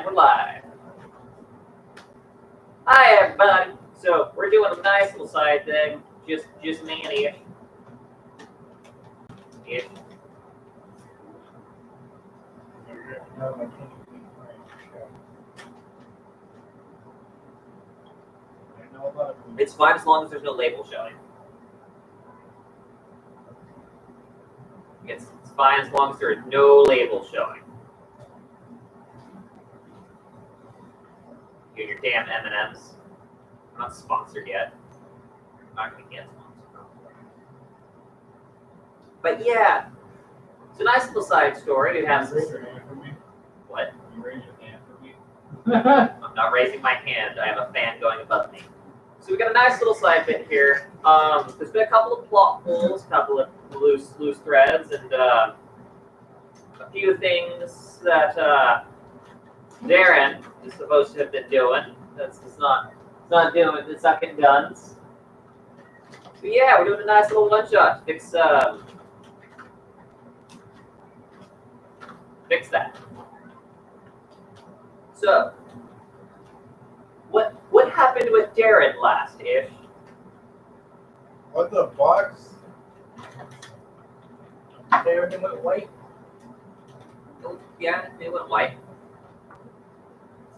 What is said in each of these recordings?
And we're live. Hi everybody. So we're doing a nice little side thing. Just me and Ish. Ish. It's fine as long as there's no label showing. It's fine as long as there is no label showing. You and your damn M&Ms. We're not sponsored yet. I'm not gonna get sponsored. But yeah, it's a nice little side story. It has Raise your hand for me. What? You raise your hand for me. I'm not raising my hand. I have a fan going above me. So we got a nice little side bit here. There's been a couple of plot holes, a couple of loose threads, and a few things that Darren is supposed to have been doing. It's not doing. It's not getting done. So yeah, we're doing a nice little one shot to fix that. So what happened with Darren last, Ish? What the box? Everything went white. Oh, yeah, it went white.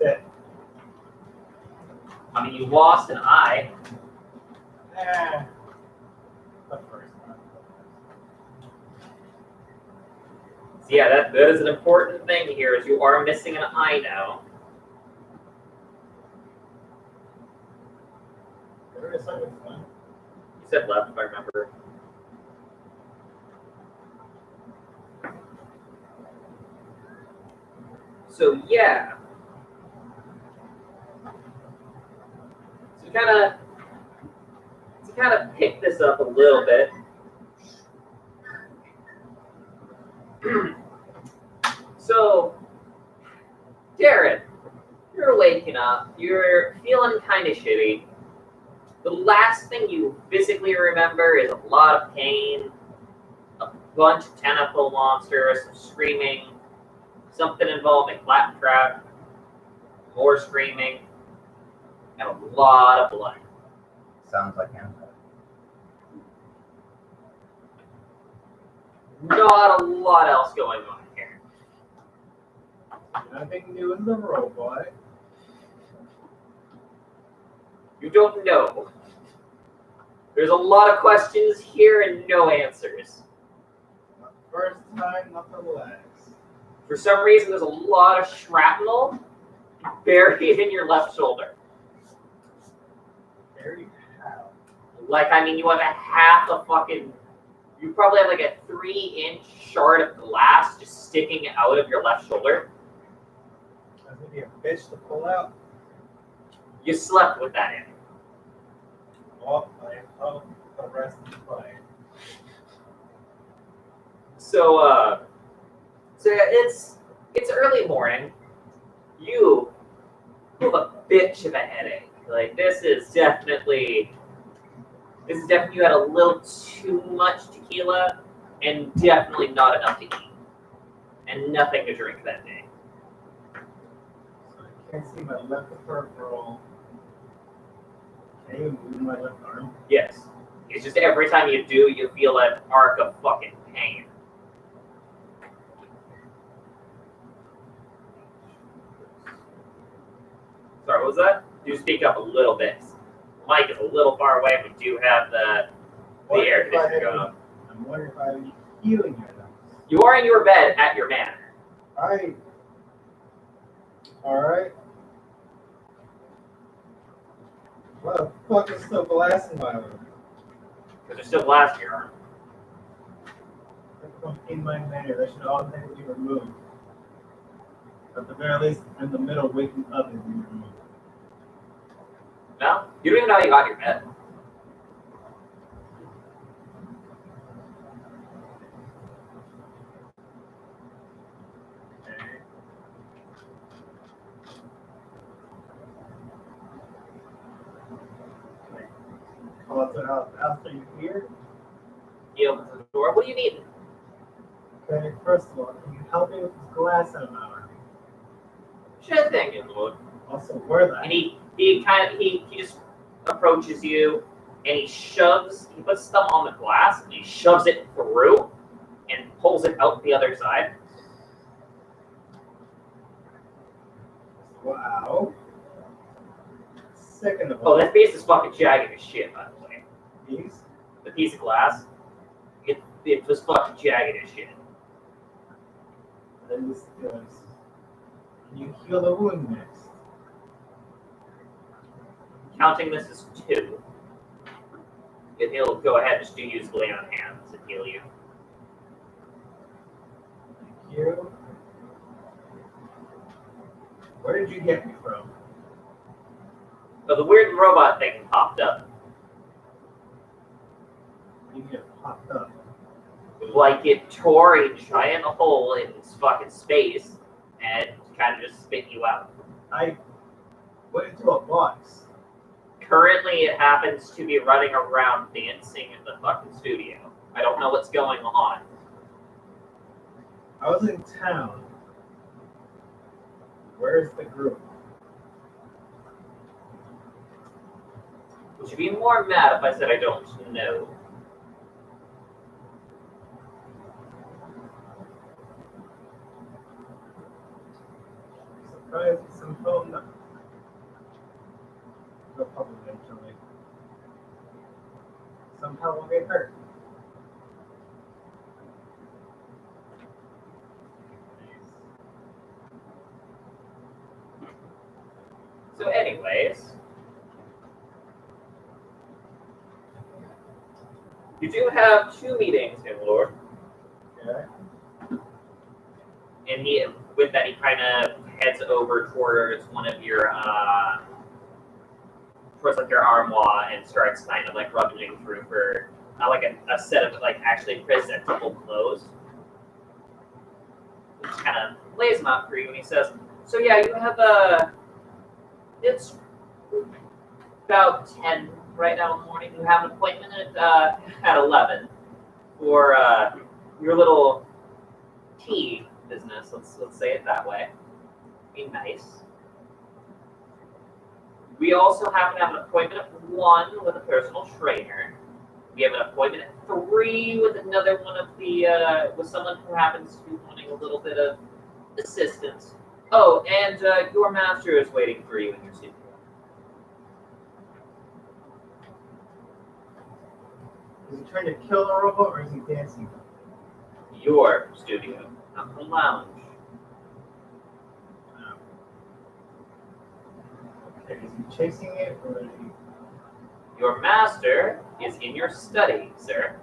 That's it. I mean, you lost an eye. The first time. So yeah, that is an important thing here, is you are missing an eye now. Every second one. You said left, if I remember. So yeah. So kind of pick this up a little bit. So, Darren, you're waking up. You're feeling kind of shitty. The last thing you physically remember is a lot of pain, a bunch of tentacle monsters, some screaming, something involving claptrap, more screaming, and a lot of blood. Sounds like him. Not a lot else going on here. Nothing new in the robot. You don't know. There's a lot of questions here and no answers. Not the first time, not the last. For some reason, there's a lot of shrapnel buried in your left shoulder. Very how? Like, I mean, you have you probably have like a 3-inch shard of glass just sticking out of your left shoulder. That's gonna be a bitch to pull out. You slept with that in. Oh, I hope the rest is fine. So yeah, it's early morning. You have a bitch of a headache. Like, this is definitely you had a little too much tequila and definitely not enough to eat. And nothing to drink that day. So I can't see my left peripheral. Can I even move my left arm? Yes. It's just every time you do, you feel an arc of fucking pain. Sorry, what was that? Do speak up a little bit. Mic is a little far away. We do have the air conditioner going on. I'm wondering if I'm healing or not. You are in your bed at your manor. Alright. Alright. What the fuck is still glass in my arm? Because there's still glass in your arm. In my manner, that should all be removed. At the very least, in the middle, waking up and be removed. No? You don't even know how you got in your bed. Call up to the house. After you here? He opens the door. What do you need? Okay, first of all, can you help me with this glass in my arm? Sure thing, Lord. Also, where the And he just approaches you, and he puts his thumb on the glass, and he shoves it through, and pulls it out the other side. Wow. Second of Oh, all, that face is fucking jagged as shit, by the way. these. The piece of glass, it was fucking jagged as shit. That is good. Can you heal the wound next? Counting this as 2. And he'll go ahead and just use lay on hands and heal you. Thank you. Where did you get me from? So the weird robot thing popped up. You get popped up. Like it tore a giant hole in fucking space and kind of just spit you out. I went into a box. Currently, it happens to be running around dancing in the fucking studio. I don't know what's going on. I was in town. Where's the group? Would you be more mad if I said I don't know? Surprised some phone number. They'll probably eventually. Somehow we'll get hurt. So anyways, you do have 2 meetings, Lord. Okay. And with that, he kind of heads over towards one of your, towards like your armoire and starts kind of like rummaging through for like a set of like actually presentable clothes. He just kind of lays them out for you, and he says, "So yeah, you have it's about 10 right now in the morning. You have an appointment at 11 for your little tea business. Let's say it that way. Be nice. We also happen to have an appointment at 1 with a personal trainer. We have an appointment at 3 with another one of the with someone who happens to be wanting a little bit of assistance. Oh, and your master is waiting for you in your studio." Is he trying to kill the robot or is he dancing? Your studio, not the lounge. Okay, is he chasing it or is he? Your master is in your study, sir.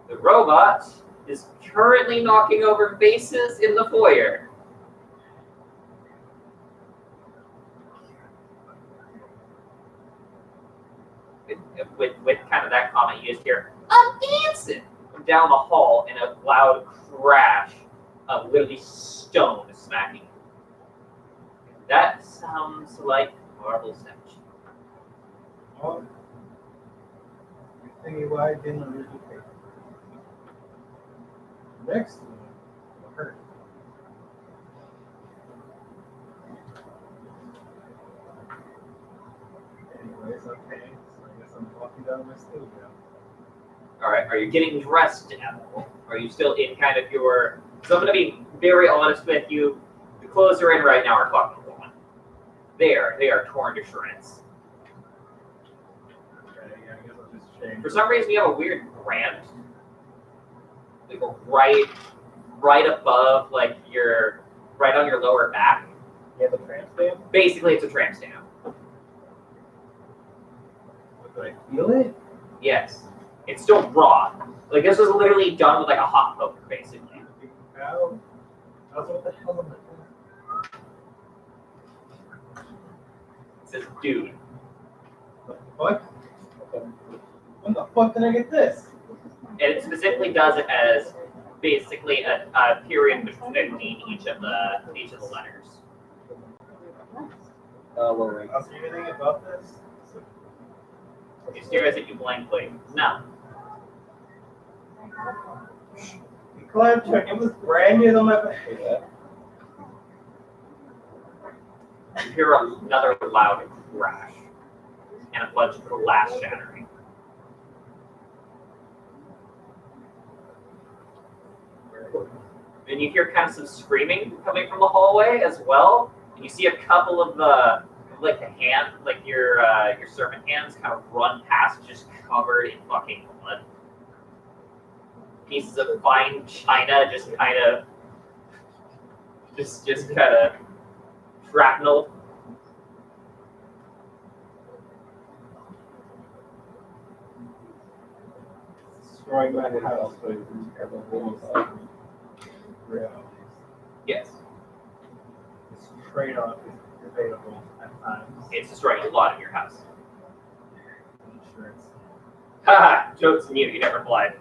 The robot is currently knocking over vases in the foyer. With kind of that comment, you just hear, "I'm dancing!" from down the hall and a loud crash of literally stone smacking. That sounds like marble statue. Oh. Good thing why I didn't originally pick. Next one will hurt. Anyways, okay. So I guess I'm walking down my studio. All right, are you getting dressed now? Are you still in kind of your... So I'm going to be very honest with you. The clothes you're in right now are fucking gone. They are torn to shreds. Okay, yeah, I guess I'll just change. For some reason, you have a weird brand. Like right above, like right on your lower back. You have a tramp stamp? Basically, it's a tramp stamp. Do I feel it? Yes. It's still raw. Like, this was literally done with like a hot poker, basically. Big crowd? I was what the hell am I doing? It says, "Dude." What? When the fuck did I get this? And it specifically does it as basically a period between each of the letters. Lowering. I'll see anything about this? He stares at you blankly. No. You climbed to it was brand new on my back. you hear another loud crash and a bunch of glass shattering. And you hear kind of some screaming coming from the hallway as well. And you see a couple of the your servant hands kind of run past, just covered in fucking blood. Pieces of fine china just kind of shrapnel. Destroying my house, but it's terrible walls of realities. Yes, This trade-off is debatable at times. it's destroying a lot of your house. Insurance. Haha, joke's on you, you never flied.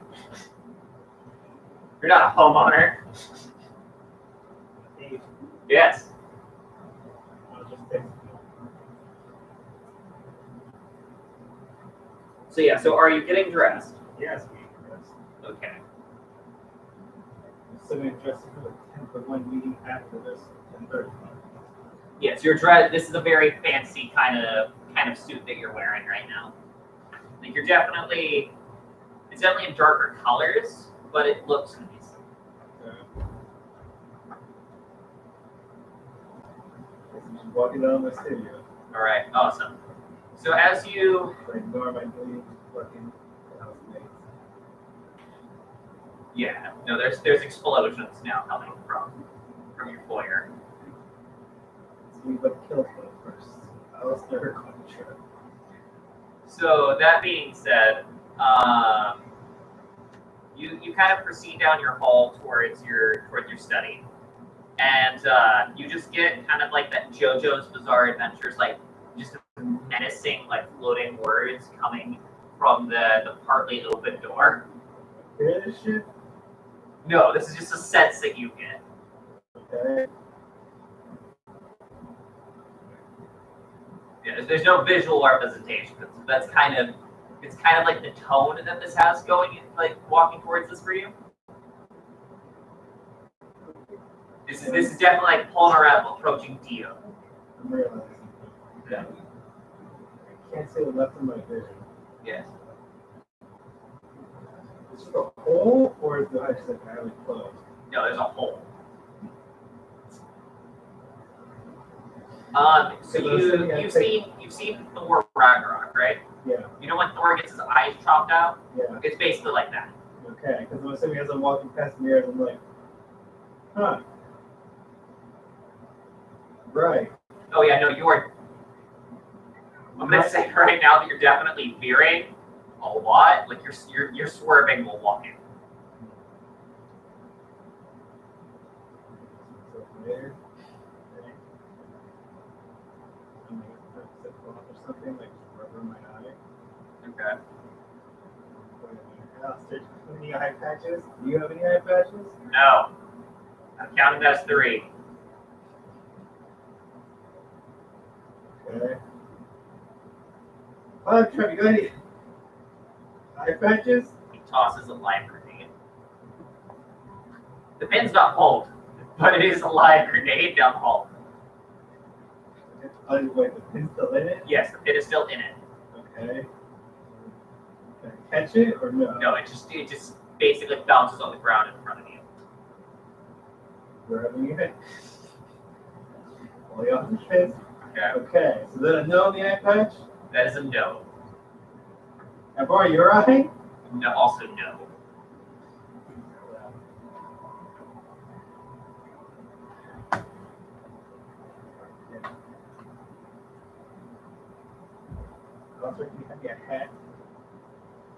You're not a homeowner. Hey, Yes. I'll just fix it. So yeah, so are you getting dressed? Yes, we can rest. Okay. I'm still going to dress for the 10-for-1 meeting after this 10:30. Yes, you're dressed. This is a very fancy kind of suit that you're wearing right now. Like it's definitely in darker colors, but it looks nice. Just walking down my studio. All right, awesome. So as you, I ignore my bleeding fucking housemates. yeah, no, there's explosions now coming from your foyer. So we but kill her first. I was never going to try. So that being said, you kind of proceed down your hall towards your study, and you just get kind of like that JoJo's Bizarre Adventures, like just menacing, like floating words coming from the partly open door. Hear this shit? No, this is just a sense that you get. Okay. Yeah, there's no visual representation. It's kind of like the tone that this has going, like walking towards this for you. This is definitely like pulling around, approaching Dio. I'm realizing. Yeah. I can't see the left of my vision. Yes. Is it a hole or is the eyes like barely closed? No, there's a hole. So you've seen Thor Ragnarok, right? Yeah. You know when Thor gets his eyes chopped out? Yeah. It's basically like that. Okay. Because I'm assuming as I'm walking past the mirrors, I'm like, huh. Right. Oh yeah, no, you are. I'm gonna say right now that you're definitely veering a lot. Like you're swerving while walking. So there. Okay. I'm gonna put a cloth or something, like just rubber in my eye. Okay. Any eye patches? Do you have any eye patches? No. I'm counting as 3. Okay. Oh, Trev, you got any eye patches? He tosses a live grenade. The pin's not hold, but it is a live grenade down the hall. Oh, wait, the pin's still in it? Yes, the pin is still in it. Okay. Can I catch it or no? No, it just basically bounces on the ground in front of you. Grabbing it. Only off the pin. Okay. Okay, so then a no on the eye patch? That is a no. I borrow your eye? No, also no. Also, can you have me a hat?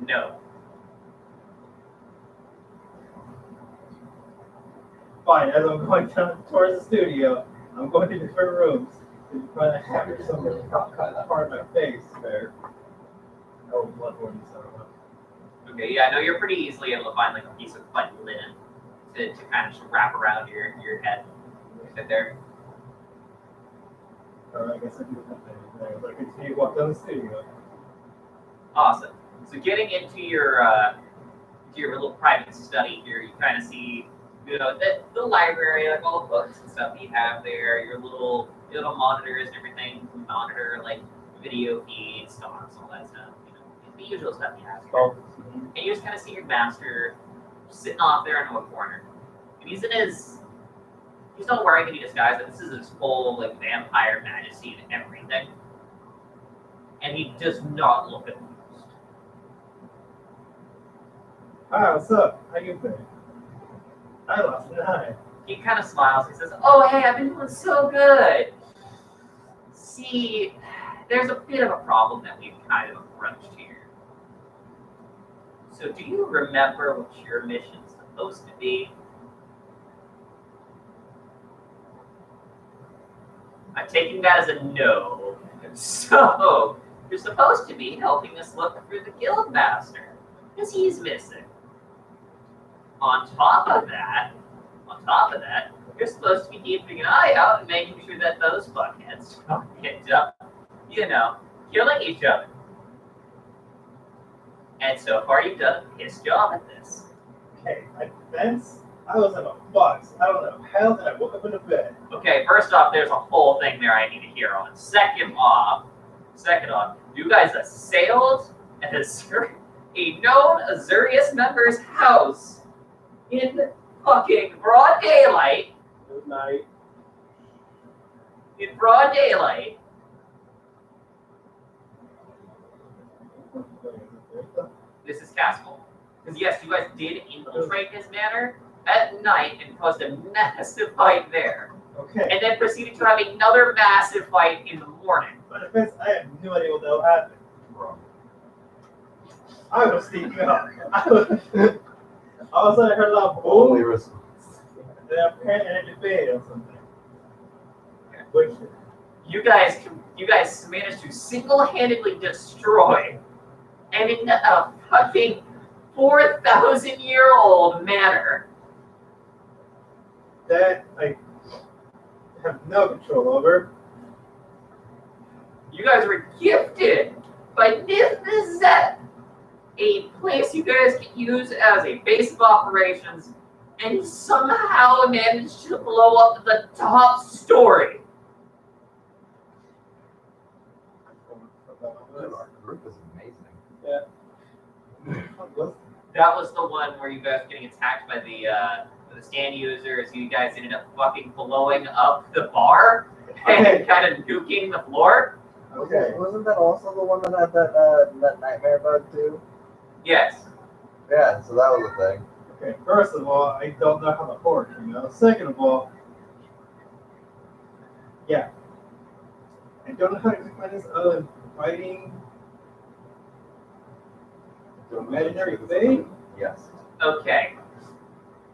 No. Fine, as I'm going down towards the studio, I'm going to different rooms. You find a hat or something to cut that part of my face there. Oh, bloodborne, so. Okay, yeah, no, you're pretty easily able to find like a piece of like linen to kind of just wrap around your head. Sit there. Alright, I guess I do that there. But I continue to walk down the studio. Awesome. So getting into your little private study here, you kind of see, you know, the library, like all the books and stuff that you have there, your little little monitors and everything, monitor like video feeds, stocks, all that stuff. You know, the usual stuff you have. And you just kind of see your master sitting off there in a corner, and he's not wearing any disguise. Like, this is his full like vampire majesty and everything, and he does not look amused. Hi, what's up? How you been? I lost an eye. He kind of smiles. He says, "Oh, hey, I've been doing so good. See, there's a bit of a problem that we've kind of approached here. So, do you remember what your mission's supposed to be?" I'm taking that as a no. So, you're supposed to be helping us look for the guild master, because he's missing. On top of that, you're supposed to be keeping an eye out and making sure that those fuckheads don't end up, killing each other. And so far, you've done a piss job at this. Okay, my defense, I was in a box. I don't know how did I woke up in a bed. Okay, first off, there's a whole thing there I need to hear on. Second off, you guys assailed a known Azurius member's house in fucking broad daylight. Good night. In broad daylight. This is Castle. Because yes, you guys did infiltrate his manor at night and caused a massive fight there. Okay. And then proceeded to have another massive fight in the morning. My defense, I have no idea what the hell happened. I was sneaking up. All of a sudden I heard a loud Only boom. response. And then apparently I had to bed or something. Which, You guys managed to single-handedly destroy a fucking 4,000-year-old manor. that I have no control over. You guys were gifted by Nizet, a place you guys can use as a base of operations, and somehow managed to blow up the top story. Our group is amazing. Yeah. That was the one where you guys were getting attacked by the stand users. You guys ended up fucking blowing up the bar and kind of nuking the floor. Okay. Wasn't that also the one that had that nightmare bug too? Yes. Yeah, so that was a thing. Okay, first of all, I don't know how the horror came out. Second of all, yeah. I don't know how to explain this other than fighting the imaginary thing. Yes. Okay.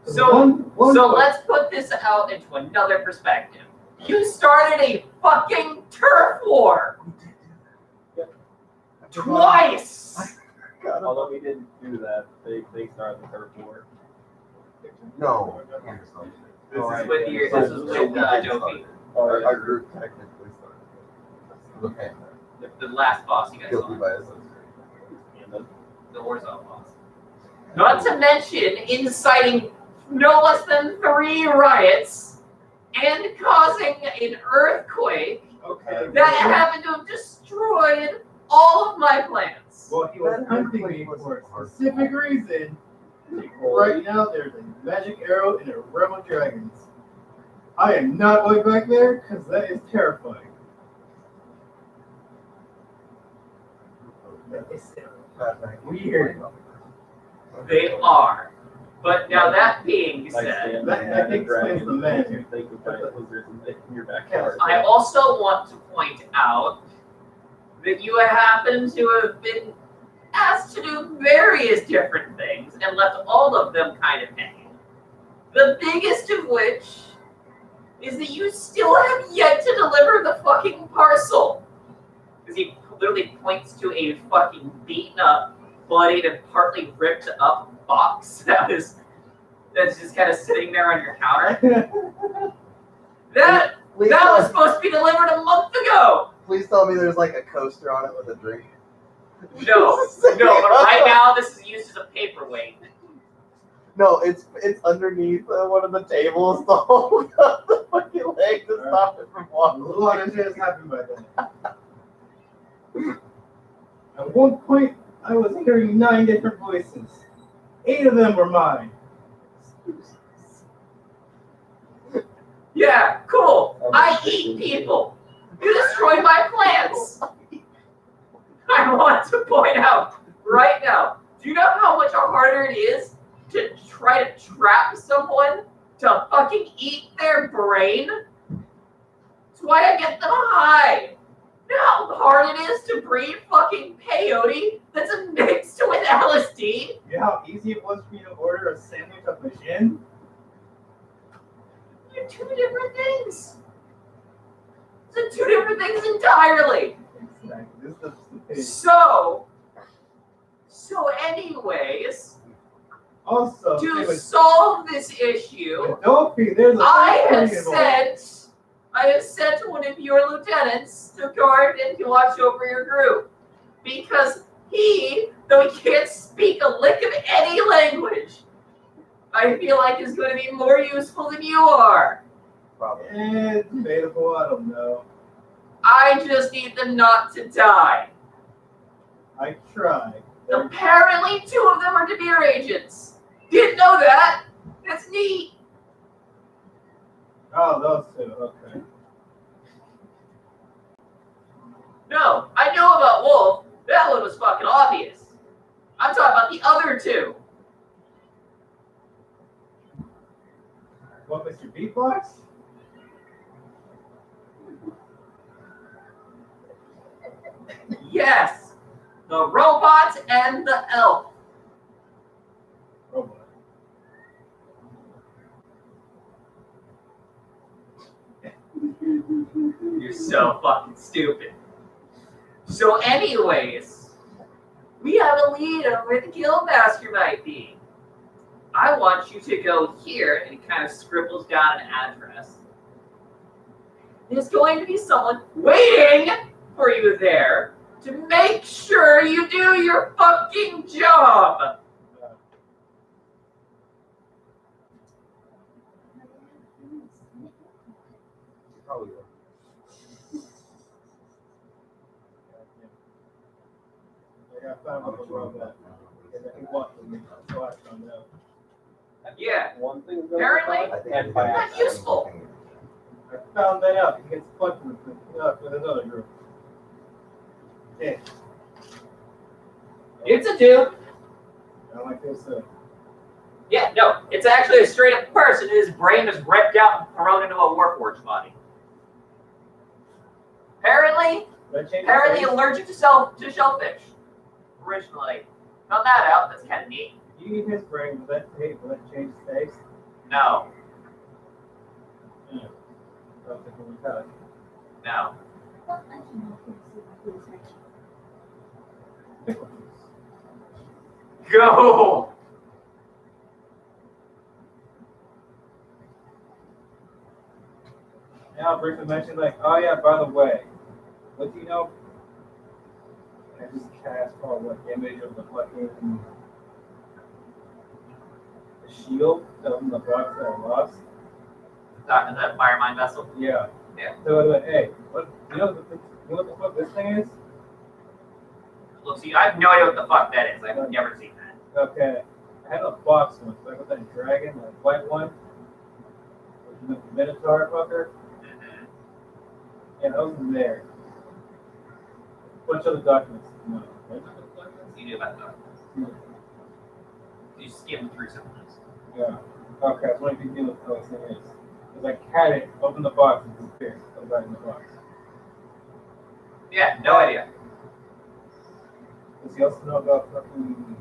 So One part- let's put this out into another perspective. You started a fucking turf war twice. Although we didn't do that, they started the turf war. No. This is with Jofi. Our group technically started. Okay. The last boss you guys Guilty saw. by association. The Warzone boss. Not to mention inciting no less than 3 riots and causing an earthquake Okay. that happened to have destroyed all of my plans. Well, he was That hunting me for a specific reason. Right now, there's a magic arrow in a realm of dragons. I am not going back there because that is terrifying. It's weird. They are. But now that being said, That explains the magic. Think of giant lizards in your backyard. I also want to point out that you happen to have been asked to do various different things and left all of them kind of hanging. The biggest of which is that you still have yet to deliver the fucking parcel. Because he literally points to a fucking beaten up, bloodied, and partly ripped up box that's just kind of sitting there on your counter. That was supposed to be delivered a month ago. Please tell me there's like a coaster on it with a drink. No, but right now this is used as a paperweight. No, it's underneath one of the tables to hold up the fucking leg to stop it from A walking. lot of shit has happened by then. At one point, I was hearing 9 different voices. 8 of them were mine. Yeah, cool. I eat people. You destroyed my plants. I want to point out right now, do you know how much harder it is to try to trap someone to fucking eat their brain? That's why I get them high. You know how hard it is to breed fucking peyote that's mixed with LSD? You know how easy it was for you to order a sandwich at the gym? They're 2 different things. They're 2 different things entirely. Exactly. This is the stupidity. So anyways, Also, to anyway, solve this issue, Dolphy, there's a I have variable. sent one of your lieutenants to guard and to watch over your group. Because he, though he can't speak a lick of any language, I feel like is going to be more useful than you are. Probably. It's debatable, I don't know. I just need them not to die. I tried. Apparently 2 of them are Demir agents. Didn't know that. That's neat. Oh, those 2, okay. No, I know about Wolf. That one was fucking obvious. I'm talking about the other 2. What, Mr. Beatbox? Yes, the robot and the elf. Robot. You're so fucking stupid. So anyways, we have a lead on where the guildmaster might be. I want you to go here, and he kind of scribbles down an address. There's going to be someone waiting for you there to make sure you do your fucking job. Probably will. I found out the robot. He walked with me, so I found out. Yeah, One thing Apparently, I think and it's by not useful. I found that out. He gets fucked with another group. Okay. it's a dude. I like this. Yeah, no, it's actually a straight up person whose brain is ripped out and thrown into a Warforged body. Apparently allergic to shellfish. Originally. Found that out. That's kind of neat. You eat his brain, will that change his taste? No, Yeah. I'll take a look at it. no. Pickle juice. Go. Now I'll briefly mention, like, oh yeah, by the way, what do you know? I just cast what image of the fucking shield from the box that I lost. Talking to that fire mine vessel. Yeah. Yeah. So I went, hey, what what the fuck this thing is? Look, see, I have no idea what the fuck that is. I've never seen that. Okay. I had a box once, like with that dragon, that white one. With the Minotaur fucker. Yeah, that was in there. A bunch of other documents. No. You knew about that. You skimmed through some of this. Yeah. Okay, I was wondering if you knew what this thing is. Because I had it, opened the box, and disappeared. I was right in the box. Yeah, no idea. Does he also know about fucking...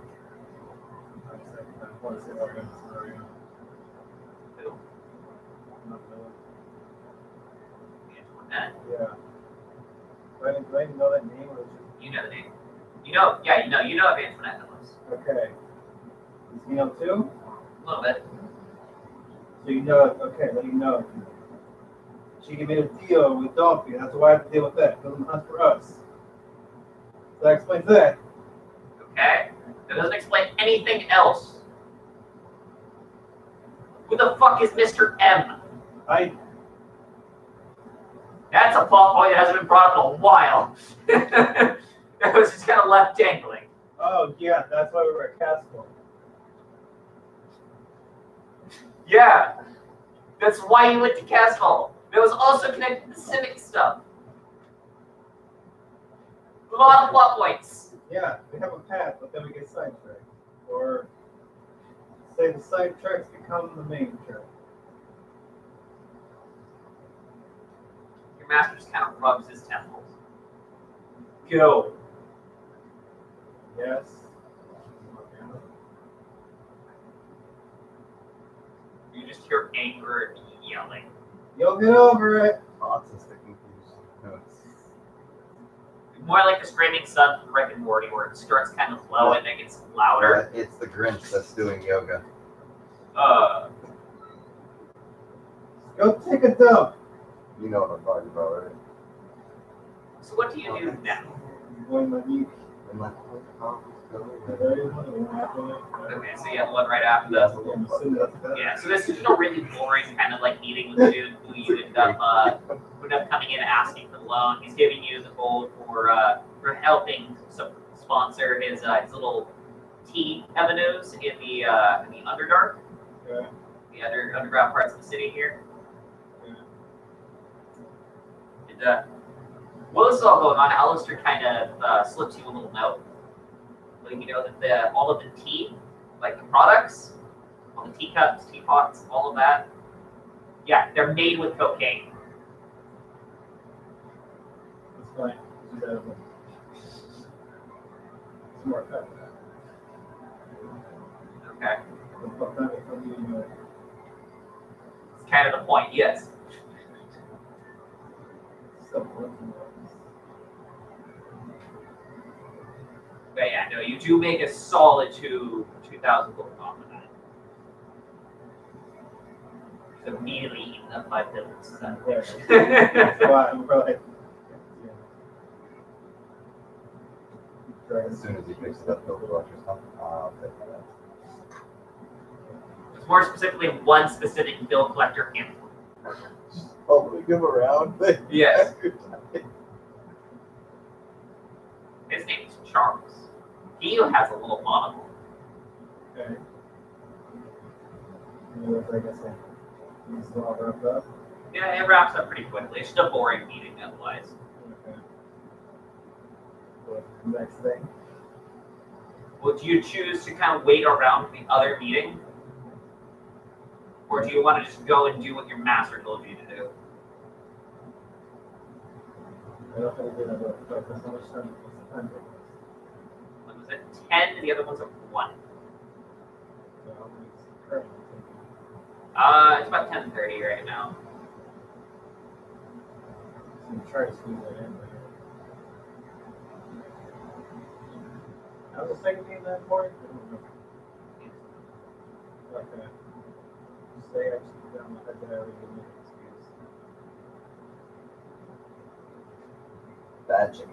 I want to say Ariana. Who? Not really. Antoinette. Yeah. Do I even know that name or is it You know the name. You know of Antoinette Phillips. just... Okay. Does he know too? A little bit. So you know, okay, let you know. She made a deal with Dolphy, that's why I have to deal with that. It doesn't hunt for us. So that explains that. Okay? That doesn't explain anything else. Who the fuck is Mr. M? That's a plot point that hasn't been brought up in a while. That was just kind of left dangling. Oh, yeah, that's why we were at Castle. Yeah, that's why you went to Castle. That was also connected to the Civic stuff. A lot of plot points. Yeah, we have a path, but then we get sidetracked. Or say the sidetracks become the main track. Your master just kind of rubs his temples. Go. Yes. You just hear anger and yelling. You'll get over it. Lots of sticking fuse notes. More like the screaming sun from Rick and Morty, where it starts kind of low and then gets louder. It's the Grinch that's doing yoga. Go take a dump. You know what I'm talking about, right? So what do you do now? Going my knee. I'm like, Okay, so you have one right after this. Yeah, so this is just a really boring kind of like meeting with the dude who you end up coming in and asking for the loan. He's giving you the gold for helping sponsor his little tea avenues in the Underdark, Okay. the underground parts of the city here. And while this is all going on, Alistair kind of slips you a little note. Letting you know that all of the tea, like the products, all the teacups, teapots, all of that, yeah, they're made with cocaine. That's fine. Do that one. Some more cut. Okay, The fuck that is from you, it's kind of the point, yes. But yeah, no, you do make a solid 2,000 gold off of that. Just immediately eating up 5 pillars. That's why I'm probably. as soon as he picks it up, he'll watch or something. I'll take that. It's more specifically one specific bill collector handful. Oh, we give around. Yes. His name is Charles. He has a little monocle. Okay. I guess he's all wrapped up. Yeah, it wraps up pretty quickly. It's just a boring meeting otherwise. Okay. What's the next thing? Well, do you choose to kind of wait around for the other meeting? Or do you want to just go and do what your master told you to do? I don't think we did that, but how much time? What's the time? One was at 10, and the other one's at 1. So how many is currently It's about 10:30 right now. taking? So try to squeeze that in. How's the second game that important? Like say I just down my head that I already gave me an excuse. Bad chicken.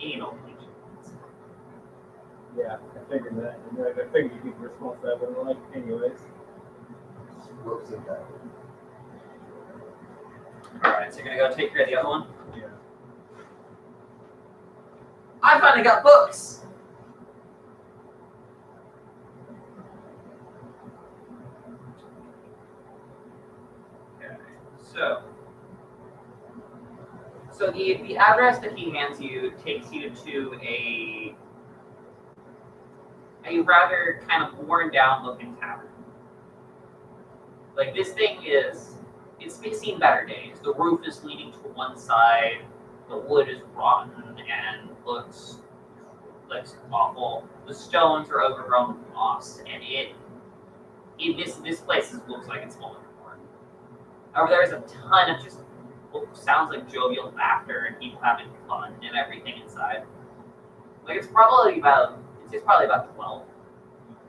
Anal. Yeah, I figured that. And I figured you'd be responsible for that, but like, anyways. Whoops it down. Alright, so you're gonna go take care of the other one? Yeah. I finally got books! Okay, so the address that he hands you takes you to a rather kind of worn down looking tavern. Like, this thing it's been seen better days. The roof is leaning to one side, the wood is rotten and looks awful. The stones are overgrown with moss, and this place looks like it's falling apart. However, there's a ton of just what sounds like jovial laughter and people having fun and everything inside. Like, it's probably about 12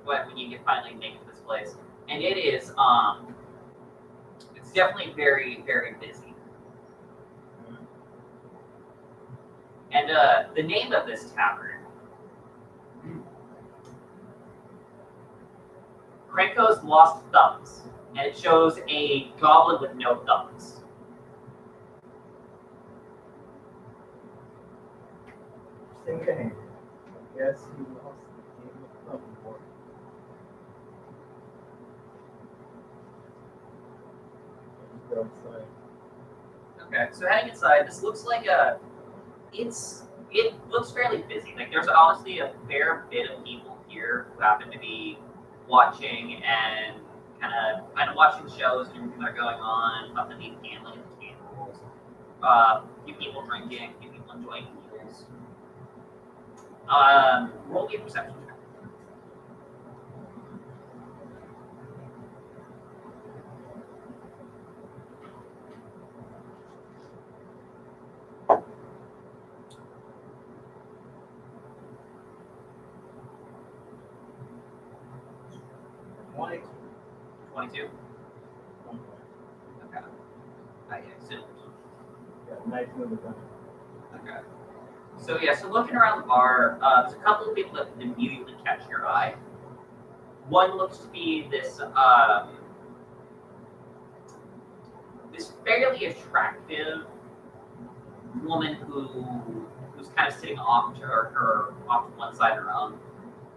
when you finally make it to this place, and it is it's definitely very, very busy. And the name of this tavern, Krenko's Lost Thumbs, and it shows a goblin with no thumbs. guess he lost the game of Club War. Let's go outside. Okay, so heading inside, this looks like it looks fairly busy. Like there's honestly a fair bit of people here who happen to be watching and kind of watching shows and everything that are going on, up beneath gambling at the tables. Few people drinking, few people enjoying meals. Roll me a perception check. White. 22. Okay. Yeah, so Yeah, 19 of the time. okay. So yeah, so looking around the bar, there's a couple of people that immediately catch your eye. One looks to be this this fairly attractive woman who's kind of sitting off to off to one side of her own,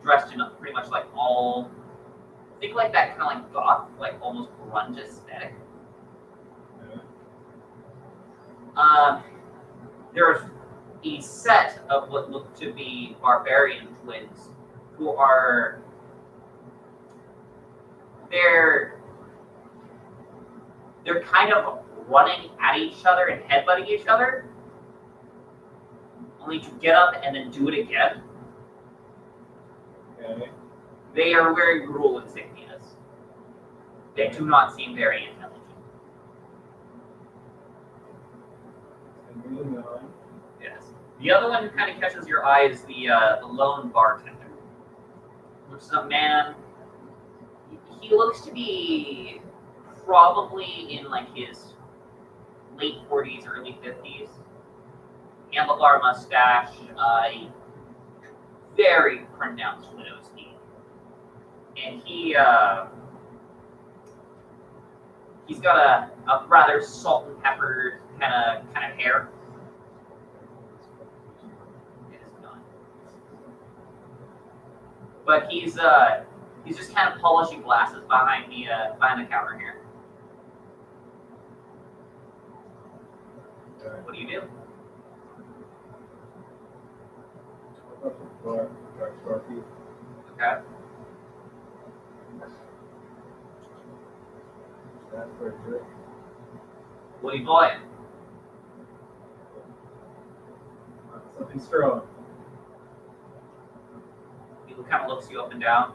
dressed in pretty much like all think like that kind of like goth, like almost grunge aesthetic. There's a set of what look to be barbarian twins who are they're kind of running at each other and headbutting each other, only to get up and then do it again. Okay. They are wearing rule insignias. They do not seem very intelligent. And moving on. Yes. The other one who kind of catches your eye is the lone bartender, which is a man. He looks to be probably in like his late 40s, early 50s. Handlebar mustache, very pronounced widow's teeth. And he's got a rather salt and pepper kind of hair. It is not. But he's just kind of polishing glasses behind the counter here. What do you do? Up the bar, bar feet. Okay. That's for a drink. What are you buying? Something strong. He kind of looks you up and down.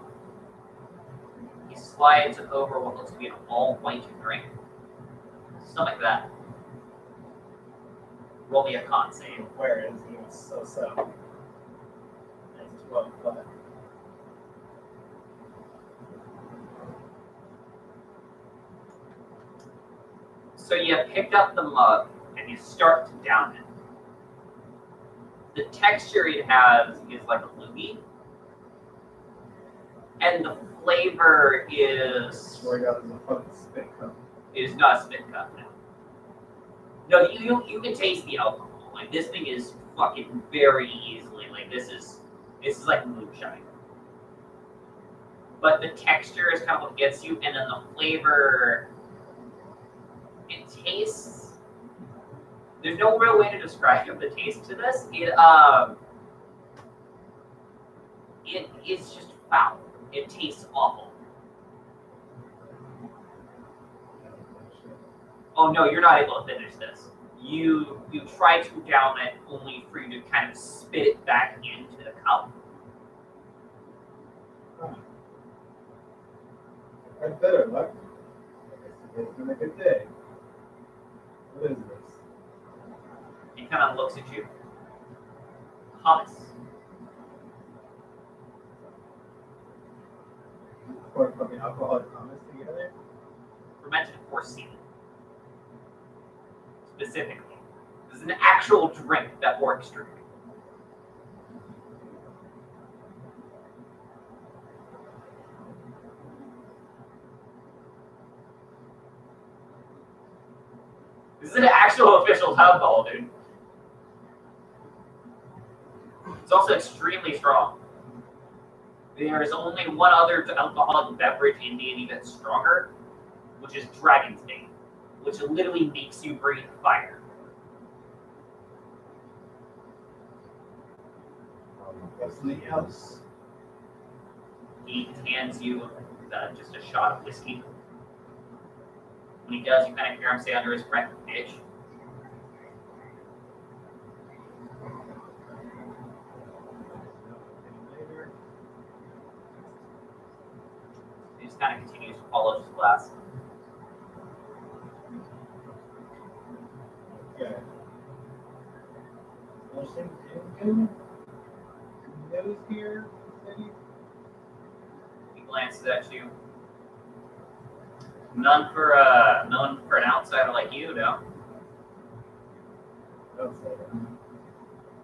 He slides over what looks to be an all-white drink. Something like that. Roll me a con save. Where is he? Was so. That's 12, but So you picked up the mug and you start to down it. The texture it has is like a loogie. And the flavor is swear to God, there's a fucking spit cup. not a spit cup now. No, you can taste the alcohol. Like this thing is fucking very easily. Like this is like moonshine. But the texture is kind of what gets you, and then the flavor. It tastes. There's no real way to describe the taste to this. It's just foul. It tastes awful. Oh no, you're not able to finish this. You try to down it, only for you to kind of spit it back into the cup. I'd better luck. It's been a good day. What is this? He kind of looks at you. Hummus. Pour fucking alcoholic hummus together? Fermented horse semen. Specifically. This is an actual drink that orcs drink. This is an actual official alcohol, dude. It's also extremely strong. There is only one other alcoholic beverage in D&D that's stronger, which is Dragon's Bane, which literally makes you breathe fire. What's the else? He hands you just a shot of whiskey. When he does, you kind of hear him say under his breath, "Bitch." Later. He just kind of continues to polish his glass. Okay. Anything new? News here, city? He glances at you. None for an outsider like you, no. Don't say it.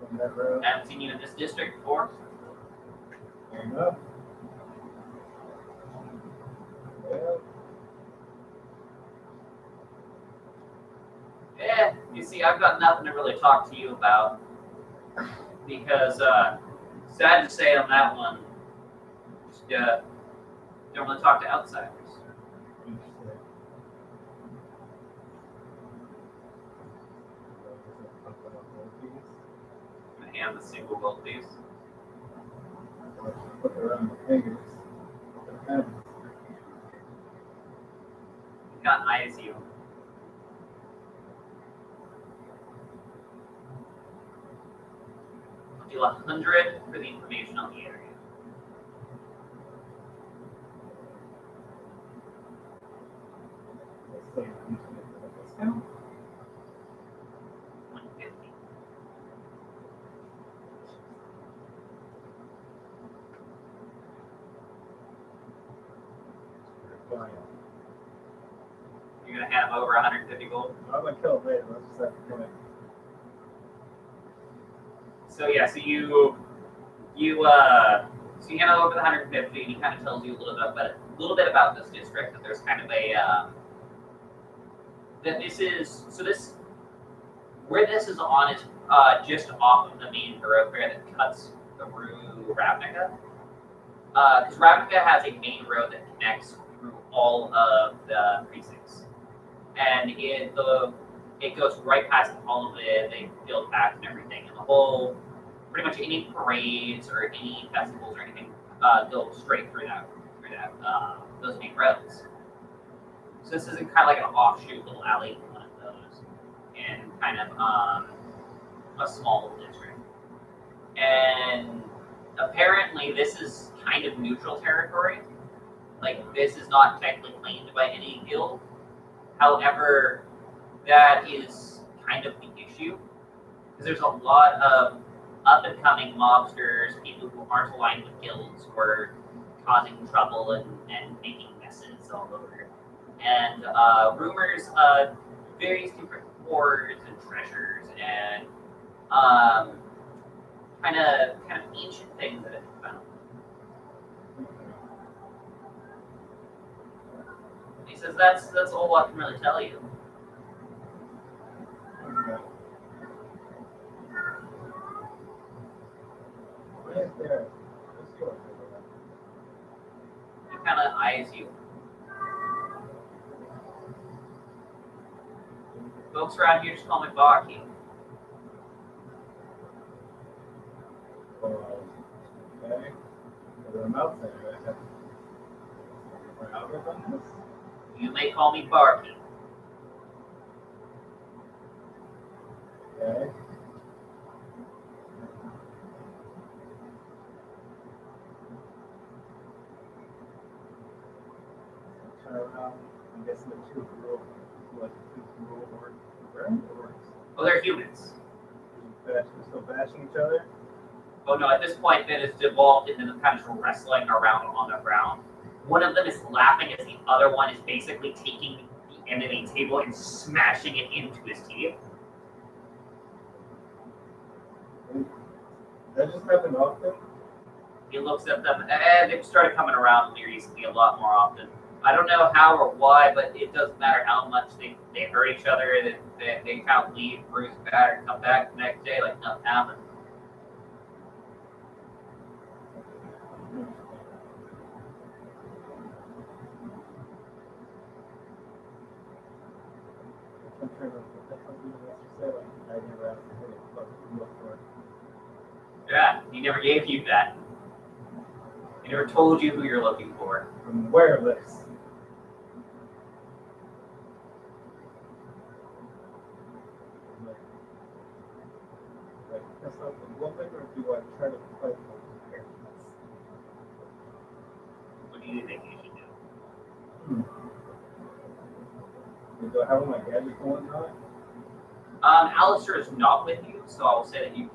From that road. I haven't seen you in this district before. Fair enough. Well, Yeah, you see, I've got nothing to really talk to you about because, sad to say on that one, just don't really talk to outsiders. interesting. I'm gonna hand the single gold piece. Put it around the fingers. What happens? He kind of eyes you. I'll do 100 for the information on the area. Let's say you can get a discount. 150. Fine. You're gonna hand him over 150 gold. I'm gonna kill him later. Let's just have to do it. So yeah, so you hand over the 150, and he kind of tells you a little bit about this district. That there's kind of a that this is where this is on is just off of the main thoroughfare that cuts through Ravnica. Because Ravnica has a main road that connects through all of the precincts, and it goes right past all of the field paths and everything, and the whole pretty much any parades or any festivals or anything go straight through those main roads. So this isn't kind of like an offshoot little alley one of those, in kind of a small district. And apparently this is kind of neutral territory. Like, this is not technically claimed by any guild. However, that is kind of the issue. Because there's a lot of up-and-coming mobsters, people who aren't aligned with guilds, who are causing trouble and making messes all over. And rumors of various different hoards and treasures and kind of ancient things that have been found. He says that's all I can really tell you. Okay. Where's Darren? What's yours? He kind of eyes you. Folks around here just call me Barkeep. Okay. What I'm out there, I have my outlook on this. You may call me Barkeep. Okay. Turn around. I'm guessing the two rule, like the two rule or Oh, they're humans. they're still bashing each other. Oh no, at this point that is devolved into them kind of wrestling around on the ground. One of them is laughing as the other one is basically taking the end of the table and smashing it into his teeth. That just happened often. He looks at them, and they've started coming around here recently a lot more often. I don't know how or why, but it doesn't matter how much they hurt each other, they kind of leave, bruise, battered, come back the next day like nothing happened. I'm trying to that's something else to say, like, I never asked him, hey, look for it. Yeah, he never gave you that. He never told you who you're looking for. I'm aware of this. Like, that's not one thing, or do I try to fight for parents? What do you think you should do? Do I have my gadget going on? Alistair is not with you, so I will say that you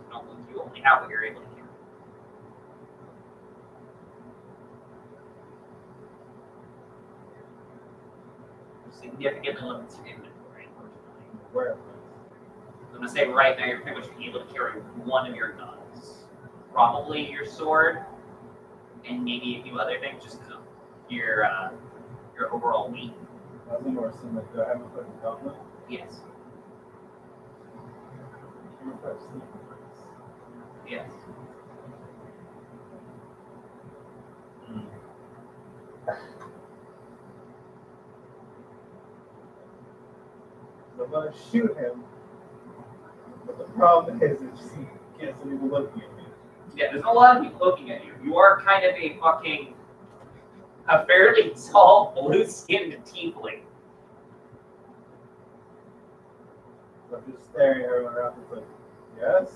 only have what you're able to hear. Significantly limits your inventory, unfortunately. I'm aware of this. I'm gonna say right now you're pretty much able to carry one of your guns. Probably your sword, and maybe a few other things just because of your overall weight. I was more assuming like, do I have a fucking gauntlet? Yes. I'm gonna try to sneak this. Yes. So I'm gonna shoot him, but the problem is that he can't see people looking at me. Yeah, there's a lot of people looking at you. You are kind of a fairly tall, blue-skinned tiefling. So I'm just staring everyone around. It's like, yes.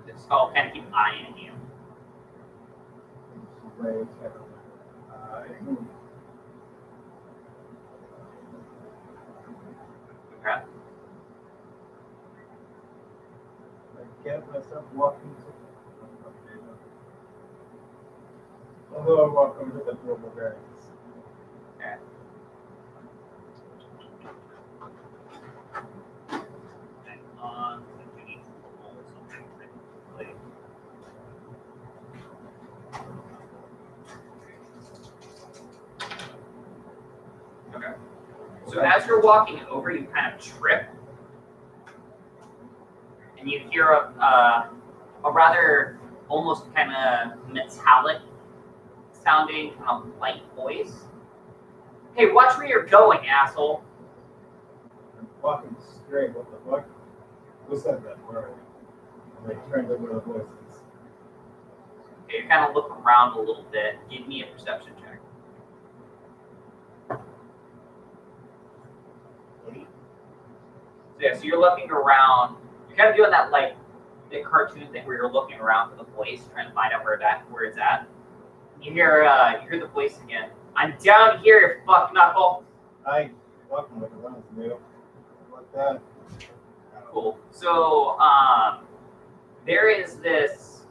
It's all kind of keep eyeing you. Wait, Okay. I get myself walking to. Although I walk over to the global variants. Okay. Hang on. We need to roll something quickly. Okay. So as you're walking over, you kind of trip, and you hear a rather almost kind of metallic sounding kind of light voice. Hey, watch where you're going, asshole. I'm walking straight. What the fuck? Who said that word? And they turned over the voices. Okay, you kind of look around a little bit. Give me a perception check. So yeah, so you're looking around. You're kind of doing that like the cartoon thing where you're looking around for the voice, trying to find out where it's at. You hear the voice again. I'm down here, you fuck knuckle. I walking like a run's new. Like that. Cool. So there is this.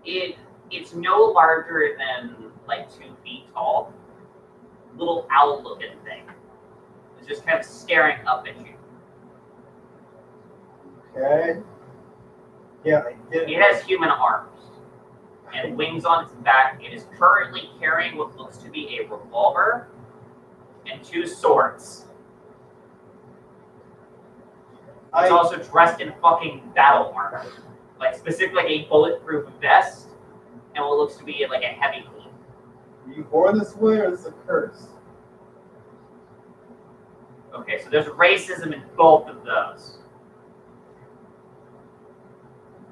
It's no larger than like 2 feet tall. Little owl-looking thing. It's just kind of staring up at you. Okay. Yeah, I did. It has human arms and wings on its back. It is currently carrying what looks to be a revolver and 2 swords. It's also dressed in fucking battle armor. Like specifically a bulletproof vest and what looks to be like a heavy cloak. Are you born this way or is this a curse? Okay, so there's racism in both of those.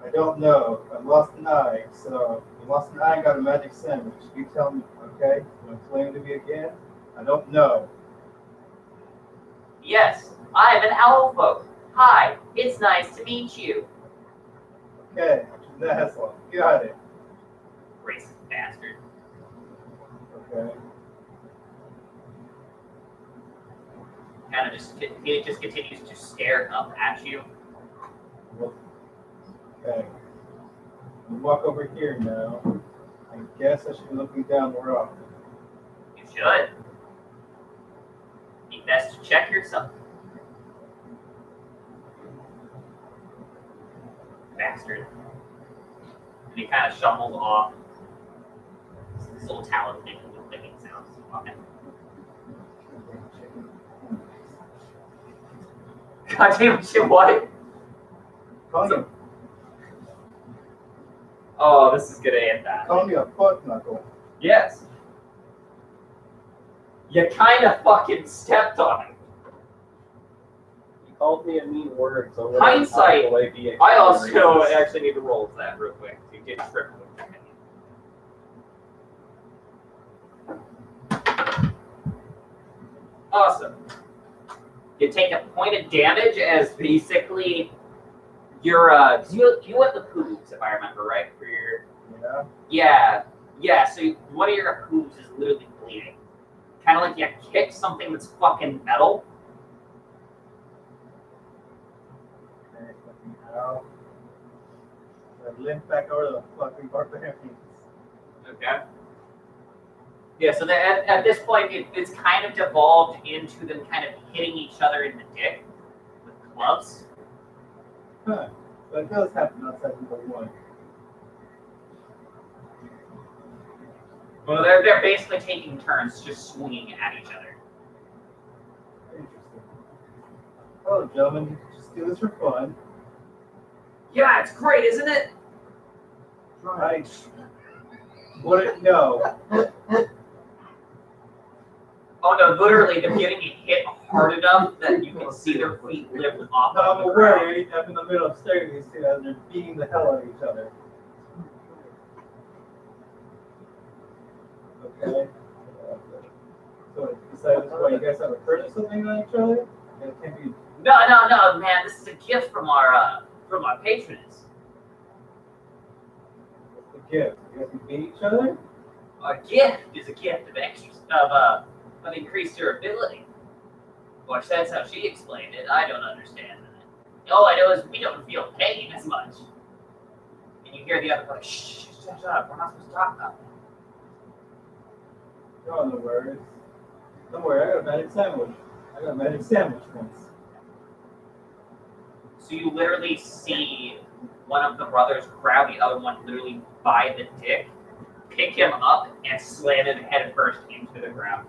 I don't know. I lost an eye, so I lost an eye and got a magic sandwich. You tell me, okay? You want to claim to me again? I don't know. Yes, I am an owl folk. Hi, it's nice to meet you. Okay, that's all. Got it. Racist bastard. Okay. Kind of it just continues to stare up at you. Well, okay. We walk over here now. I guess I should be looking down more often. You should. Be best to check yourself. Bastard. And he kind of shuffles off. This little talon thing with clicking sounds. Okay. God damn shit, what? Call you, Oh, this is gonna end that. call me a fuck knuckle. Yes. You kind of fucking stepped on it. He called me a mean word, so Hindsight, how will I be I also exaggerating? actually need to roll for that real quick. You did trip. Awesome. You take a point of damage as basically your you went the hooves, if I remember right, for your yeah. So one of your hooves is literally bleeding, kind of like you kick something that's fucking metal. Okay, fucking hell. I limp back over to the fucking barbarians. Okay. Yeah, so at this point, it's kind of devolved into them kind of hitting each other in the dick with clubs. Huh. But it does happen outside of the one. Well, they're basically taking turns just swinging at each other. Interesting. Oh, gentlemen, just do this for fun. Yeah, it's great, isn't it? Right. What? No. Oh no, literally, they're getting hit hard enough that you can see their feet lift off No, of I'm the aware. ground. You're up in the middle of staring at these two as they're beating the hell out of each other. Okay. So besides this, why you guys have a curse or something on each other? It can't be. No, man, this is a gift from our patrons. What's the gift? You guys can beat each other? A gift is a gift of increased durability. Or that's how she explained it. I don't understand that. All I know is we don't feel pain as much. And you hear the other one, shh, shut up, we're not supposed to talk about that. You're on the words. Don't worry, I got a magic sandwich. I got a magic sandwich once. So you literally see one of the brothers grab the other one literally by the dick, pick him up, and slam him head first into the ground.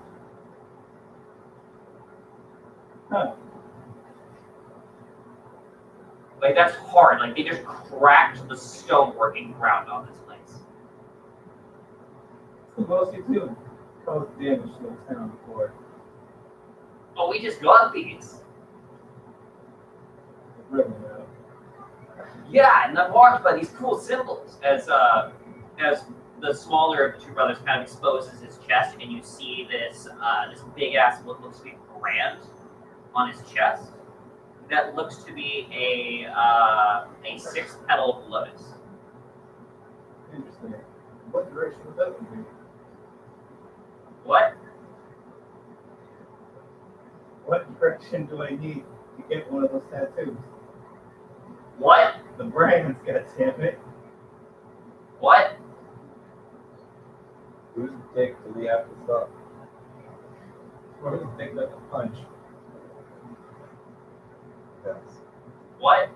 Huh. Like, that's hard. Like, they just cracked the stoneworking ground on this place. What's the most you do? Cause damage to the town before. Oh, we just got these. Really now. Yeah, and I'm marked by these cool symbols as the smaller of the two brothers kind of exposes his chest, and you see this big ass what looks to be a brand on his chest that looks to be a 6-petaled lotus. Interesting. What direction would that be? What? What direction do I need to get one of those tattoos? What? The brands, goddammit. What? Who's the dick do we have to stop? Or does it take like a punch? Yes. What?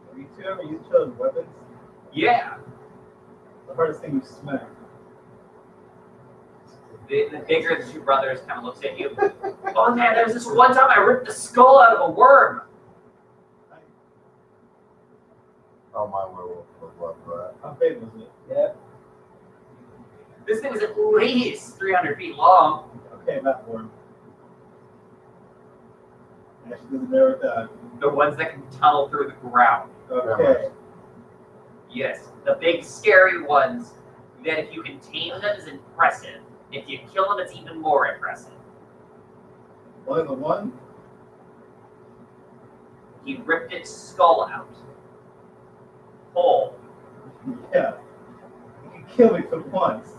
Have you two ever used each other's weapons? Yeah. The hardest thing you smack. The bigger of the two brothers kind of looks at you. Oh man, there was this one time I ripped the skull out of a worm. Oh, my werewolf was love for How big was it? Yeah. This thing was at least 300 feet long. Okay, that one. Yeah, she doesn't never die. The ones that can tunnel through the ground. Okay. Yes, the big scary ones that if you can tame them is impressive. If you kill them, it's even more impressive. Only the one? He ripped its skull out. Whole. Yeah. You can kill me for once.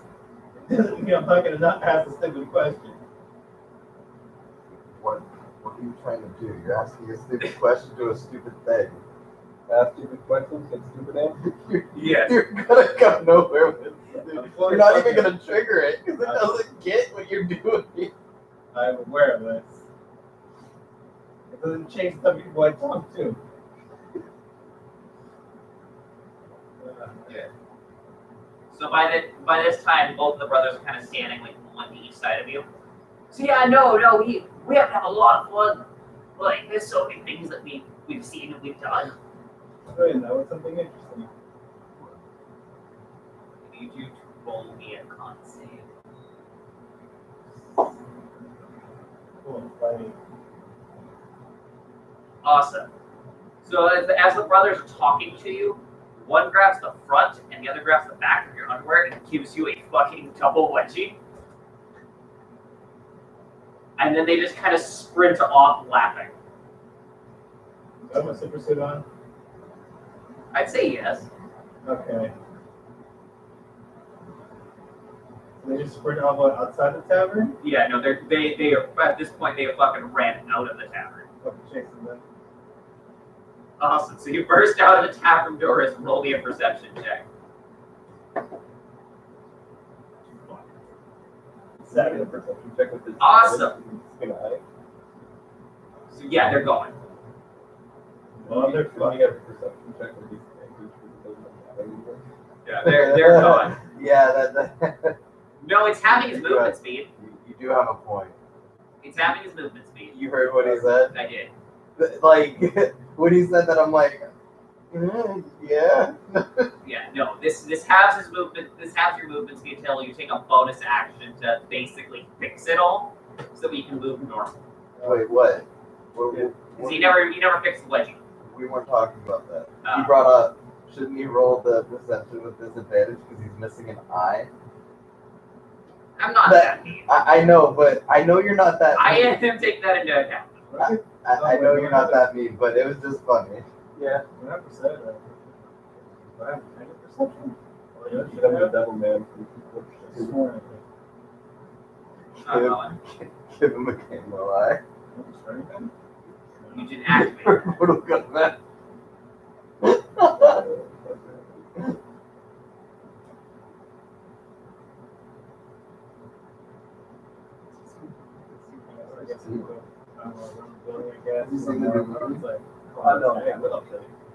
It doesn't mean I'm not going to not ask a stupid question. What are you trying to do? You're asking a stupid question to a stupid thing. Ask stupid questions, get stupid answers. Yes. You're gonna go nowhere with it. You're not even gonna trigger it because it doesn't get what you're doing. I'm aware of this. It doesn't change the people I talk to. Yeah. So by this time, both of the brothers are kind of standing like one to each side of you. So yeah, no, we have to have a lot of fun. Like there's so many things that we've seen and we've done. Good, that was something interesting. I need you to roll me a con save. Cool. Like, Awesome. So as the brothers are talking to you, one grabs the front and the other grabs the back of your underwear and gives you a fucking double wedgie. And then they just kind of sprint off laughing. I have my super suit on. I'd say yes. Okay. So they just sprint off outside the tavern? Yeah, no, they are at this point they have fucking ran out of the tavern. Fucking chasing them. Awesome. So you burst out of the tavern doors and roll me a perception check. 7 perception check with this. Awesome. Eye. So yeah, they're going. Well, they're Can you get a perception check with these things? Yeah, they're going. Yeah, that No, it's having his movement speed. you do have a point. It's having his movement speed. You heard what he said? I did. Like, when he said that, I'm like, yeah. Yeah, no, this halves his movement. This halves your movement speed until you take a bonus action to basically fix it all, so we can move normal. Wait, what? Because you never fixed the wedgie. We weren't talking about that. Oh. He brought up, shouldn't he roll the perception with disadvantage because he's missing an eye? I'm not that mean. I know, but I know you're not that I mean. am take that into account. I know you're not that mean, but it was just funny. Yeah. What happened to that? I have any perception? Oh, yeah, Should have a devil man. Sworn. Give him a camo eye. You didn't activate. Mortal Kombat.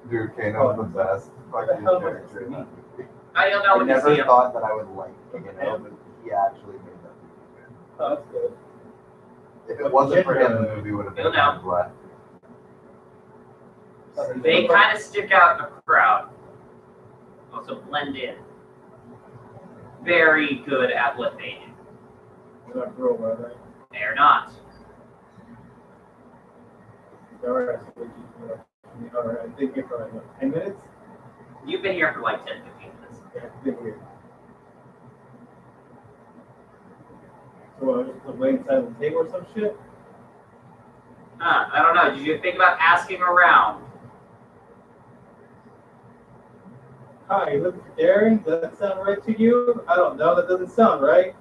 Dude, Kano's the best fucking character in that movie. I don't know I when you see never him. thought that I would like Kano, but he actually made that movie good. Oh, that's good. If it wasn't for him, the movie would have been You'll know. black. They kind of stick out in the crowd. Also blend in. Very good at what they do. They're not girl, are they? They're not. Alright, I think here for like what, 10 minutes? You've been here for like 10, 15 minutes. Yeah, I think here. So I just wait inside the table or some shit? Huh, I don't know. Did you think about asking around? Hi, you looking for Darren? Does that sound right to you? I don't know, that doesn't sound right.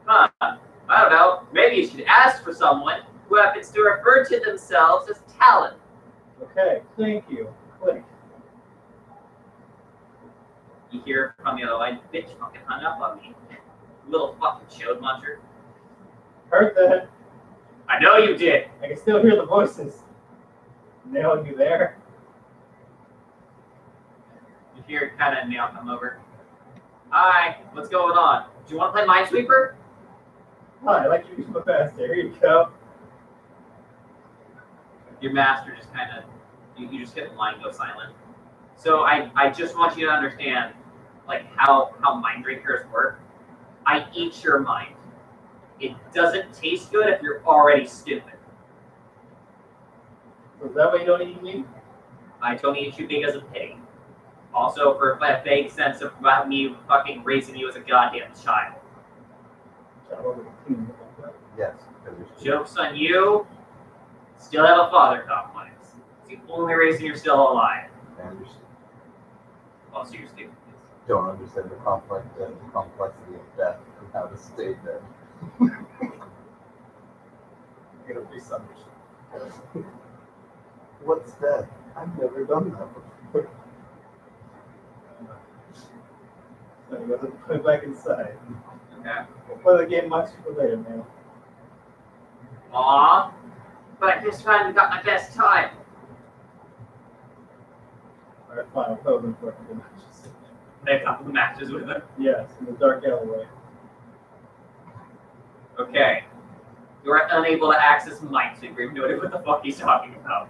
Huh, I don't know. Maybe you should ask for someone who happens to refer to themselves as Talon. Okay, thank you. Click. You hear from the other line, bitch fucking hung up on me. Little fucking chode muncher. Heard that. I know you did. I can still hear the voices. Nailing you there. You hear kind of Nail come over. Hi, what's going on? Do you want to play Minesweeper? Hi, I like you so fast. Here you go. Your master just kind of, you just get the line go silent. So I just want you to understand, like, how mind drinkers work. I eat your mind. It doesn't taste good if you're already stupid. So is that why you don't eat meat? I don't eat you because of pity. Also, for a vague sense of about me fucking raising you as a goddamn child. Yes, because you're stupid. Joke's on you. Still have a father complex. It's the only reason you're still alive. And you're stupid. Also, you're stupid. Don't understand the complexity of death and how to stay dead. You're gonna be misunderstood. What's death? I've never done that before. So you gotta put it back inside. Okay. We'll play the game much later, man. Aw. But I just finally got my best time. Alright, fine, I'll play with them for a couple matches. They have a couple matches with him. Yes, in the dark alleyway. Okay. You are unable to access Minesweeper. You've noted what the fuck he's talking about.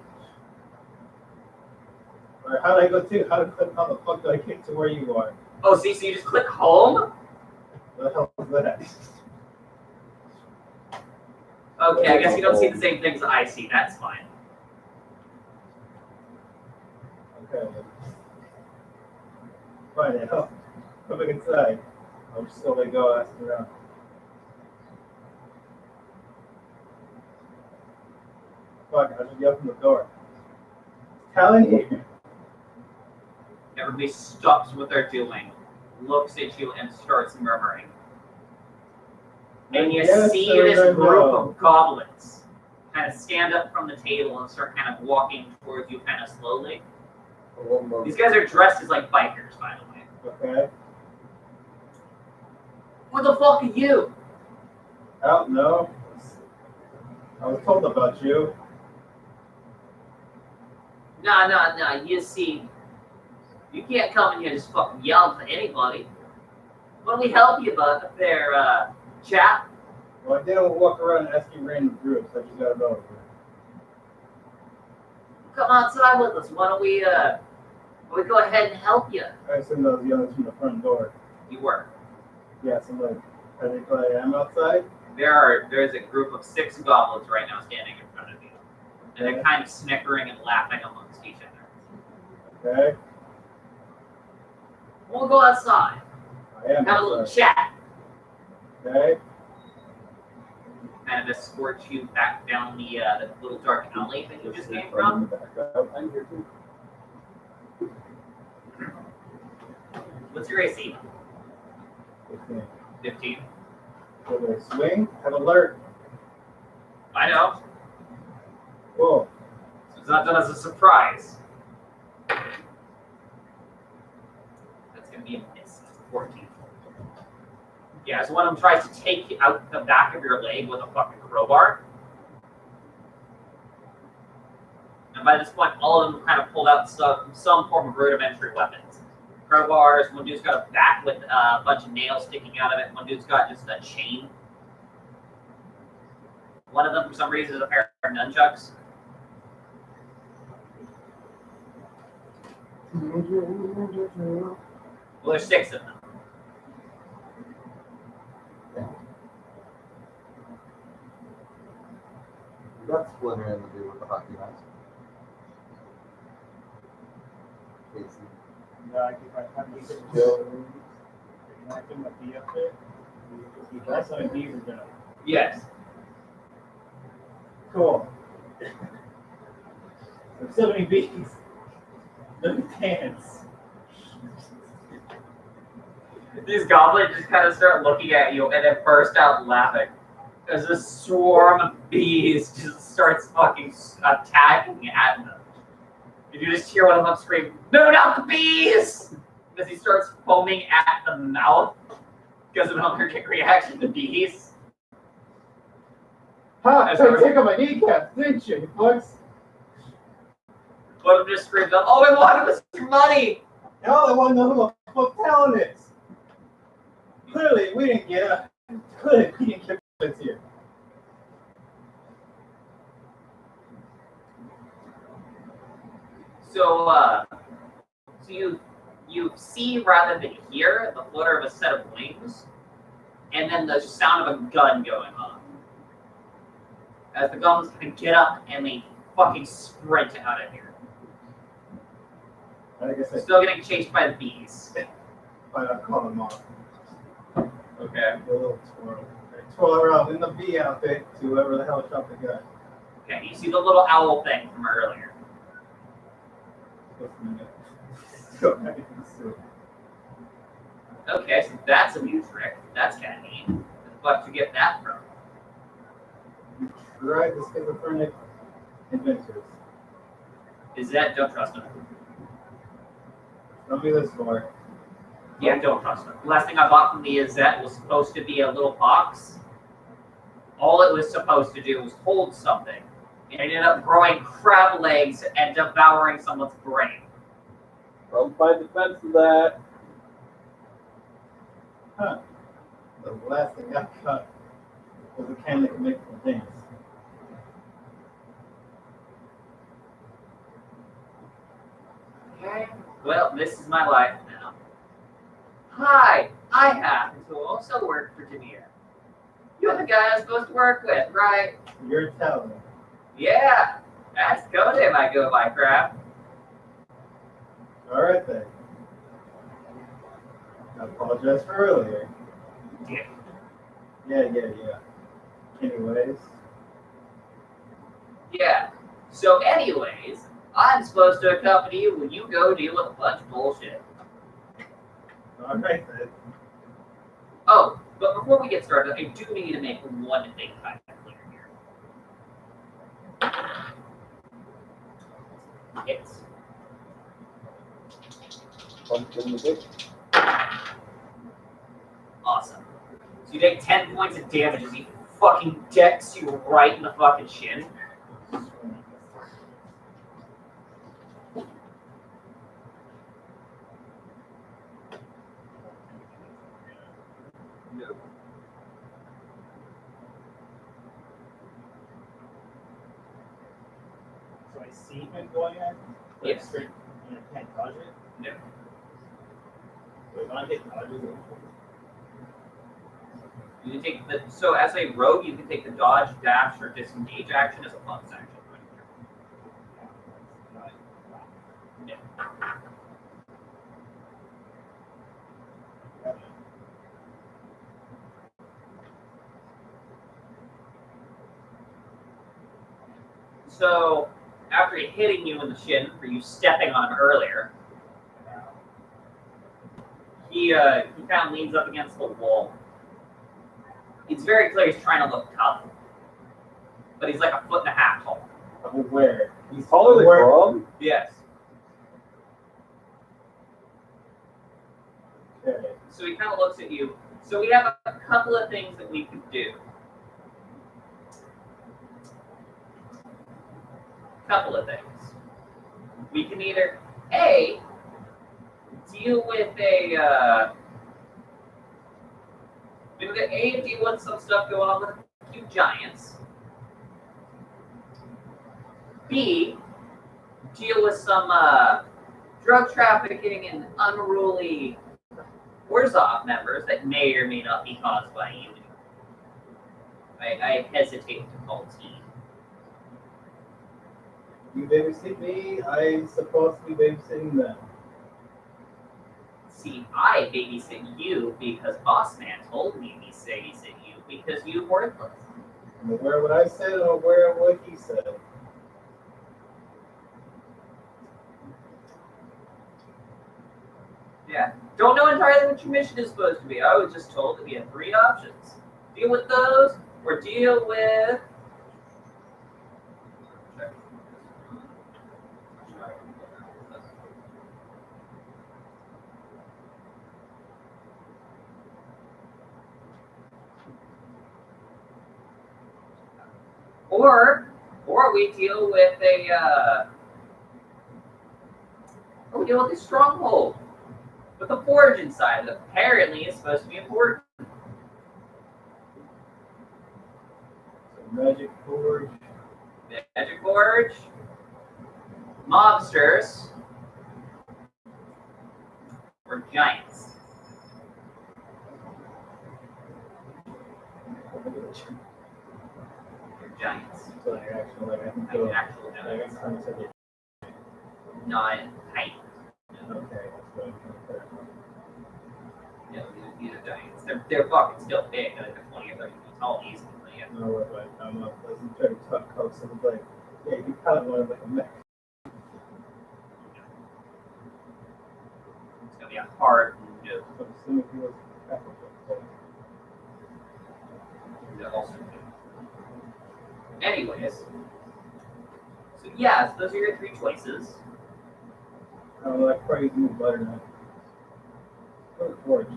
Alright, how do I go to? How the fuck do I get to where you are? Oh, see, so you just click home? What the hell is that? Okay, I guess you don't see the same things I see. That's fine. Okay. Fine, now. Come back inside. I'll just still let go ask around. Fuck, I should open the door. Helen here. Everybody stops what they're doing, looks at you, and starts murmuring. And you Yes, see sir, this I group know. of goblins kind of stand up from the table and start kind of walking towards you kind of slowly. These guys are dressed as like bikers, by the way. Okay. What the fuck are you? I don't know. I was told about you. Nah. You see, you can't come in here just fucking yelling for anybody. What do we help you about there, chap? Well, I didn't walk around asking random groups. I just got it over. Come outside with us. Why don't we go ahead and help you? I assumed I was yelling from the front door. You were. Yeah, so like, I am outside. There's a group of 6 goblins right now standing in front of you. And they're kind of snickering and laughing amongst each other. Okay. We'll go outside. I am Have a little outside. chat. Okay. Kind of escort you back down the little dark alley that you just came from. I'm here too. What's your AC? 15. 15. So they swing, have alert. I know. Cool. So it's not done as a surprise. That's going to be a miss. 14. Yeah, so one of them tries to take you out the back of your leg with a fucking crowbar. And by this point, all of them kind of pulled out some form of rudimentary weapons. Crowbars, one dude's got a bat with a bunch of nails sticking out of it, one dude's got just a chain. One of them, for some reason, is a pair of nunchucks. Well, there's 6 of them. That's Splinter and the dude with the hockey mask. Casey. Yeah, I can I can be up there. That's how these are gonna. Yes. Cool. There's so many bees. Look at dance. These goblins just kind of start looking at you and then burst out laughing. As a swarm of bees just starts fucking attacking at them. And you just hear one of them scream, "No, not the bees!" As he starts foaming at the mouth because of an allergic reaction to bees. Ha! As I a- take on my kneecaps, didn't you, folks? One of them just screams out, "All we wanted was your money!" All I want to know who the fuck talent is. Clearly, we didn't get this here. So you see rather than hear the flutter of a set of wings, and then the sound of a gun going off. As the goblins kind of get up and they fucking sprint out of here. I guess I Still getting chased by the bees. call them off. Okay. A little twirl. I twirl around in the bee outfit to whoever the hell shot the gun. Okay, you see the little owl thing from earlier. Just a minute. Go back into the suit. Okay, so that's a new trick. That's kind of neat. Where the fuck did you get that from? Right, the schizophrenic adventures. Is that, don't trust him. Tell me this for. Yeah, don't trust him. The last thing I bought from the Izette was supposed to be a little box. All it was supposed to do was hold something. And it ended up growing crab legs and devouring someone's brain. From my defense of that, Huh. The last thing I cut was a can that could make them dance. Okay, well, this is my life now. Hi, I happen to also work for Demir. You're the guy I'm supposed to work with, right? You're telling me. Yeah, that's Cody, my go by crap. All right then. I apologize for earlier. Yeah. Yeah. Anyways, Yeah. So, anyways, I'm supposed to accompany you when you go deal with a bunch of bullshit. all right then. Oh, but before we get started, I do need to make one thing kind of clear here. It's Pumpkin the dick. awesome. So you take 10 points of damage as he fucking decks you right in the fucking shin. No. So I see him going at. Yes. Straight, and I can't dodge it. No. Wait, when I hit dodges, You can take the so as a rogue, you can take the dodge, dash, or disengage action as a bonus action. Yeah. So after hitting you in the shin for you stepping on him earlier, he kind of leans up against the wall. It's very clear he's trying to look tough, but he's like 1.5 feet tall. I'm aware. He's taller than Where- Bob. Yes. Okay. So he kind of looks at you. So we have a couple of things that we could do. Couple of things. We can either A, deal with deal with some stuff going on with a few giants. B, deal with some drug trafficking and unruly Warzov members that may or may not be caused by you. I hesitate to call team. You babysit me. I'm supposed to be babysitting them. See, I babysit you because Boss Man told me to babysit you because you're worthless. I'm aware of what I said. I'm aware of what he said. Yeah. Don't know entirely what your mission is supposed to be. I was just told that we had 3 options. Deal with those, or deal with... Or we deal with we deal with a stronghold with a forge inside that apparently is supposed to be important. So magic forge. Magic forge, mobsters, or giants. Or giants. So like actually, like I can Like go. actual Like giants. I'm trying to take it. Not height. Okay, that's what I'm trying to Yeah, these are giants. They're fucking still big. They're like 20 or 30 feet tall easily. But yeah. know, but I'm not trying to talk coast and it's like, yeah, you kind of want like a mech. It's gonna be a hard no. So I'm assuming he was African. To also do. Anyways, so yeah, so those are your 3 choices. I don't know, like probably do butternut. Go to forge.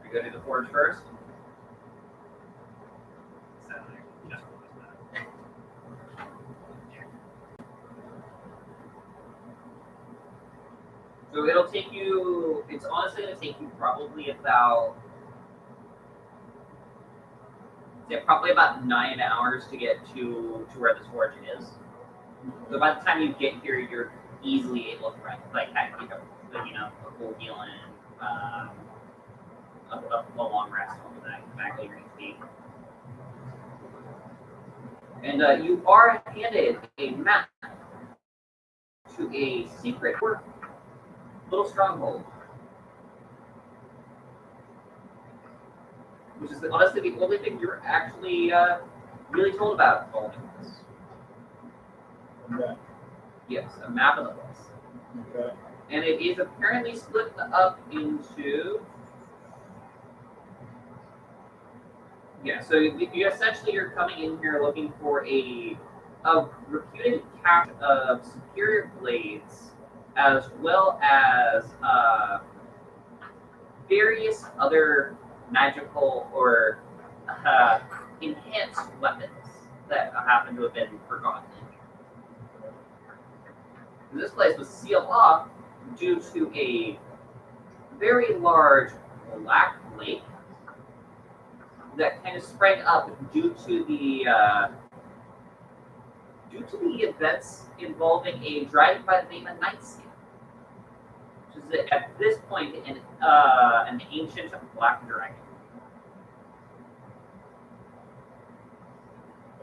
We go to the forge first. So, just so it'll take you. It's honestly gonna take you probably about. Yeah, probably about 9 hours to get to where this forge is. So by the time you get here, you're easily able to like have a full healing, a long rest over that back later each week. And you are handed a map to a secret little stronghold, which is honestly the only thing you're actually really told about all of this. Okay. Yes, a map of the place. Okay. And it is apparently split up into. Yeah, so you essentially you're coming in here looking for a reputed cache of superior blades, as well as various other magical or enhanced weapons that happen to have been forgotten. This place was sealed off due to a very large black lake that kind of sprang up due to the events involving a dragon by the name of Nightskin, which is at this point an ancient black dragon.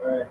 All right.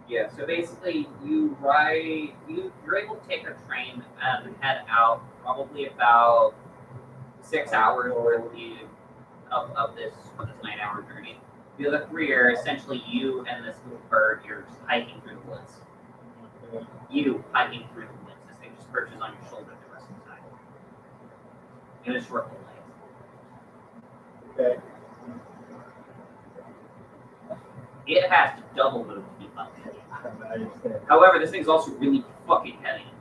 Yeah, so basically you're able to take a train and head out probably about 6 hours worth of this 9-hour journey. The other 3 are essentially you and this little bird. You're just hiking through the woods. Okay. You hiking through the woods. This thing just perches on your shoulder the rest of the time. In a short delay. Okay. It has to double move to keep up. I understand. However, this thing's also really fucking heavy.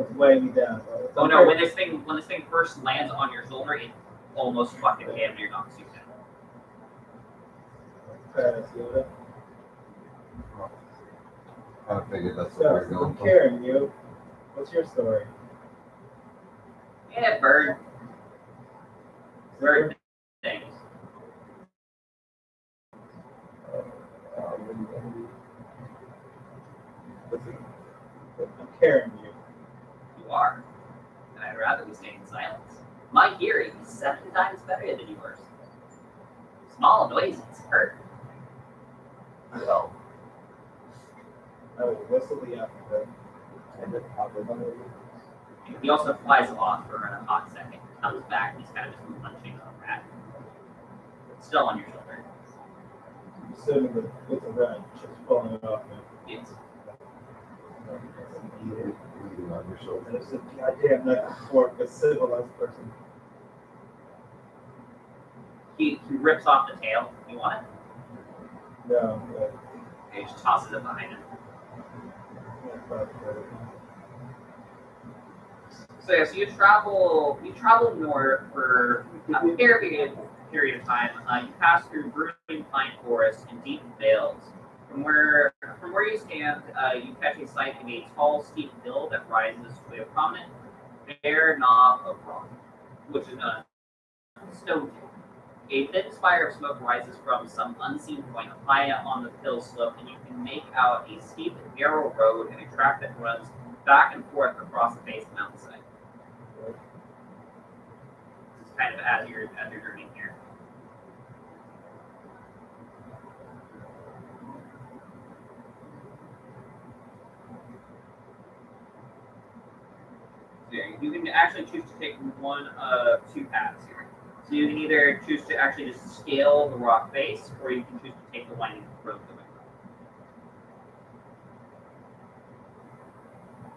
It's weighing me down. Oh no! When this thing first lands on your shoulder, it almost fucking damn near knocks you down. Okay, Yoda. I figured that's what So, we're going I'm for. carrying you. What's your story? Yeah, bird things. I'm carrying you. You are, and I'd rather we stay in silence. My hearing is 7 times better than yours. Small noises hurt. Well, I will whistle the alphabet. He also flies off for a hot second, comes back, and he's kind of just munching on a rat. It's still on your shoulder. I'm assuming that it's a rat. Just falling off me. It's leaning on your shoulder. And it's a goddamn knife and fork, a civilized person. he rips off the tail. You want it? No, but He just tosses it behind him. So yeah, so you travel north for a fair period of time. You pass through brooding pine forests and deep vales. From where you stand, you catch a sight of a tall, steep hill that rises to a prominent bare knob of rock, which is a stone tip. A thin spire of smoke rises from some unseen point high on the hill slope, and you can make out a steep, narrow road and a track that runs back and forth across the base of the mountainside. This is kind of as you're journeying here. So you can actually choose to take one of two paths here. So you can either choose to actually just scale the rock face, or you can choose to take the winding road the way.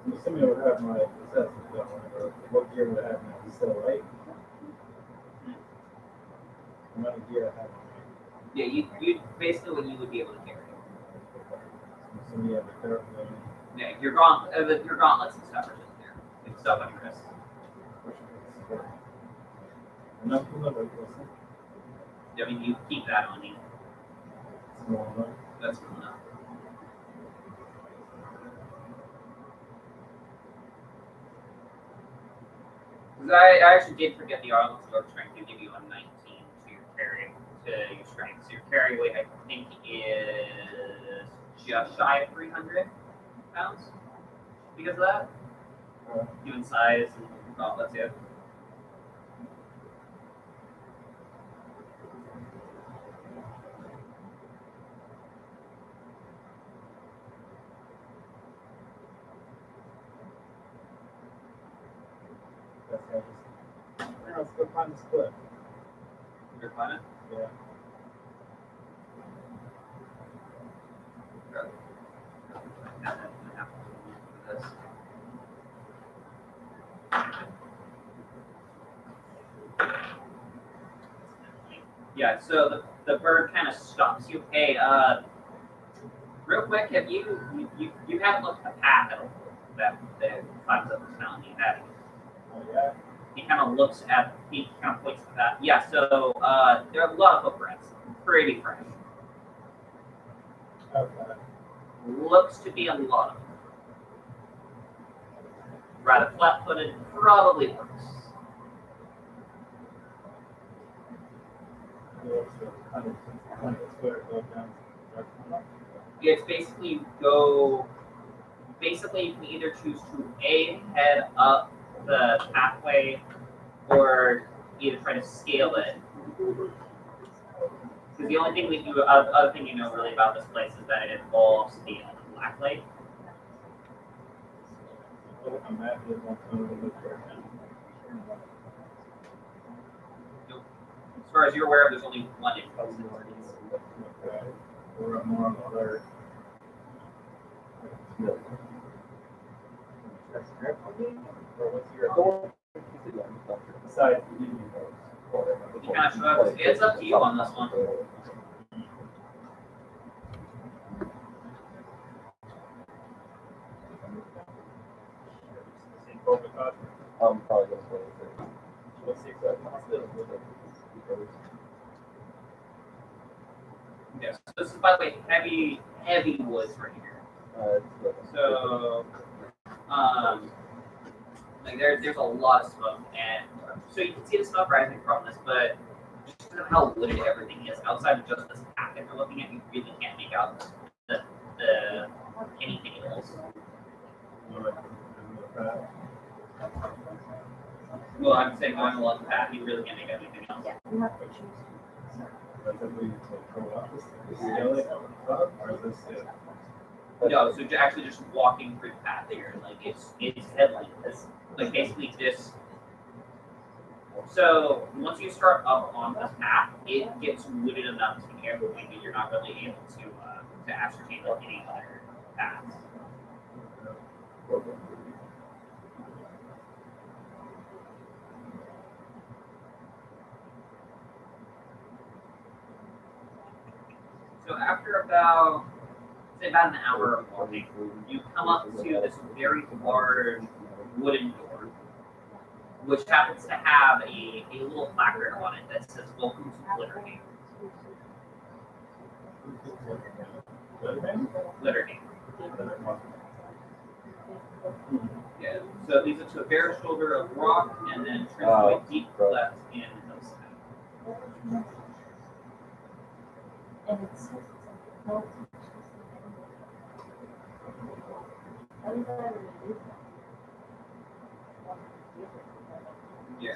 I'm assuming it would have my assessment going, or what gear would I have now? Is it still right? The amount of gear I have on me. Yeah, you basically what you would be able to carry. I'm assuming you have the careful. Yeah, your gauntlets and stuff are just there. It's stuff on your wrist. Which I mean, you keep that on you. Small enough. That's cool enough. Because I actually did forget the Arnold Sword strength to give you a 19 to your carry to your strength. So your carry weight I think is just shy of 300 pounds because of that. Given size and gauntlets, yeah. Let's go find the split. Your planet? Yeah. Yeah, so the bird kind of stops you. Hey, real quick, have you haven't looked at the path at all that climbs up this mountain? You haven't. Oh, yeah. He kind of looks at. He kind of points to that. Yeah, so there are a lot of footprints. Pretty fresh. Okay. Looks to be a lot of them. Rather flat-footed, probably works. It's basically you go. Basically, you can either choose to A, head up the pathway, or either try to scale it. Because the only thing other thing you know really about this place is that it involves the Black Lake. As far as you're aware of, there's only one influence. We're more on the alert. Or what's your besides the evening You kind of shrugs. It's up to you on this one. I'm probably going to play it. Let's see Yes. This is, by the way, heavy woods right here. So, like there's a lot of smoke, and so you can see the smoke rising from this, but just because of how wooded everything is, outside of just this path that you're looking at, you really can't make out the anything else. Well, I'm saying going along the path, you really can't make out anything else. No, so actually just walking through the path here, like it's headlight. It's like basically this. So once you start up on this path, it gets wooded enough to the point that you're not really able to ascertain like any other paths. So after about an hour of walking, you come up to this very large wooden door, which happens to have a little placard on it that says "Welcome to Glittergate." Glittergate. Yeah. So it leads up to a bare shoulder of rock, and then turns to a deep cleft in the hillside. Yeah.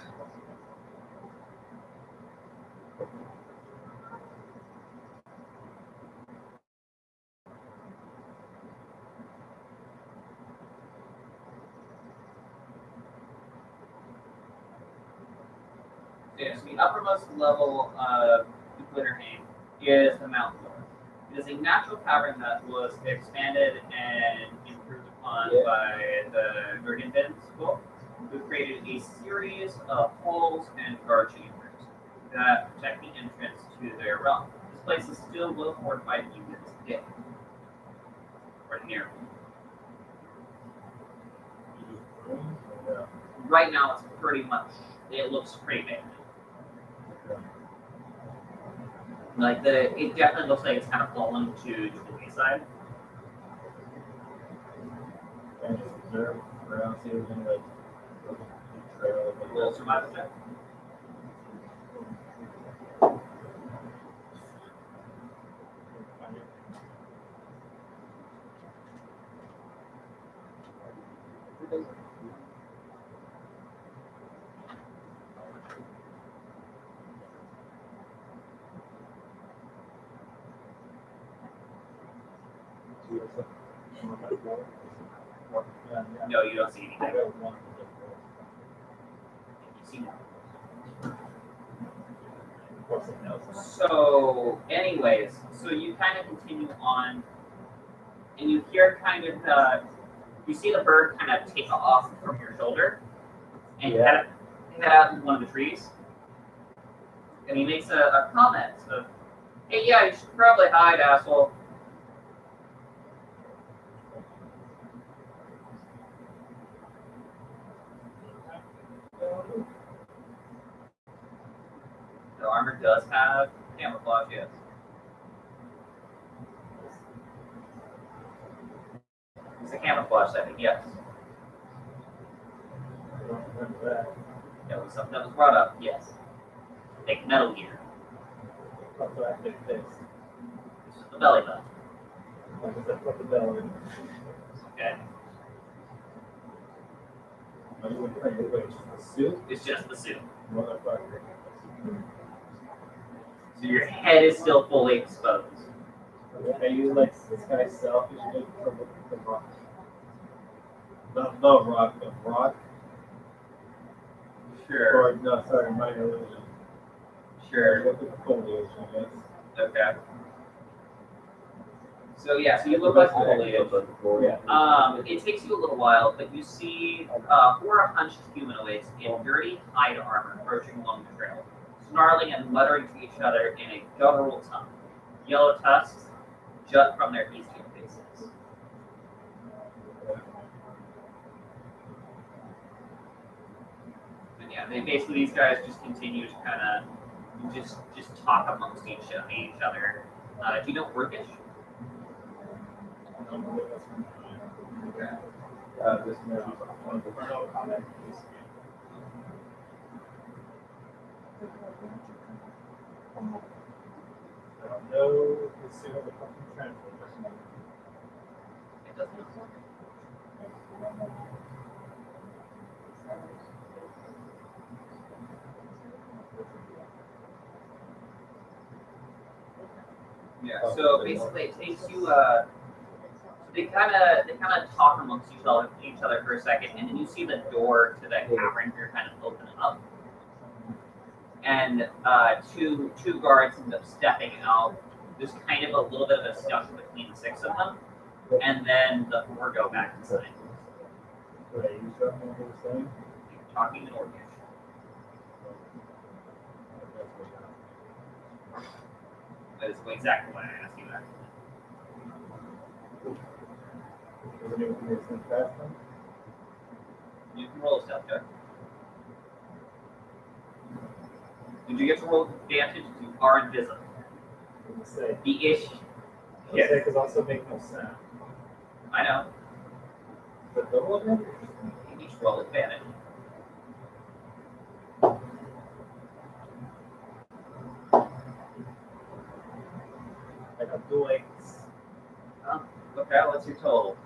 Yeah, so the uppermost level of the Glittergate is the mountain door. It is a natural cavern that was expanded and improved upon by the Gergenbin school, who created a series of holes and guard chambers that protect the entrance to their realm. This place is still well fortified even to this day. Or near. Right now, it's pretty much, it looks pretty big. Like it definitely looks like it's kind of fallen to the wayside. And just observe around, see if there's any like trail. A little survival check. No, you don't see anything. You see nothing. So, anyways, so you kind of continue on, and you hear kind of you see the bird kind of take off from your shoulder, and head out into one of the trees. And he makes a comment of, "Hey, yeah, you should probably hide, asshole." The armor does have camouflage, yes. It's a camouflage setting, yes. That was something that was brought up, yes. Like Metal Gear. It's just the belly button. Okay. It's just the suit. So your head is still fully exposed. Are you like this guy selfish for the rock? Not the rock, the rock. Sure. Or no, sorry, my illusion. Sure. Look at the foliage, I guess. Okay. So yeah, so you look like foliage. It takes you a little while, but you see four hunched humanoids in dirty hide armor approaching along the trail, snarling and muttering to each other in a guttural tongue. Yellow tusks jut from their bestial faces. And yeah, basically these guys just continue to kind of just talk amongst each other. Do you know Orcish? Okay. This movie. Comment. I don't know. Let's see what the fucking translator. It doesn't look like. Yeah. So basically, it takes you. They kind of talk amongst each other for a second, and then you see the door to the cavern here kind of open up, and two guards end up stepping out. There's kind of a little bit of a discussion between the six of them, and then the four go back inside. Wait, you showed me what you were saying? You're talking in Orcish. That is exactly why I asked you that. Is there anything that's in fast one? You can roll a stealth check. Did you get to roll advantage? You are invisible. I'm gonna say. The ish. Yeah. Because also make no sound. I know. But double advantage? You each roll advantage. I got two eggs. Okay, what's your total?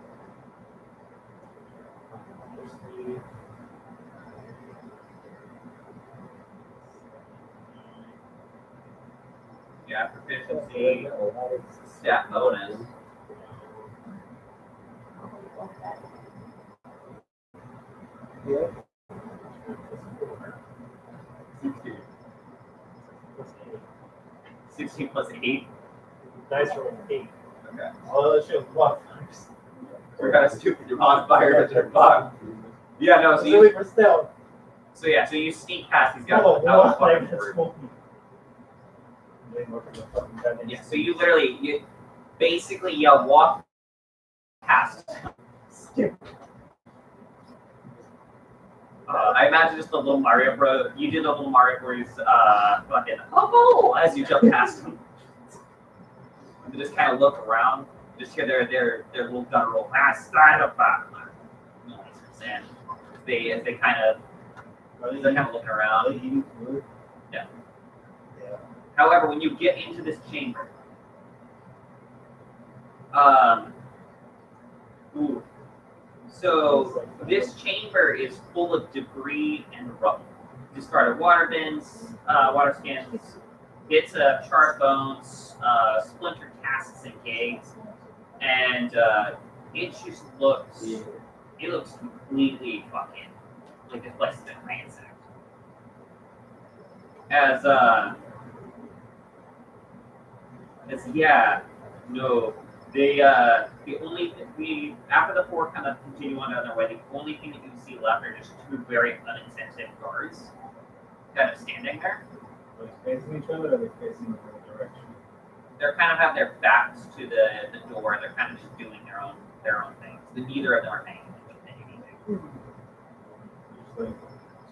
Yeah, proficiency, stat bonus. Yeah. 16 plus 8. Dice roll 8. Okay. All that shit was modifiers. You're kind of stupid. Your modifier is your bug. Yeah, no, so Really you, for stealth. so yeah, so you sneak past these guys Oh, without wow, fucking that's word. cool. Yeah, so you literally, basically, walk past. I imagine just the little Mario Bros. You did the little Mario Bros. Fucking oh as you jump past him. You just kind of look around, just hear their little guttural outside of that noises, and as they kind of they're kind of looking around. eating food? Yeah. Yeah. However, when you get into this chamber, so this chamber is full of debris and rubble. Discarded water bins, water skins, bits of charred bones, splintered casks and kegs, and it just looks completely fucking like this place has been ransacked. The only we after the four kind of continue on their way, the only thing that you see left are just two very unintensive guards kind of standing there. Are they facing each other or are they facing in the direction? They're kind of have their backs to the door. They're kind of just doing their own things. Neither of them are paying attention to anything. Just like,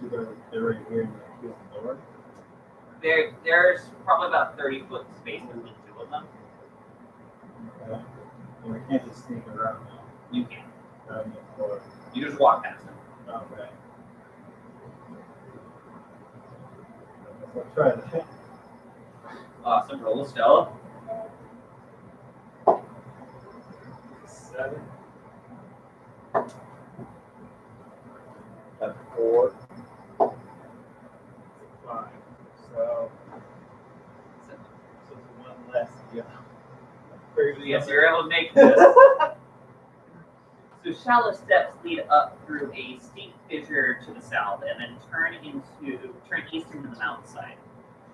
so they're right here and here's the door? There's probably about 30-foot space between two of them. Okay. And we can't just sneak around now. You can. Down the floor. You just walk past them. Okay. Let's try that. Awesome. Roll a stealth. 7. That's 4. 5. So it's one less. Yeah. Yes, you're able to make this. So shallow steps lead up through a steep fissure to the south and then turn east into the mountainside.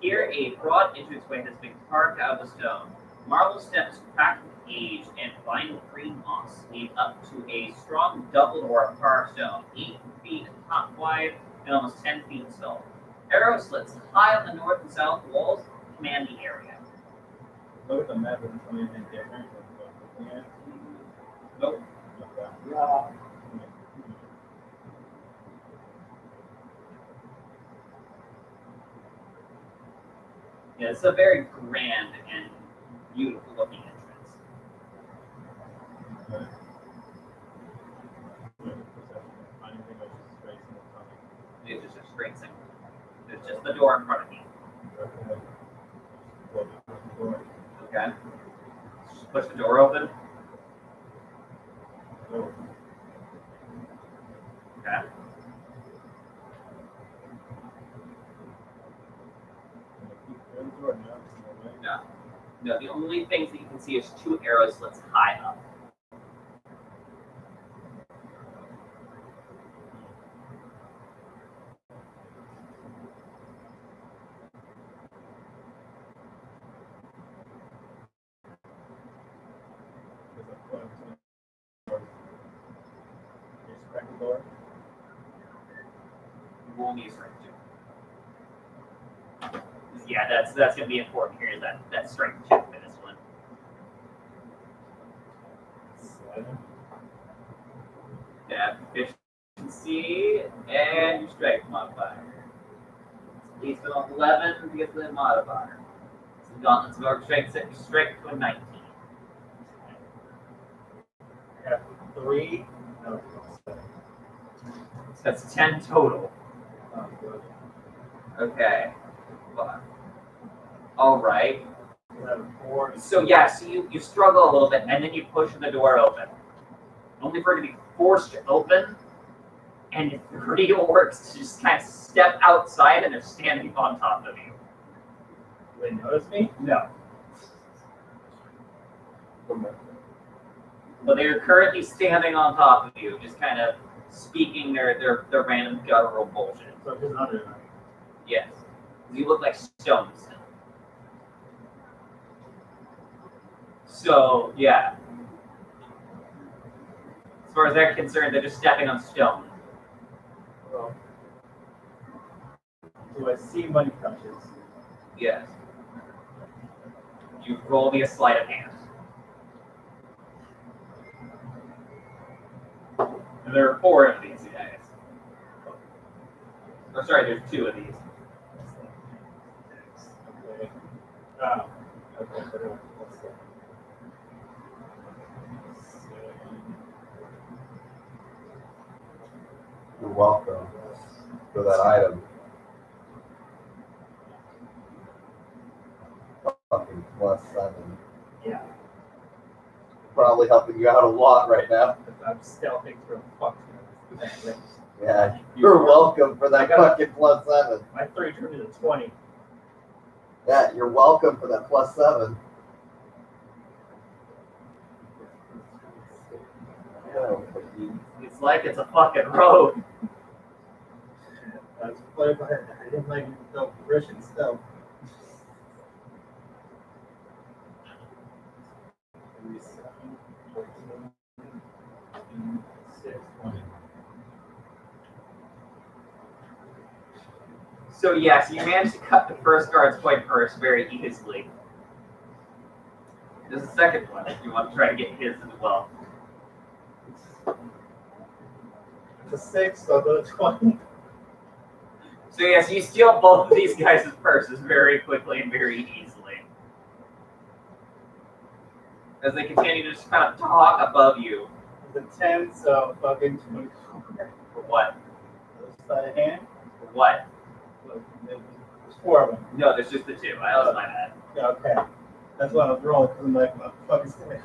Here, a broad entranceway has been carved out of the stone. Marble steps cracked with age and lined with green moss lead up to a strong double door of carved stone, 8 feet top wide and almost 10 feet tall. Arrow slits high on the north and south walls command the area. Look at the map and tell me anything different. Yeah. Nope. Okay. Yeah. Yeah, it's a very grand and beautiful looking entrance. Okay. Anything else is facing the front? It's just a straight single. There's just the door in front of you. Okay. Close the door. Okay. Just push the door open. Oh. Okay. No. No, the only things that you can see is 2 arrow slits high up. Roll me a strength too. Yeah, that's gonna be important here. That strength check for this one. 7. Yeah, efficiency and your strength modifier. He's still 11 to get the modifier. So gauntlets of our strength set your strength to a 19. Yeah. 3. No. 7. So that's 10 total. Oh, good. Okay. All right. 4. So yeah, so you struggle a little bit, and then you push the door open, only for it to be forced open, and 3 orcs to just kind of step outside, and they're standing on top of you. Do they notice me? No. But they're currently standing on top of you, just kind of speaking their random guttural bullshit. So just under them. Yes. You look like stone still. So, yeah. As far as they're concerned, they're just stepping on stone. Well, do I see money pouches? Yes. You roll me a sleight of hand. And there are 4 of these guys. Or sorry, there's 2 of these. Okay. Oh. Okay. What's that? welcome for that item. Fucking +7. Yeah. Probably helping you out a lot right now. I'm stealthing through a fuck. Yeah, you're welcome for that fucking +7. My 3 turned into 20. Yeah, you're welcome for that +7. It's like it's a fucking road. That's what I didn't like no Russian stuff. So yes, you managed to cut the first guard's point first very easily. There's a second one if you want to try to get his as well. It's a 6, so I'll go to 20. So yes, you steal both of these guys' purses very quickly and very easily. As they continue to just kind of talk above you. It's a 10, so fucking 24. For what? Other side of hand. For what? Look, there's 4 of them. No, there's just the 2. I was my bad. Yeah, okay. That's what I was rolling, because I'm like, my fucking stomach.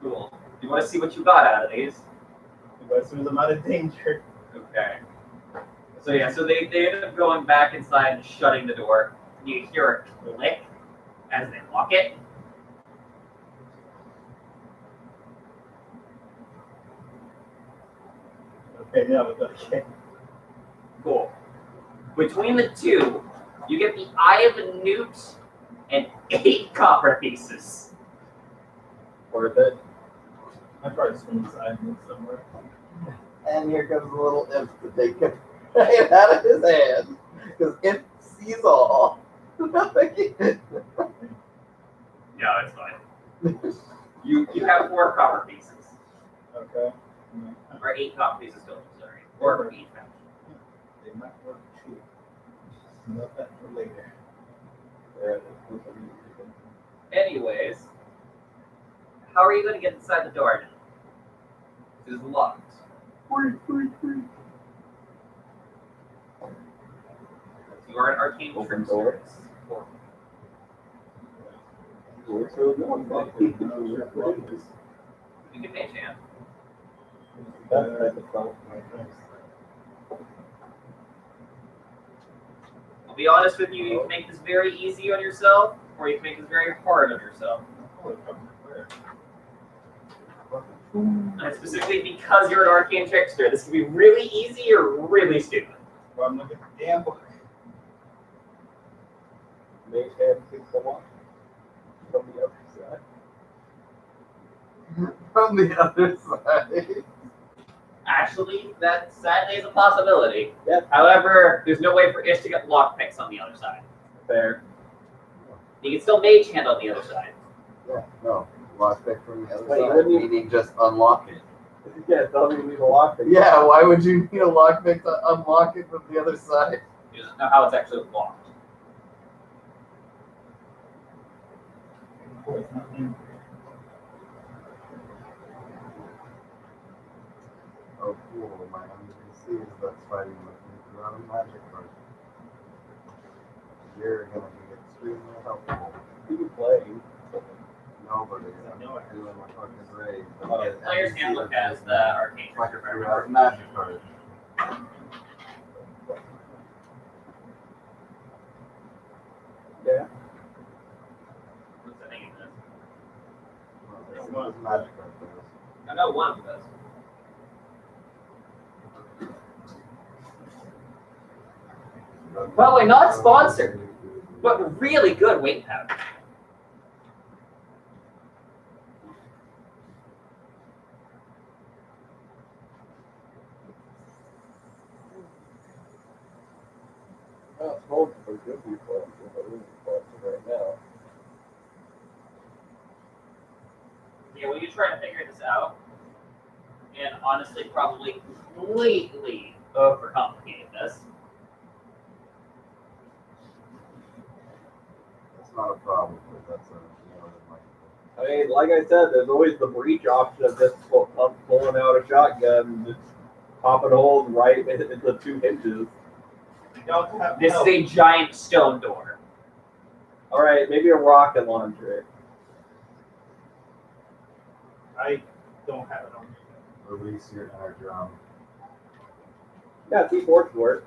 Cool. You want to see what you got out of these? But as soon as I'm out of danger. Okay. So yeah, so they ended up going back inside and shutting the door. You hear a click as they lock it. Okay, yeah, but okay. Cool. Between the 2, you get the Eye of a Newt and 8 copper pieces. Worth it. I probably swim inside somewhere. And here comes the little imp to take it right out of his hand. Because imp sees all. No, it's fine. You have 4 copper pieces. Okay. Or 8 copper pieces total, sorry. Or for each match. They might work too. Note that for later. Anyways, how are you going to get inside the door now? It is locked. You are an arcane Open trickster. door. You can mage hand. I'll be honest with you, you can make this very easy on yourself, or you can make this very hard on yourself. And specifically because you're an arcane trickster, this can be really easy or really stupid. Well, I'm looking at the damn book. Mage hand kicks them off from the other side. From the other side. Actually, that sadly is a possibility. Yep. However, there's no way for Ish to get lockpicks on the other side. Fair. You can still mage hand on the other side. Yeah, no. Lockpick from the other Wait, side. wouldn't you- Meaning just unlock it. Yeah, tell me you need a lockpick. Yeah, why would you need a lockpick to unlock it from the other side? You just know how it's actually locked. Oh, cool. My NPC is that's fighting with me throughout a magic card. You're gonna be extremely helpful. You can play. Nobody. I'm doing my fucking raid. Player's handbook has the arcane Like trickster a for throughout everyone. magic card. Yeah. What's the name of this? This is what magic card does. I know one of those. Probably not sponsored, but really good weight powder. Well, it's holding for good people. But we're right now. Yeah, well, you're trying to figure this out, and honestly, probably completely overcomplicated this. That's not a problem, but that's a more than like. I mean, like I said, there's always the breach option of just I'm pulling out a shotgun and just popping holes right in the 2 hinges. Don't have This is help. a giant stone door. All right, maybe a rocket launcher. I don't have it on me. Release your inner drum. Yeah, T4 work.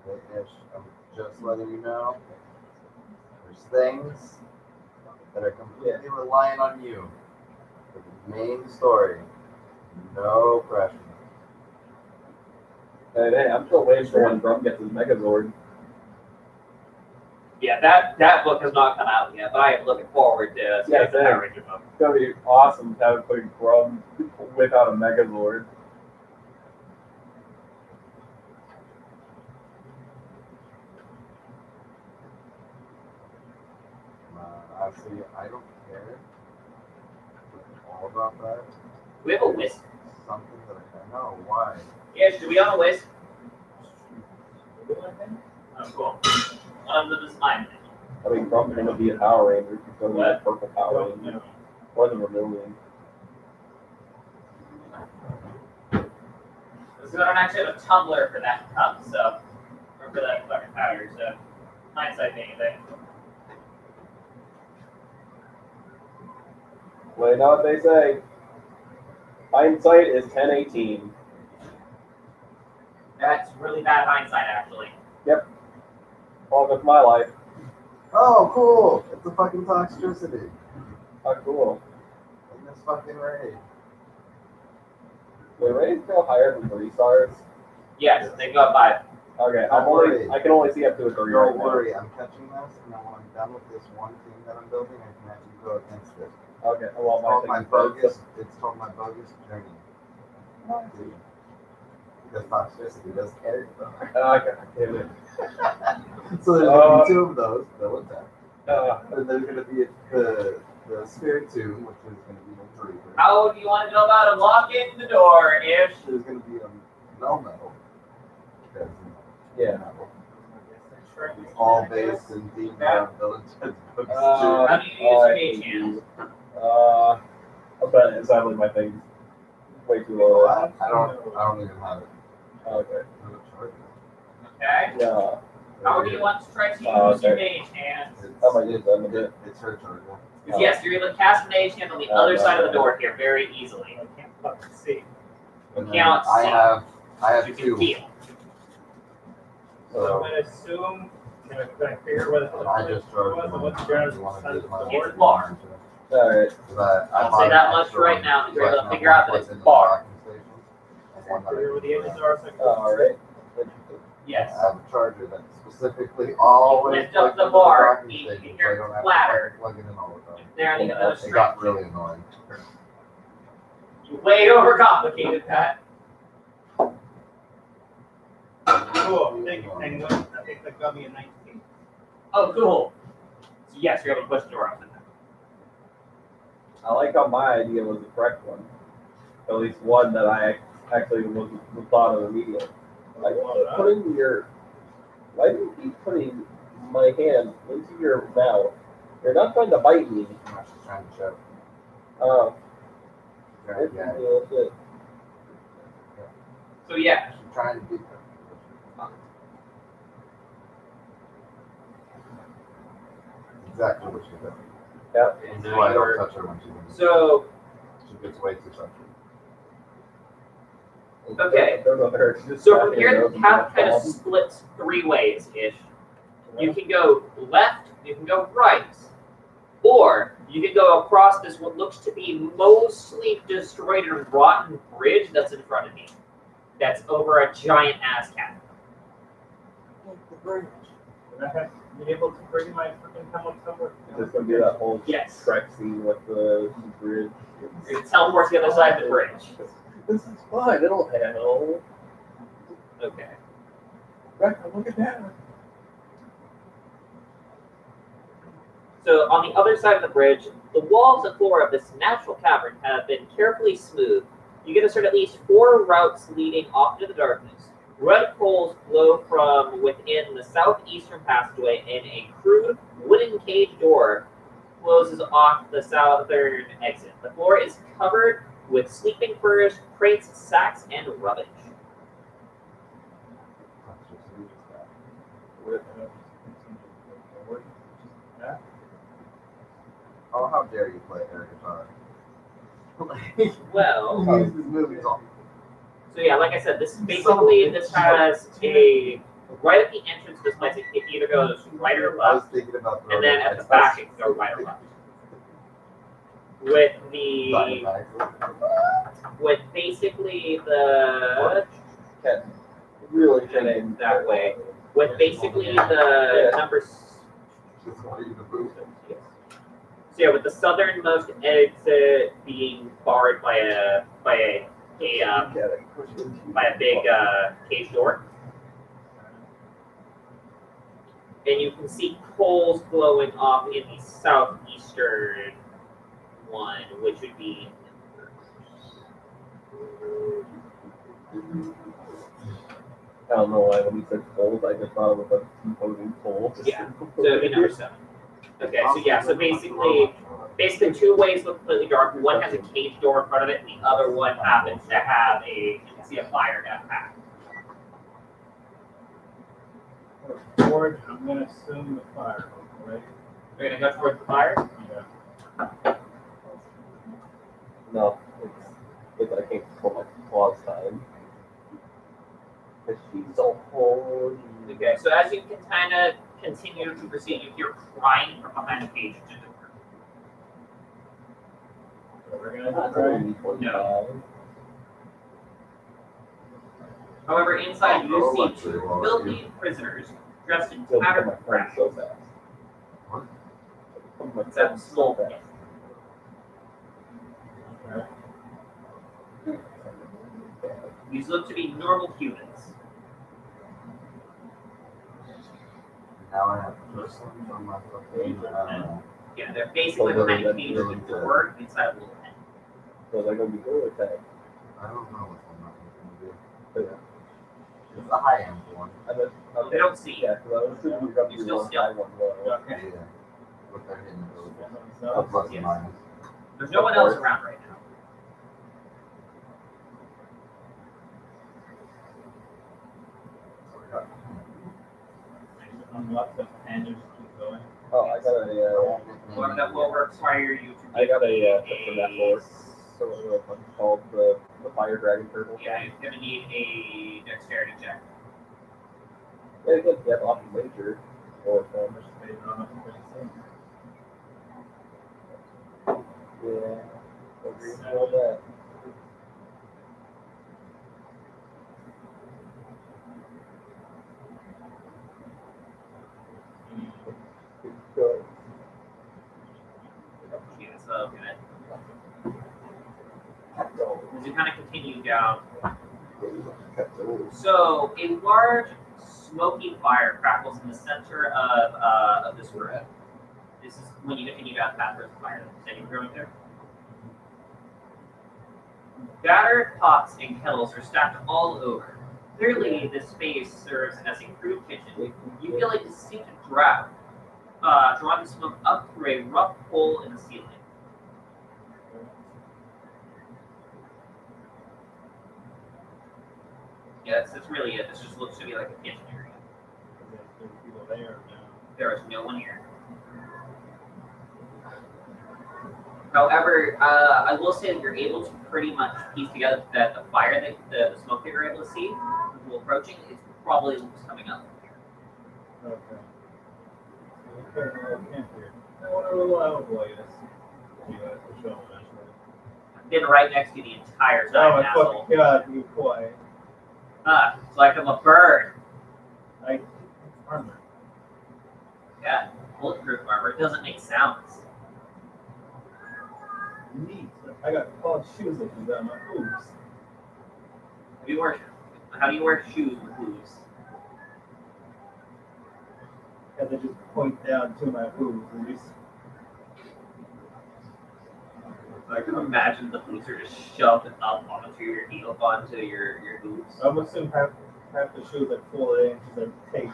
Hey, Ish, I'm just letting you know. There's things that are completely reliant on you for the main story. No pressure. Hey, I'm still waiting for when Drum gets his Megazord. Yeah, that book has not come out yet, but I am looking forward to Yeah, the same. Power Ranger book. It's gonna be awesome to have put Grum without a Megazord. Honestly, I don't care all about that. We have a whisk. Something that I know. Why? Yes, do we own a whisk? Oh, cool. One of them is mine. I mean, Grum's gonna be a Power Ranger. He's gonna be a What? purple Power Ranger. Or the Vermilion. So I don't actually have a tumbler for that cup, so or for that fucking powder, so hindsight being anything. Well, you know what they say. Hindsight is 10/18. That's really bad hindsight, actually. Welcome to my life. Oh, cool! It's a fucking toxicity How cool. in this fucking raid. Wait, Ray's still higher than 3 stars? Yes, they go up 5. Okay, Don't worry. I can only see up to a 3 right Don't now. worry, I'm catching this, and then when I'm done with this one thing that I'm building, I can actually go against it. Okay, well, It's called my thing is bogus. It's called my bogus journey. Because toxicity does carry them. Okay, damn it. So there's gonna be 2 of those. They'll attack. And there's gonna be the spirit tomb, which is gonna be a trooper. How do you want to go about unlocking the door, Ish? There's gonna be a metal. Because Yeah. it's all based in the village. Books How do you use your mage hands? I bet sadly my thing's way too low. I don't even have it. Okay. I'm gonna charge it. Okay. Yeah. How do you want to try to use Okay. your mage hands? I might use that in a bit. It's her charger. Because yes, you're able to cast a mage hand on the other side of the door here very easily. I can't fucking see. And then cannot I see. have You 2. can feel. So I'm So gonna assume. Can I figure what I just charged was one. what's Darren's You wanna side of use the my door? It's bar. Alright. I'll say that much right now, because you're able to figure out that it's bar. Figure where the edges are. So I can Alright. Yes. I have a charger that specifically always Lift up plugs the into bar, docking you station, can so hear I it don't have to clatter. fucking plug it in all the time. There and another It got strength. really annoying. You way overcomplicated that. Cool. Thank you, Penguin. I think that got me a 19. Oh, cool. So yes, you're able to push the door open. I like how my idea was the correct one. At least one that I actually was thought of immediately. Why do you keep putting my hand into your mouth? You're not trying to bite me. I'm actually trying to check. Oh, Trying, that's yeah, it. So yeah, I'm trying to beat them. Exactly what she did. Yep. and This is why I now don't you're, touch her when she's in the so She gets way too touchy. Okay. So so from here the path kind of splits 3 ways ish. You can go left, you can go right, or you can go across this what looks to be mostly destroyed and rotten bridge that's in front of you. That's over a giant ass cat. Would I have been able to bring my freaking come up somewhere? Is this gonna be that whole Yes. Trek scene with the bridge? You're gonna teleport to the other side of the bridge. This is fine. It'll handle. Okay. Rebecca, look at that. So on the other side of the bridge, The walls and floor of this natural cavern have been carefully smoothed. You can assert at least 4 routes leading off into the darkness. Red coals glow from within the southeastern passageway, and a crude wooden cage door closes off the southern exit. The floor is covered with sleeping furs, crates, sacks, and rubbish. Oh, how dare you play air guitar? Well, Use this movie song. so yeah, like I said, this basically this has a right at the entrance. This place it either goes right or I was left, thinking about and then at the back it can go right or left. With basically the Really and that way. With basically the numbers. So yeah, with the southernmost exit being barred by a big cage door, and you can see coals glowing off in the southeastern one, which would be. I don't know why when you said cold, I just thought it was a composing coal. Yeah, so it'd be number 7. Okay, so yeah, so basically 2 ways look completely dark. One has a cage door in front of it, and the other one happens to have you can see a fire down path. Forward, I'm gonna assume the fire, right? You're gonna go towards the fire? Yeah. No, it's I can't pull my claws time. Because she's so holy. Okay, so as you can kind of continue to proceed, you hear crying from behind the cage to the door. So we're gonna That's try. only 45. However, inside you see 2 filthy prisoners dressed in Still become tattered my friend rags. so fast. Become my It's friend a so small fast. pit. These look to be normal humans. Now I have to put something on my fucking. Yeah, they're basically behind a cage with a door inside a little tent. So they're going to be good with that. I don't know which one that was gonna be. It's a high end one. They don't see you. Yeah, because I was thinking you're going to You're be still one high, one low. Okay. Yeah. With their hidden abilities. So, Plus and Yes. minus. There's no one else around right now. So we got unlock the and just keep going. Oh, I got a, Well, that will require you to I got a, give from me that floor. So it's called the Fire Dragon Turtle. Yeah, you're gonna need a dexterity check. Yeah, you get off the major. Or from. Based on what Yeah. Agree with all that. Good. Yeah, so as you kind of continue down, so a large smoky fire crackles in the center of this room. This is when you continue down the path towards the fire. Standing room there. Battered pots and kettles are stacked all over. Clearly, this space serves as a crude kitchen. You feel a distinct draft, drawing the smoke up through a rough hole in the ceiling. Yeah, that's really it. This just looks to be like a kitchen area. there's people there now. There is no one here. However, I will say that you're able to pretty much piece together that the fire, that the smoke that you're able to see, people approaching, is probably what's coming up from here. Okay. Okay, well, I can't hear. I want a little outboy this. You guys will show them eventually. I've been right next to the entire Oh time, my asshole. fucking god, be quiet. It's like I'm a bird. Armor. Yeah, bulletproof armor. It doesn't make sounds. Neat. I got called shoes that you got my hooves. How do you wear shoes with hooves? And they just point down to my hooves and just I can imagine the boots are just shoved up onto your heel, onto your hooves. I would assume half the shoes are full of inches of tape.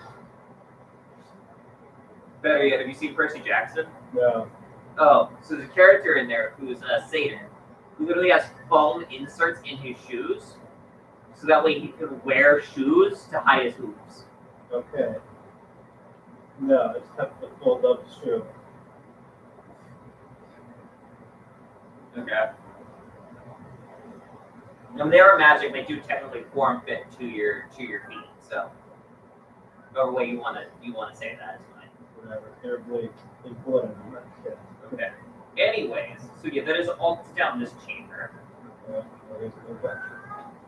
Better yet, have you seen Percy Jackson? No. Oh, so there's a character in there who's a satyr, who literally has foam inserts in his shoes, so that way he can wear shoes to hide his hooves. Okay. No, I just have to fold up the shoe. Okay. And they are magic. They do technically form fit to your feet. So, whatever way you want to say that is fine. Whatever. They're bleak. They blood. Okay. Anyways, so yeah, that is all down this chamber.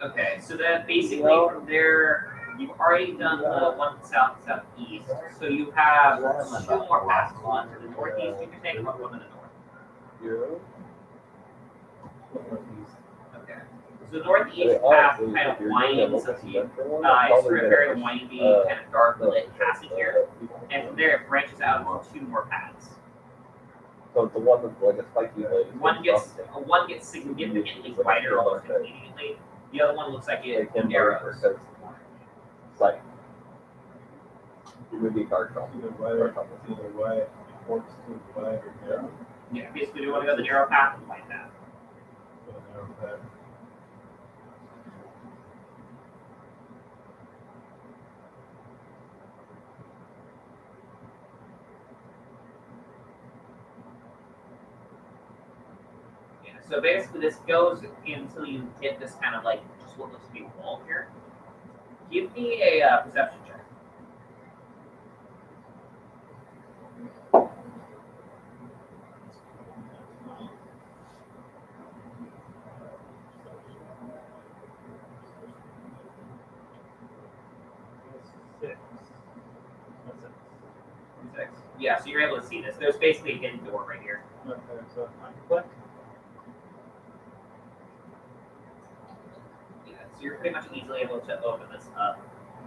Okay, so then basically from there, you've already done the one southeast. So you have two more passes. One to the northeast. You can take one to the north. Okay. So the northeast path kind of winds a few. It's through a very windy, kind of dark lit passage here, and from there it branches out into two more paths. So it's the one that's like a spiky blade. One gets significantly wider almost immediately. The other one looks like it narrows. It's like it would be dark color. Either way, it works to the way or narrow. Yeah, basically you want to go the narrow path and like that. So narrow path. So basically this goes until you hit this kind of like just what looks to be a wall here. Give me a perception check. Six. Yeah, so you're able to see this. There's basically a hidden door right here. Okay, so I click. So you're pretty much easily able to open this up.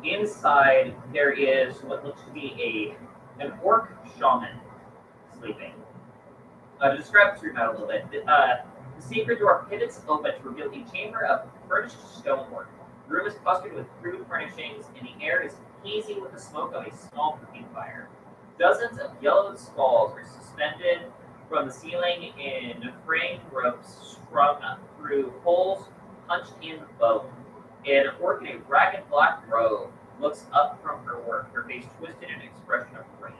Inside, there is what looks to be an orc shaman sleeping. To describe this room out a little bit, the secret door pivots open to reveal a chamber of furnished stonework. The room is clustered with crude furnishings, and the air is hazy with the smoke of a small cooking fire. Dozens of yellowed skulls are suspended from the ceiling in fraying ropes strung through holes punched in the bone. An orc in a ragged black robe looks up from her work, her face twisted in an expression of rage.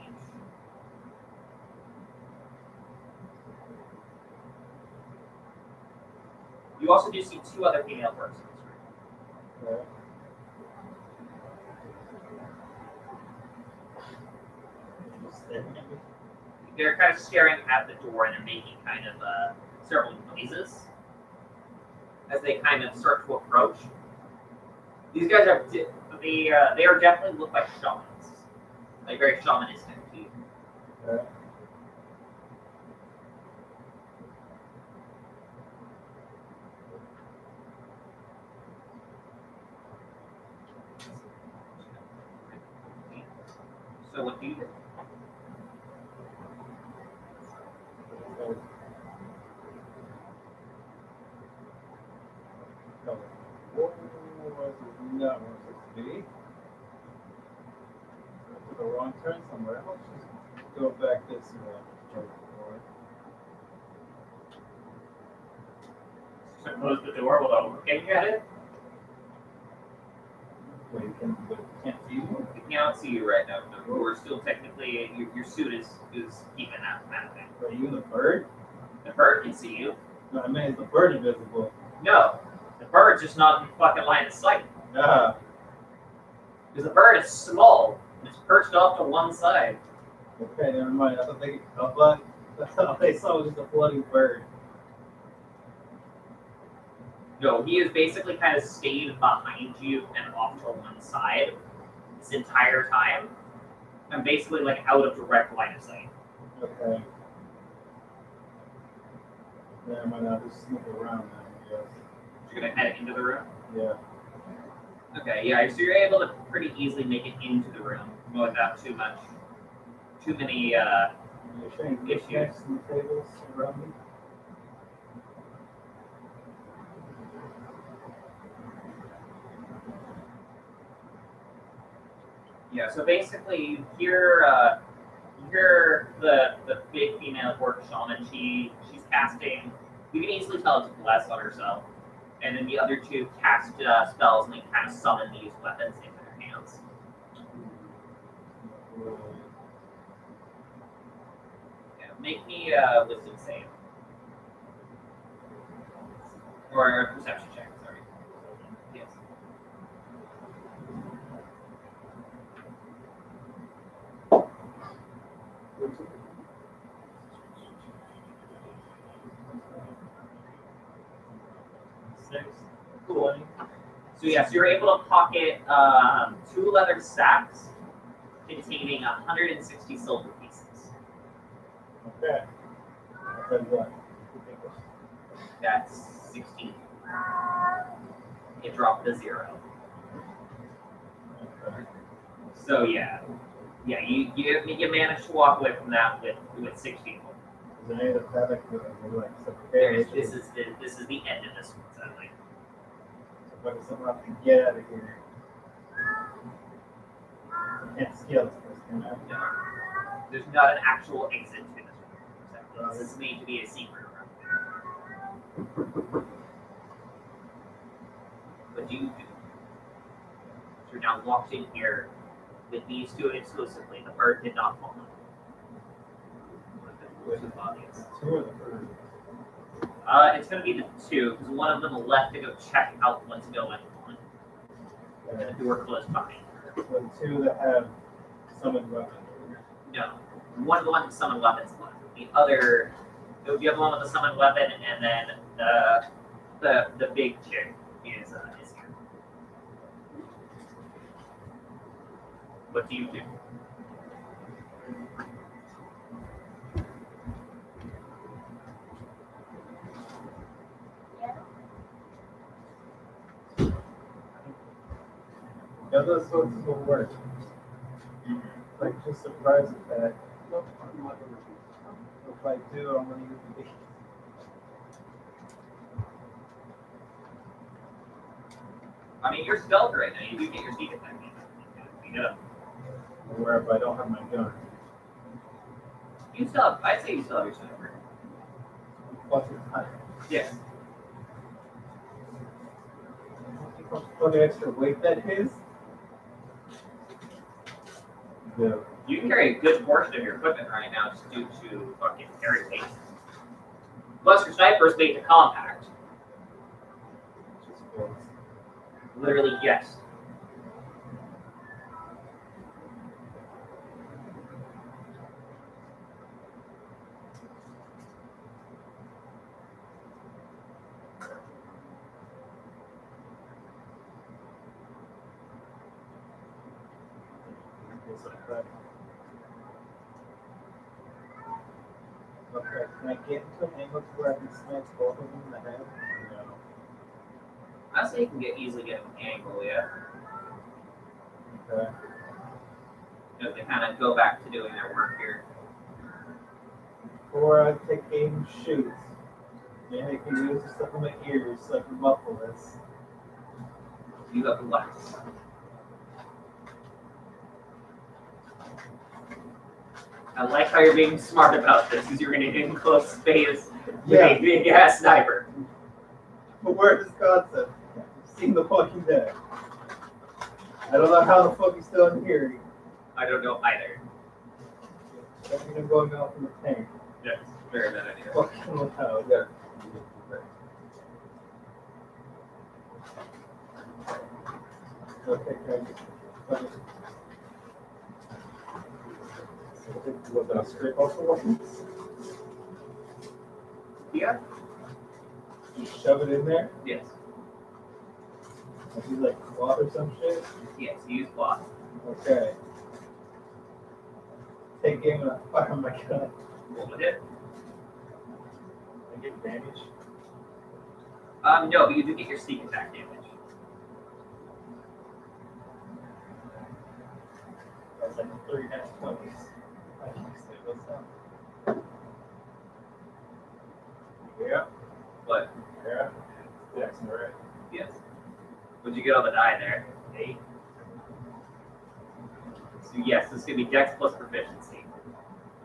You also do see two other female orcs in this room. They're kind of staring at the door and they're making kind of several noises as they kind of start to approach. These guys are they are definitely look like shamans, like very shamanistic too. So what do you do? Not where it's supposed to be. I took a wrong turn somewhere. Let's just go back this way. So close the door without looking at it. Wait, you can't see you? We cannot see you right now. The door is still technically your suit is keeping that kind of thing. Are you the bird? The bird can see you. No, I mean, is the bird invisible? No, the bird's just not in the fucking line of sight. Ah, Because the bird is small and it's perched off to one side. okay, never mind. I thought they saw was just a bloody bird. No, he is basically kind of stayed behind you and off to one side this entire time. And basically like out of direct line of sight. Okay. Yeah, I might not just sneak around then, I guess. You're gonna head into the room? Yeah. Okay, yeah, so you're able to pretty easily make it into the room without too many You're saying issues. knickknacks and tables around me? Yeah, so basically you hear the big female orc shaman, she's casting, you can easily tell it's bless on herself. And then the other two cast spells and they kind of summon these weapons into their hands. Yeah, make me a wisdom save. Or a perception check, sorry. Yes. Cool. So yes, you're able to pocket 2 leather sacks containing 160 silver pieces. Okay. That's what? That's 16. It dropped to 0. Okay. So yeah, you managed to walk away from that with 16. Is there any other traffic like This is the end of this one, sadly. But someone have to get out of here. Can't scale this place, can I? No. There's not an actual exit to this one. This is made to be a secret room. But you do. You're now locked in here with these two exclusively. The bird did not fall. With the bodies. Two of the first. It's going to be the 2, because one of them left to go check out what's going on. Okay. Who are close by. So the 2 that have summoned weapons. No. One of the ones with summoned weapons left. The other, you have one with the summoned weapon, and then the big chick is here. What do you do? Yeah, those sorts will work. Like, just surprised at that. If I do, I'm gonna use the I mean, you're stealth right now. You do get your sneak attack. You know. where if I don't have my gun. You still have, I'd say you still have your sniper. Plus it's time. Yes. What the extra weight that is? Yeah. You can carry a good portion of your equipment right now just due to fucking carry weight. Plus, your sniper is made to compact. Just feels. Literally, yes. Feels like that. Okay, can I get into an angle to where I can smash both of them in the head? No. I say you can easily get an angle, yeah. Okay. You know, they kind of go back to doing their work here. Or I take aim and shoot. Maybe I can use the stuff in my ears so I can muffle this. You have less. I like how you're being smart about this, because you're going to get in close space with a big ass sniper. But where's this concept? You've seen The Walking Dead. I don't know how the fuck he's still in here. I don't know either. I'm going out from the tank. Yes, very bad idea. Fucking loud. Yeah. Okay, can I get fucking... Was that a straight also weapons? Yeah? Just shove it in there? Yes. Like he's like cloth or some shit? Yes, use cloth. Okay. Take aim and I fire my gun. What with it? I get damage. No, but you do get your sneak attack damage. That's like 3 net 20s. I can say what's up. Yeah. But, Yeah. Jackson, right? yes. What'd you get on the die there? 8? So yes, this is gonna be Dex plus proficiency.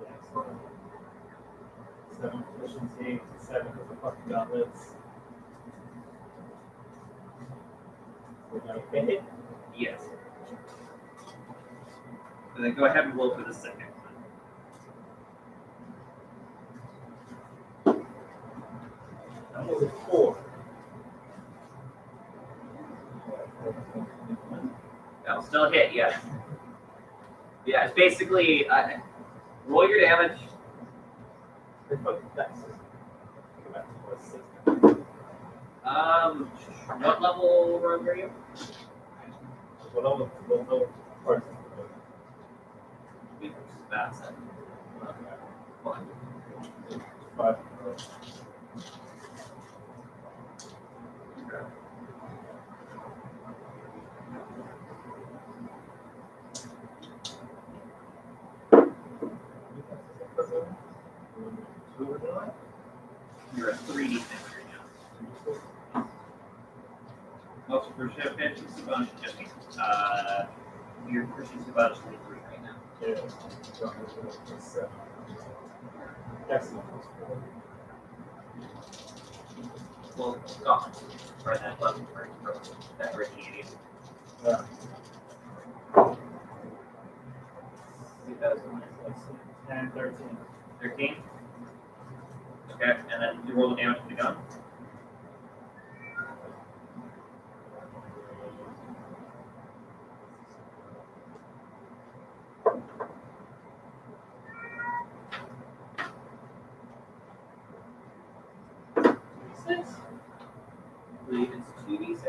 Yeah, so 7 efficiency, 7 with the fucking gauntlets. We're gonna hit it. Yes. And then go ahead and roll for the second one. That was a 4. That'll still hit, yes. Yeah, it's basically roll your damage. What What level rogue are you? all the parts That's it. Fine. 5. You're a 3D thing right now. Most proficiency bonus is just your proficiency bonus is 3 right now. Yeah. Excellent. Well, gone. Or that level for that originating. Yeah. 10, 13. 13. Okay, and then you roll the damage to the gun. I believe it's 2d6.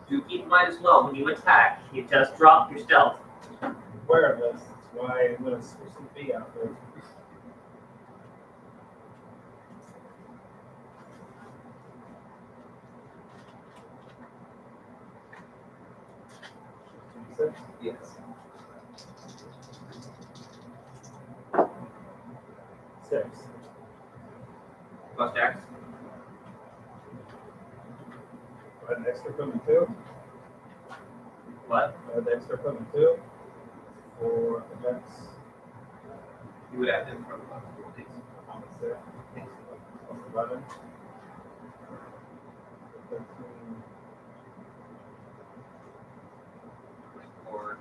Do keep in mind as well, when you attack, you just drop your stealth. Aware of this. That's why I'm going to switch some B out there. Yes. Six. Plus dex. Add an extra from 2. What? Add the extra from 2. For the next. You would add them from these. How much there? Plus 11. 13. Or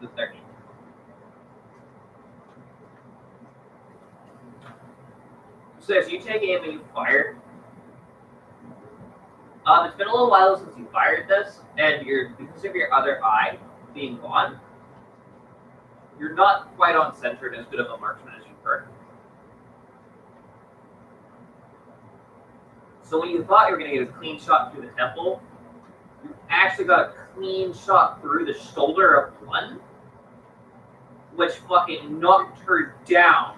the 30. So as you take aim and you fire, it's been a little while since you fired this, and because of your other eye being gone, you're not quite on center and as good of a marksman as you were. So when you thought you were going to get a clean shot through the temple, you actually got a clean shot through the shoulder of one, which fucking knocked her down.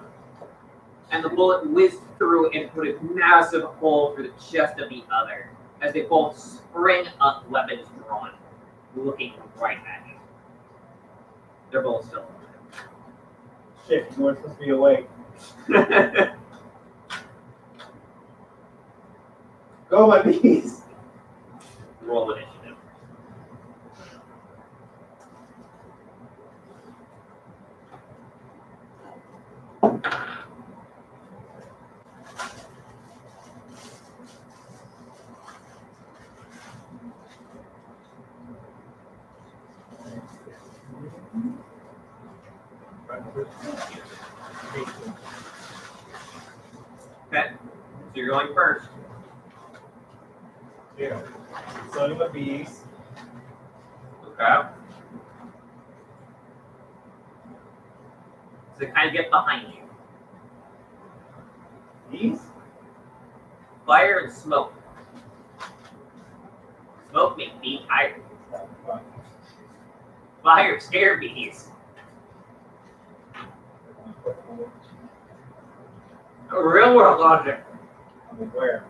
And the bullet whizzed through and put a massive hole through the chest of the other, as they both spring up, weapons drawn, looking right at you. They're both still Shit, you weren't supposed to be awake. alive. Go, my bees! Roll initiative. Okay, so you're going first. Yeah. Son of a bees. Okay. So kind of get behind you. Bees? Fire and smoke. Smoke make bees tired. Oh, fuck. Fire scare bees. Real world logic. I'm aware.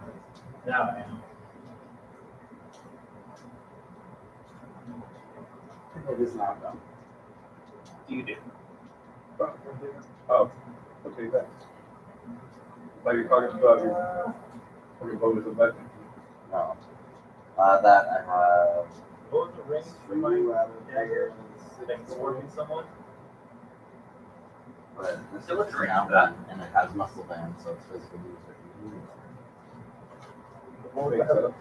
Now I am. It is not done. You do. Oh, okay, then. Like you're talking about your bonus effect. No. That I have. What was the range for my dagger? Transforming someone? But this So what's is the range now of that? one, and it has muscle band, so it's physical use. What was the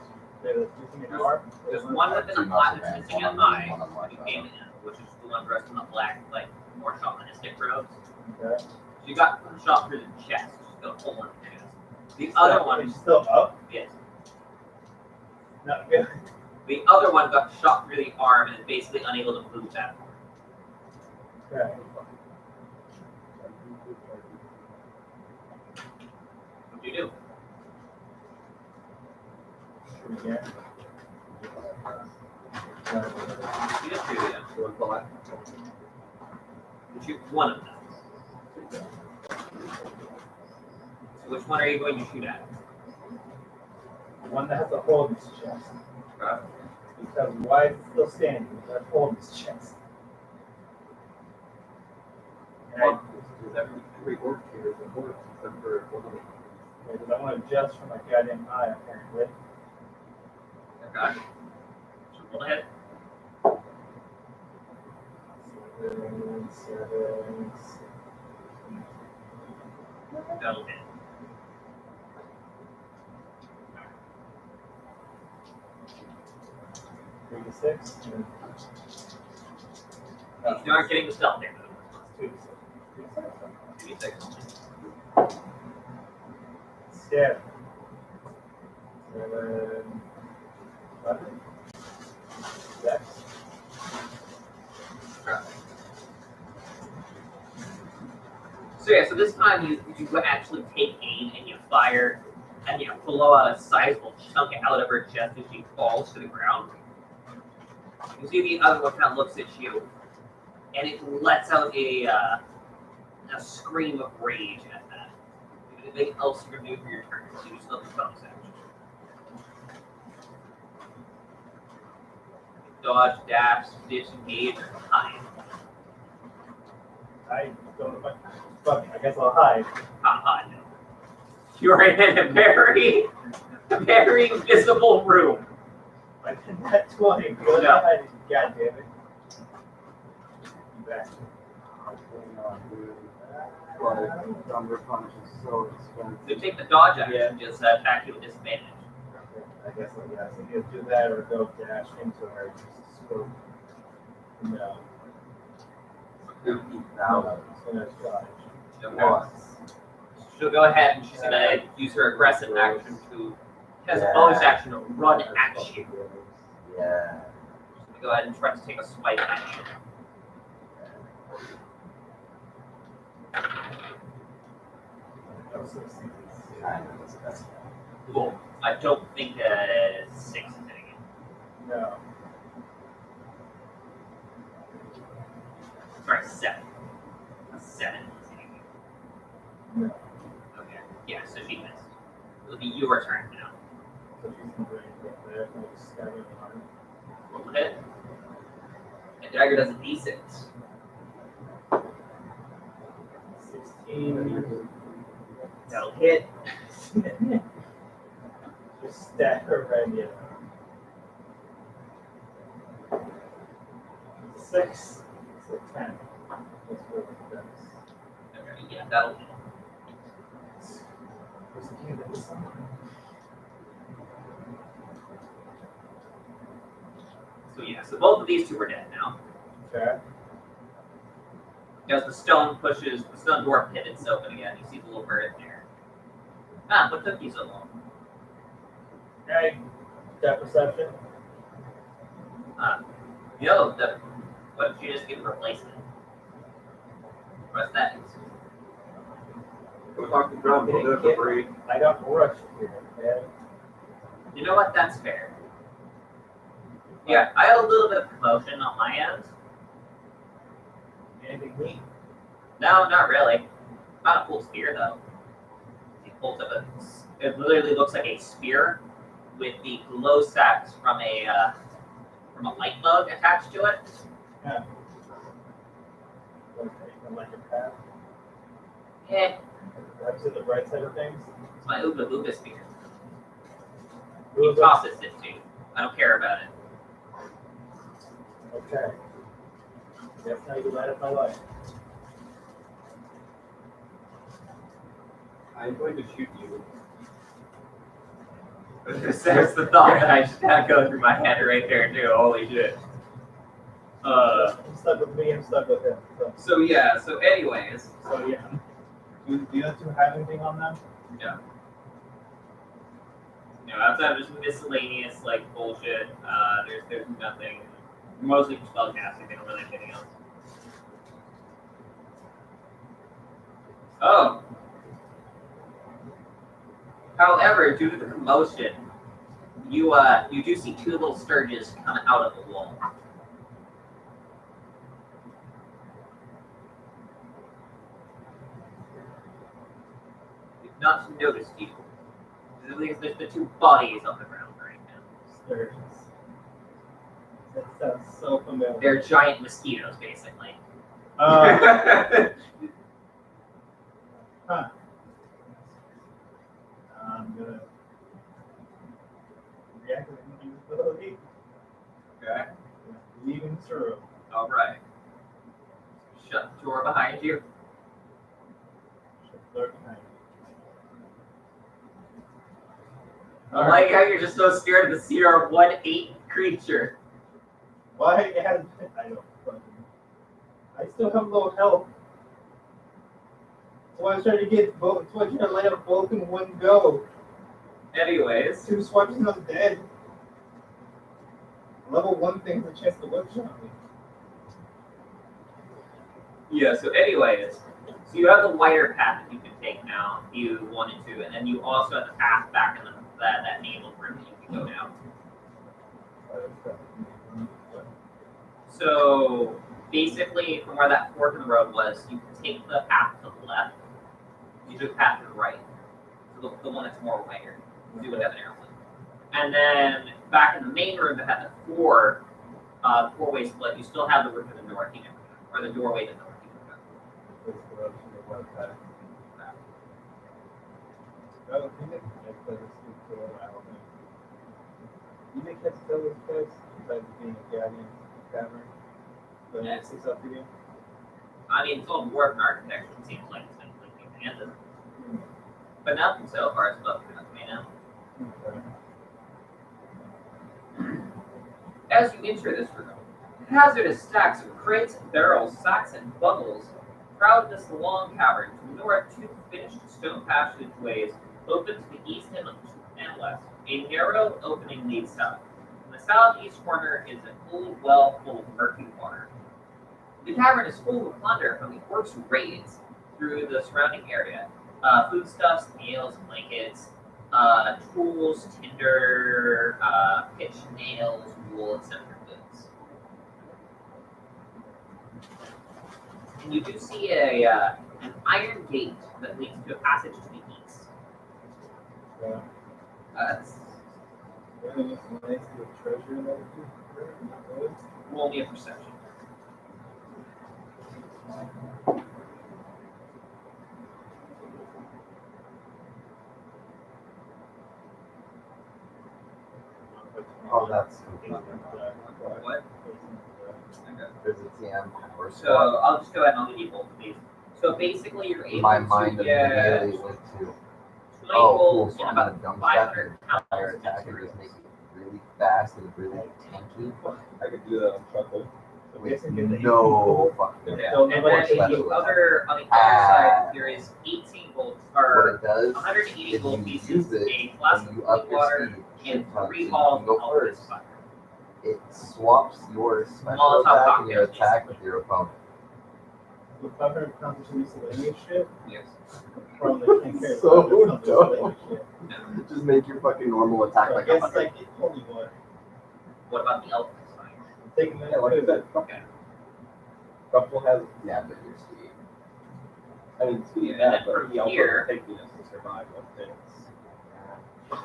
There's one within the black that's missing an eye, which came in, which is the one dressed in the black, like, more shamanistic robes. Okay. So you got shot through the chest, just got a hole in the chest. The other one, It's still up? yes. Not good. The other one got shot through the arm and is basically unable to move that. Okay. What do you do? Shoot again. You just shoot again. You shoot one of them. So which one are you going to shoot at? One that has a hole in his chest. Okay. Because why is it still standing with that hole in his chest? And I, Every orc here is a horse, except for because I want to adjust for my goddamn eye, apparently. Okay. So roll ahead. 7. That'll hit. Three to 6. You aren't getting the stealth damage. 2 to 6. 2d6. 7. 7. 11. 6. So yeah, so this time you actually take aim and you fire and you blow out a sizable chunk out of her chest as she falls to the ground. You see the other one kind of looks at you and it lets out a scream of rage at that. Anything else you can do for your turn? So you still have the bonus action. Dodge, dash, disengage, or hide. I don't know. Fuck, I guess I'll hide. Haha, no. You're in a very, very visible room. I did that 20. Go No. ahead. God damn it. Back. Thunder punch is so expensive. So take the dodge action, just attack you with disadvantage. I guess I'll either do that or go dash into her. Just scope. No. 50,000. It's gonna dodge. Okay. Plus. She'll go ahead and she's gonna use her aggressive action to has a bonus action to run at you. Yeah. She's gonna go ahead and try to take a swipe at you. Kind of disgusting. Cool. I don't think 6 is hitting it. No. Sorry, 7. A 7 is hitting you. No. Okay. Yeah, so she missed. It'll be your turn now. So she's gonna bring it up there. Like stabbing arm. Roll a hit. And dagger does a d6. 16. That'll hit. Just stab her right in. 6. So 10. That's what it does. Okay, yeah, that'll hit. Where's the key to this one? So yeah, so both of these two are dead now. Okay. As the stone door pivots open again, you see the little bird in there. Ah, what took you so long? Okay. That perception. Yo, what did you just get a replacement? What's that? Go talk to Drum, he'll do it for free. I got rushed here. Okay. You know what? That's fair. Yeah, I had a little bit of promotion on my end. Anything neat? No, not really. Not a cool spear though. He pulls up it literally looks like a spear with the glow sacks from a light bug attached to it. Yeah. Okay. I like your path. Eh, Perhaps at the bright side of things. It's my Ooga Booga spear. Who You was it? toss it too. I don't care about it. Okay. That's how you light up my life. I'm going to shoot you. That's the thought that I just had go through my head right there too. Holy shit. I'm stuck with me, I'm stuck with him. So yeah. So anyways. So yeah. Do the other two have anything on them? Yeah. You know, outside of just miscellaneous like bullshit, there's nothing. Mostly just spellcasting. They don't really have anything else. Oh. However, due to the commotion, you do see two little sturges come out of the wall. They've not noticed you. There's the two bodies on the ground right now. Sturges. That sounds so familiar. They're giant mosquitoes, basically. Huh. I'm gonna reactivate my invisibility. Okay. Leaving this room. All right. Shut the door behind you. Shut the door behind me. I like how you're just so scared of the CR-1-8 creature. Why it has I don't fucking I still have low health. That's why I was trying to get both. That's why I was trying to light up both in one go. Anyways, 2 swipes and I'm dead. Level 1 thing has a chance to one-shot me. yeah, so anyways, so you have the wider path that you can take now if you wanted to, and then you also have the path back in that naval room that you can go down. So basically, from where that fork in the road was, you can take the path to the left. You took the path to the right, so the one that's more wider. You would have an arrow. And then back in the main room that had the four-way split, you still have the roof of the north, you know, or the doorway to the north. You make that still this place besides being a guardian tavern? But Yeah. it sticks up to you? I mean, it's all dwarven architecture. It seems like it's been completely abandoned. But nothing so far as above enough to me now. Okay. As you enter this room, hazardous stacks of crates, barrels, sacks, and bundles crowd this long cavern. To the north, 2 finished stone passageways open to the east and west. A narrow opening leads south. In the southeast corner is an old well full of murky water. The cavern is full of plunder from the orcs' raids through the surrounding area. Foodstuffs, meals, blankets, tools, tinder, pitch, nails, wool, etc. goods. And you do see an iron gate that leads to a passage to the east. Yeah. That's Really nice to a treasure in that. roll me a perception. Oh, that's completely wrong. What? There's a TM power So swap. I'll just go ahead and I'll give you both of these. So basically, you're able My to mind get immediately 20 went to, gold cool, so and I'm gonna about dump 500 that pounds fire of attack and materials. just make it really fast and really tanky I could do that on Chuckle. with no fucking Yeah. No, And then nobody on special the other side, there is 18 gold, What or it does, 180 if gold you pieces, use it, a flask when of you holy up your water, speed, and so 3 you balls can go of alchemist first. fire. It swaps your special Molotov attack and your cocktails, attack with your opponent. With 500 pounds of miscellaneous shit, Yes. probably can't carry So 500 pounds of dumb. miscellaneous shit. No. Just make your fucking normal attack So I like guess 100. like holy water. What about the alchemist fire? I'm taking that Yeah, like I too. said, Okay. Chuckle has, Yeah, but your speed. I mean, speed And that, then but from he also here- has tankiness to survive with things.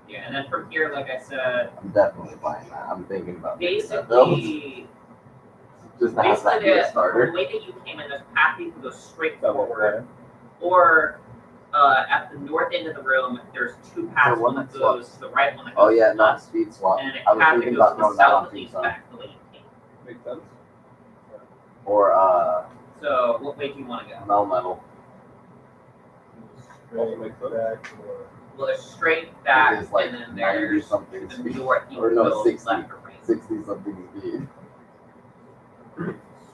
Yeah, and then from here, like I said, I'm definitely buying that. I'm thinking about making that build. basically, Just to have that be a the starter. way that you came in, this path you can go straight Double forward. play. Or at the north end of the room, there's two paths. one One that that goes to the right, one that Oh goes yeah, to the not left, speed swap. and a I was path that thinking goes about to the throwing that south on that leads Tucson. back to the lane. Makes sense. Or So, what way do you want to go? Also Melmetal. Straight makes sense. back or Well, there's straight back, It is like and then 90 there's something the speed. north. You Or can no, go 60. left or right. 60 something speed.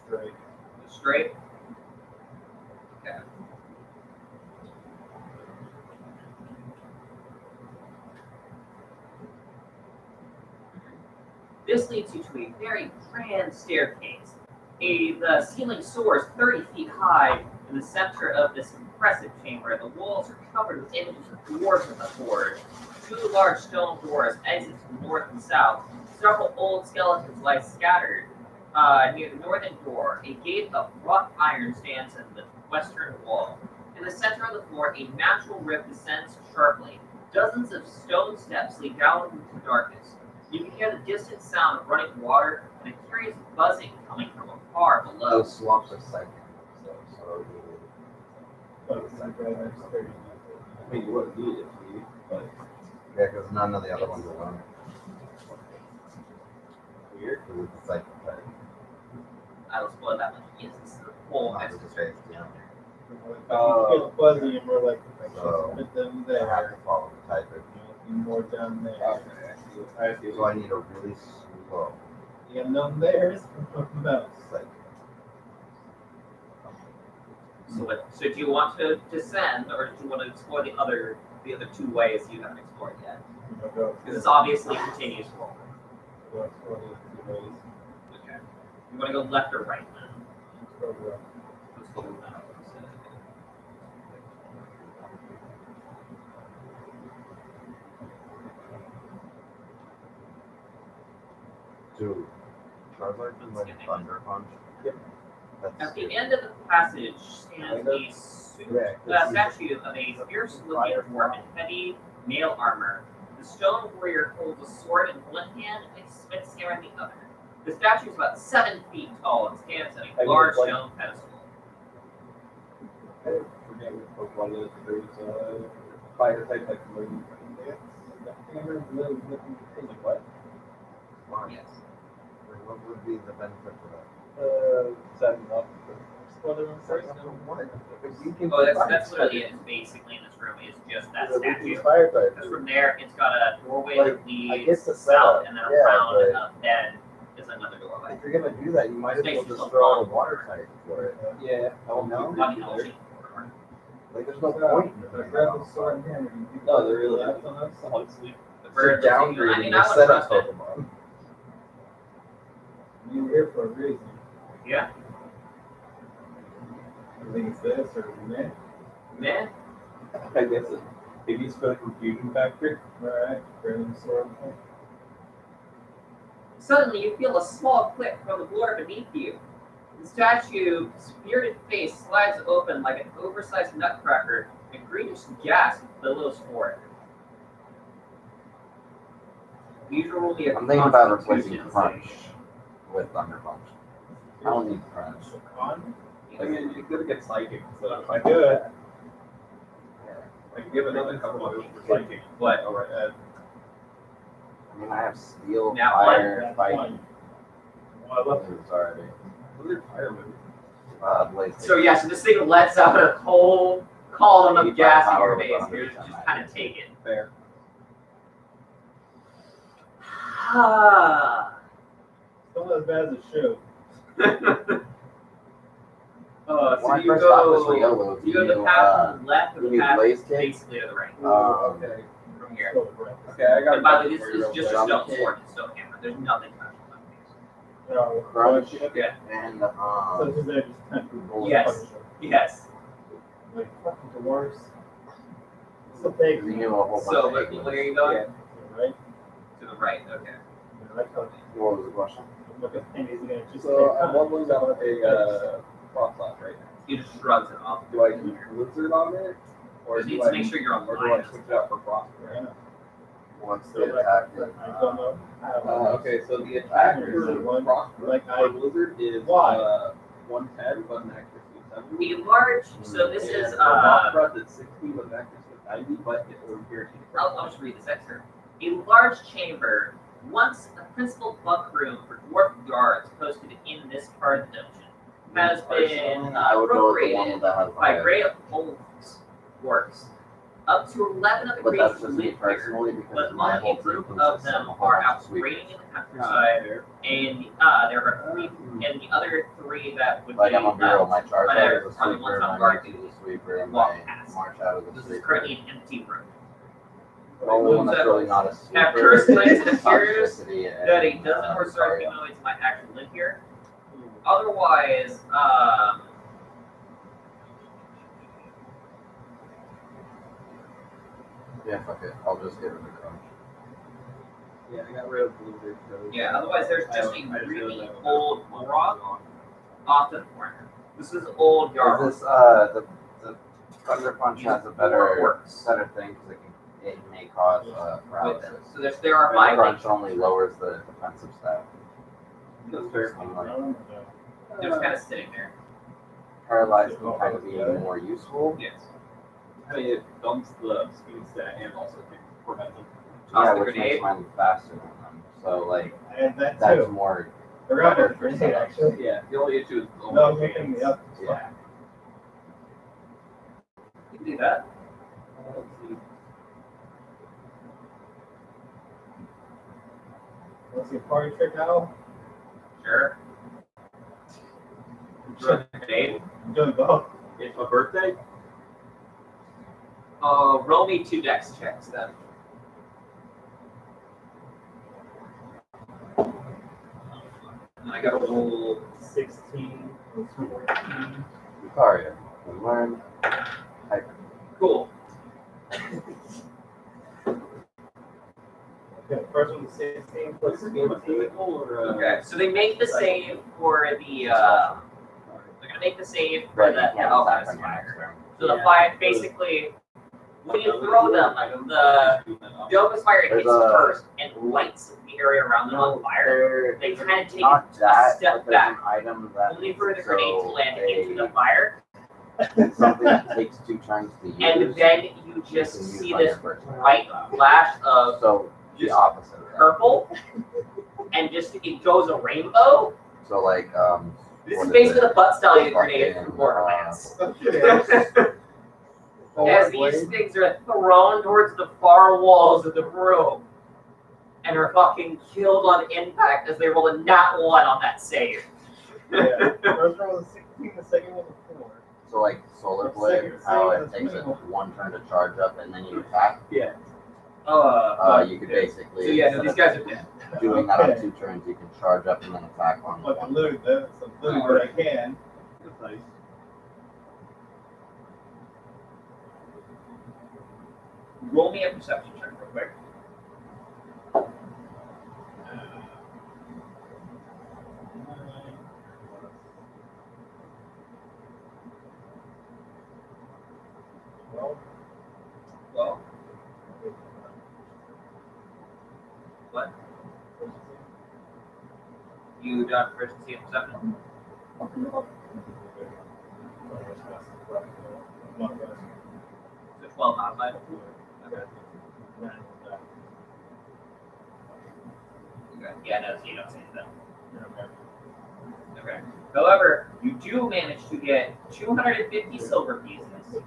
straight. Straight. Okay. This leads you to a very grand staircase. The ceiling soars 30 feet high in the center of this impressive chamber. The walls are covered with images of dwarves in the forge. Two large stone doors exit to the north and south. Several old skeletons lie scattered near the northern door. A gate of wrought iron stands in the western wall. In the center of the floor, a natural rift descends sharply. Dozens of stone steps lead down into darkness. You can hear the distant sound of running water and a curious buzzing coming from afar below. Those swaps are psychic. So But it's like right next to 30. I mean, you wouldn't need it, Steve, but yeah, because none of the other ones are on. weird. Because it's a psychic type. I will spoil that one. Yes, it's the whole Not next just to face, yeah. You get fuzzy and we're like, So, put them I have there. to follow the type. More down there. Okay, I see. So I need a really slow You got none there. It's about psychic. So do you want to descend, or do you want to explore the other two ways you haven't explored yet? go. Because it's obviously continues forward. Go explore these 2 ways. Okay. You want to go left or right then? Go left. Let's go left. Dude, Charizard can like Thunder Punch. Yep. At the end of the passage stands a statue of a fierce-looking dwarf in heavy mail armor. The stone warrior holds a sword in one hand and a smith's hammer in the other. The statue is about 7 feet tall and stands on a large stone pedestal. We're getting Pokemon that there's fire type like moon. Like what? Why? Yes. What would be the benefit for that? Setting up. Oh, that's literally it. Basically, in this room is just that statue. Fire type. Because from there, it's got a doorway Like, that I leads guess the south, setup, and then yeah, around, but- and up then is another doorway. If you're gonna do that, you might as well Station's just on throw a fire. water type for it. Yeah, I won't No? know. Not the Elgin corridor. Like, there's no point in doing Grab that. the sword and hammer. No, they're really Left on us. someone sleep. The It's bird a looks at you. I downgrading mean, your I would setup trust it. Pokemon. You're here for a reason. Yeah. I think it's this or meh. Man, I guess it. Maybe it's for the confusion factor. Alright, grab the sword. suddenly you feel a small click from the floor beneath you. The statue's bearded face slides open like an oversized nutcracker, and greenish gasp billows forth. These are only a I'm thinking about replacing constitution Crunch save. with Thunder Punch. I don't need Crunch. On? I mean, you could get psychic, so I could. I can give another couple of moves for psychic. But Alright, I mean, I have Steel, Now Fire, That's Fight, one. Well, I love moves already. what are fire moves? Blaze. so yeah, so this thing lets out a whole column of 85 gas in power your with face. 100 You just kind of take it. Fair. Still not as bad as it should. So When I you first got this go, Riolo, you go the path to the left or you the need path Blaze Kick? basically to the right Okay. from here. Still the right. Okay, I got And by the way, this for is you just a real stone quick. sword, it's stone hammer. There's nothing special about these. No, Crunch. Yeah. And, So this is there just kind of Yes. Yes. Like fucking dwarves. So big. you knew a whole bunch So of where egg are you moves. going? Yeah, right? To the right. Okay. Yeah, I like how What was the question? look at pennies again. Just So take I'm time. leveling up a frost slash right now. He just shrugs it off. Do I keep Blizzard on it? Or You do need I to make sure you're on or do I line. switch it out for frost? Yeah. Once So the like, attack I don't know. I don't know. Okay, so the attack Is it for one- frost like for I- Blizzard is Why? 110, but an accuracy of A large. So this is Front at 60 with accuracy of 90, but it will guarantee. I'll just read this excerpt. A large chamber, once a principal bunk room for dwarf guards posted in this part of the dungeon, has been I would go with the one appropriated that has the by highest. Grey Oaks dwarfs. Up to 11 of the But creatures that's just live me here, personally because but my only whole a team group consists of them a whole are bunch of out sweepers. raiding in the countryside, and there are 3, and the other 3 that would Like be I'm a bureau, my charge they're out is a probably sweeper, ones on my guard march is a sweeper, and walk my past. march out is a This is sweeper. currently an empty room. The only one that's really not a sweeper At first glance, it is appears toxicity and, that a dozen or so Dario. humanoids might actually live here. Otherwise, Yeah, fuck it. I'll just get rid of the crunch. Yeah, I got rid of blue bridge. yeah, otherwise there's just a really old rock off to the corner. This is old Is yard. this the Thunder Punch has a better Works. thing because it may cause paralysis. So there are 5 Crunch things. only lowers the defensive stat. That's fair. I'm I like, don't know. They're just kind of sitting there. paralyzed can kind of be more useful. Yes. I mean, it dumps the speed stat and also prevents them. Toss Yeah, the which grenade. makes mine faster than them. So like I had that that's too. more. Forgot about grenade actually. Yeah, the only issue is the No, only I'm looking me up. Yeah. You can do that. Let's see. Let's see a party trick now. Sure. Throw the grenade. I'm doing both. It's my birthday. Roll me 2 dex checks then. And I got to roll 16 was 14. Dario, we learn hyper. cool. Okay, first one was 16 plus Is this game a 14. physical or Okay, so they make the save for the they're gonna make the save for But you the can't attack alchemist on your next fire. turn. So the fire basically when you throw them, the alchemist fire There's hits a- first and lights the area around them on fire. There, They kind of take not a that, step but there's back, an item that only for the makes grenade to so land a- into the fire, something that takes 2 turns to use. and then you you just can use see on your this first turn. bright flash of So the just opposite of that. purple, and just it goes a rainbow. So like This what is is basically it? the butt stallion grenade Fucking, from Borderlands. Oh, As these things are thrown towards the far walls of the room and are fucking killed on impact as they roll a nat 1 on that save. Yeah, first one was 16, the second one was 4. So like Solar Second Blade, how save it is takes it minimal. 1 turn to charge up and then you attack. Yeah. You could basically So yeah, no, instead these of guys are dead. doing that on Okay. 2 turns, you can charge up and then attack on But 1. loot, that's a loot what I can. That's nice. Roll me a perception check real quick. Well, what? You done proficiency in perception? So 12 modified. Okay. Okay. Yeah, no, so you don't see anything. Okay. However, you do manage to get 250 silver pieces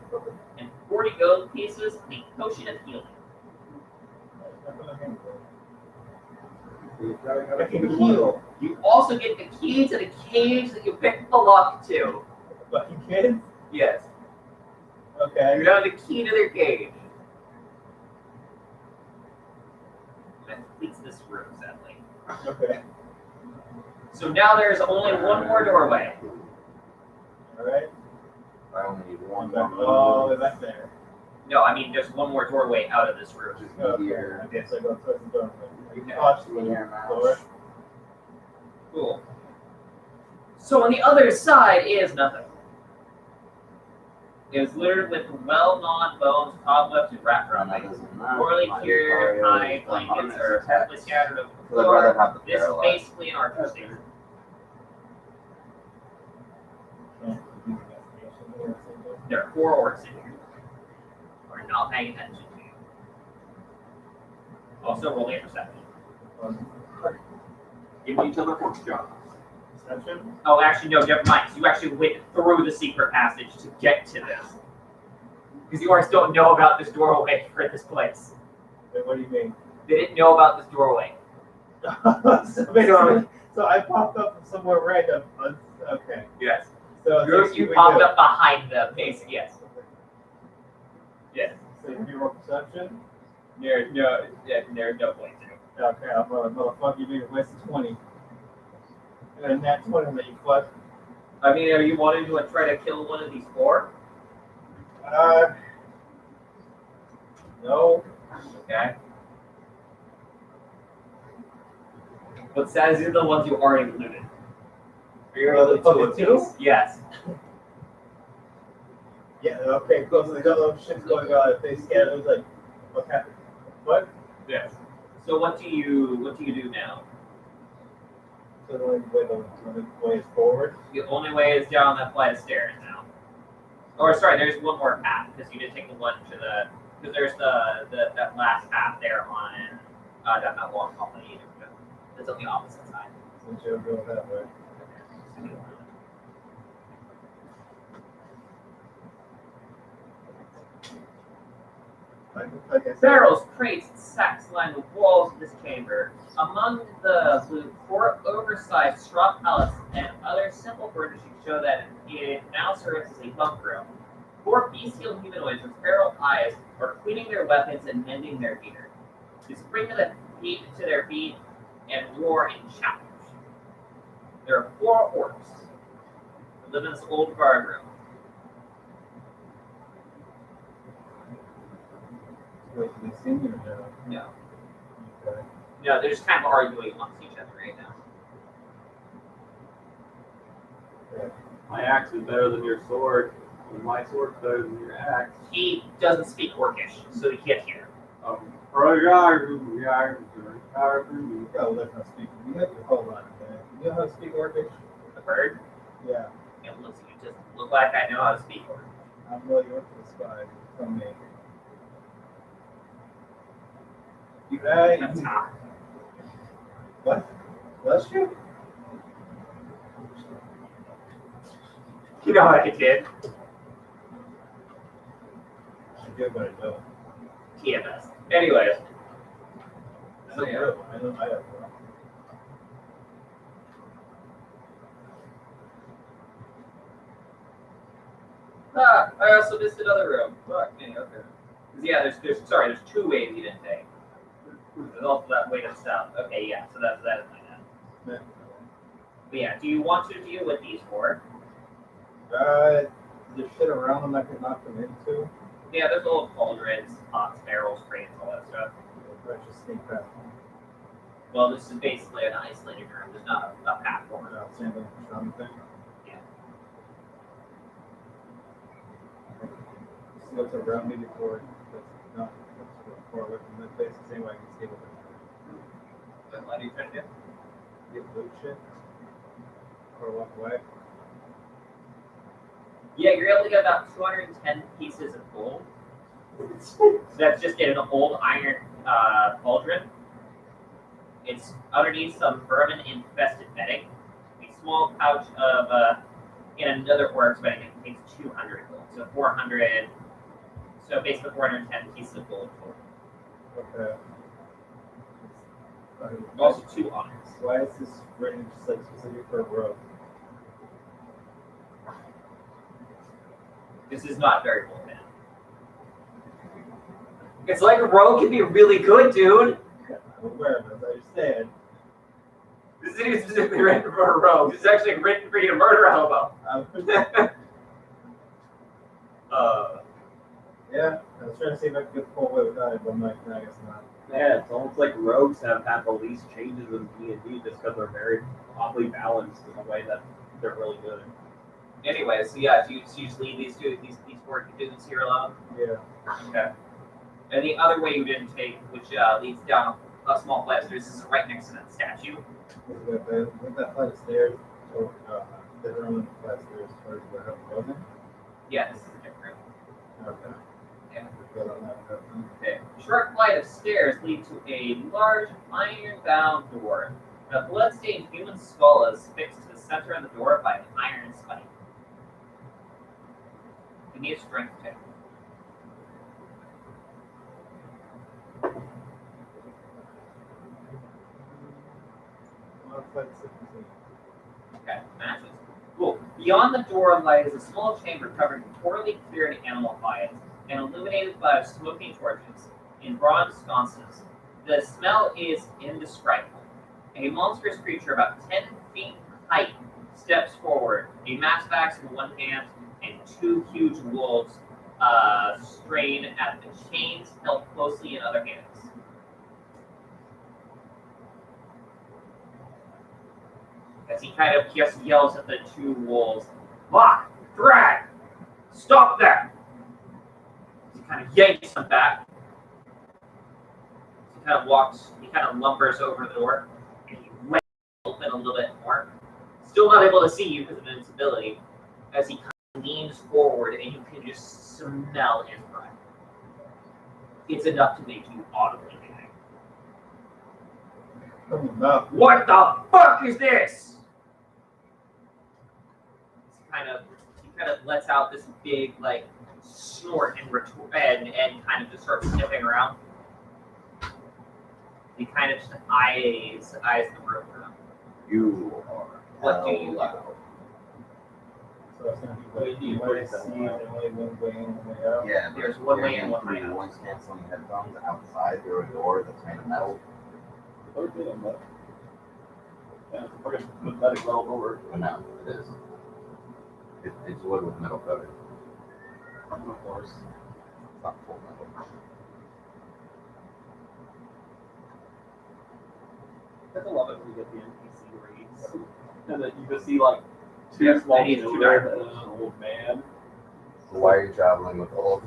and 40 gold pieces and a potion of healing. I can heal. You also get the key to the cage that you picked the lock to. Fucking kids? Yes. Okay. You have the key to their cage. That completes this room, sadly. Okay. So now there's only one more doorway. Alright. I only need 1 Back more all the move, way back there. No, I mean there's one more doorway out of this room. which is Okay. here. I guess I go towards the door. Okay. Watch Me here, man. door. Cool. So on the other side is nothing. It is littered with well-gnawed bones, cobwebs, and rat And that droppings. doesn't matter. Poorly My cured Dario hide is done on blankets this are attack. heavily scattered over the Because I'd rather floor. have the This is paralyzed. basically an archer station. Oh, There are 4 orcs in here. We're not paying attention to you. Also, roll a perception. Give each other orc jobs. Perception? Oh, actually, no, never mind. You actually went through the secret passage to get to this. Because you guys don't know about this doorway for this place. Wait, what do you mean? They didn't know about this doorway. So I popped up from somewhere random. Okay. Yes. So You popped up behind them, basically. Yes. Yes. So you roll perception? There's no point to. Okay, I'm gonna motherfucker you being wasted 20. And then that 20 that you flush. I mean, are you wanting to try to kill one of these 4? No. Okay. But sad is the ones you already looted. Are you Oh, already the looted fucking 2 of these? Yes. Yeah, okay, cool. So they got little shit's going on. If they scan it, was like, what happened? What? Yes. So what do you do now? So the only way is forward. The only way is down that flight of stairs now. Or sorry, there's one more path because you did take the one to the because there's that last path there on down that long hallway. It's on the opposite side. Since you'll go that way. Like I said, Barrels, crates, and sacks line the walls of this chamber. Among the 4 oversized straw pallets and other simple furnishings show that it now serves as a bunk room. 4 bestial humanoids with feral eyes are cleaning their weapons and mending their gear. They spring to their feet and roar in challenge. There are 4 orcs who live in this old guard room. wait, do they see me or no? No. Okay. No, they're just kind of arguing amongst each other right now. My axe is better than your sword, and my sword's better than your axe. He doesn't speak orcish, so he can't hear. Oh, let her speak. You have to hold on, man. You know how to speak Orcish? The bird, Yeah. it looks you just look like I know how to speak orcish. I'm really Orcish spy from me. That's hot. What? Bless you? You know what I did? I do, but I don't. TMS. Anyways. I So don't yeah. know. I don't. I don't know. I also missed another room. Fuck me, okay. 'Cause yeah, there's 2 ways you didn't take. There's also that way to south. Okay, yeah, so that is my net. Yeah. But yeah, do you want to deal with these 4? There's shit around them I could knock them into. Yeah, there's old cauldrons, pots, barrels, crates, all that stuff. Or just sneak past them. Well, this is basically an isolated room. There's not a path forward. Same thing, shaman thing. Yeah. See what's around me before that's not far away from this place. The same way I can see what But what are you trying to do? get loot shit. Or walk away. Yeah, you're able to get about 210 pieces of gold. So that's just in an old iron cauldron. It's underneath some vermin-infested bedding. A small pouch of in another orc's bedding contains 200 gold. So 400. So basically 410 pieces of gold total. Okay. Also 2 honors. Why is this written just like specific for a rope? This is not very full, man. It's like rogue can be really good, dude. I'm aware of it, I understand. This isn't even specifically written for a rogue. This is actually written for you to murder a hobo. Yeah, I was trying to see if I could get the full way without it, but I'm like, no, I guess not. Yeah, it's almost like rogues have had the least changes in D&D just because they're very oddly balanced in a way that they're really good. Anyway, so yeah, so you just leave these 4 dudes here alone. Yeah. Okay. And the other way you didn't take, which leads down a small flight of stairs, is right next to that statue. With that flight of stairs, or the room flight of stairs towards where I wasn't. Yeah, this is different. Okay. Yeah. Good on that person. Okay. A short flight of stairs lead to a large iron-bound door. A blood-stained human skull is fixed to the center of the door by an iron spike. You need a strength check. Modified 16. Okay, matches. Cool. Beyond the door lies a small chamber covered in poorly cleared animal hides and illuminated by smoking torches in bronze sconces. The smell is indescribable. A monstrous creature about 10 feet height steps forward, a masked axe in one hand and two huge wolves strain at the chains held closely in other hands. As he kind of just yells at the two wolves, "Lock! Drag! Stop that!" He kind of yanks them back. He kind of lumbers over the door, and he whacks it open a little bit more. Still not able to see you because of invincibility, as he kind of leans forward and you can just smell his breath. It's enough to make you audibly gag. Enough. What the fuck is this? He kind of lets out this big like snort and kind of just starts sniffing around. He kind of just eyes the room around. You are. What do you do? So it's going to be like you might see only one way in and one way out. Yeah, There's one way in, one way out. Noise canceling headphones outside through a door that's made of metal. Okay, I'm not. Yeah, okay, pathetic metal door. Well, no, it is. It's wood with metal coating. Of course. It's not full metal. I love it when you get the NPC reads. And then you just see like two Yeah, small and he's children dark. and an old man. So why are you traveling with old?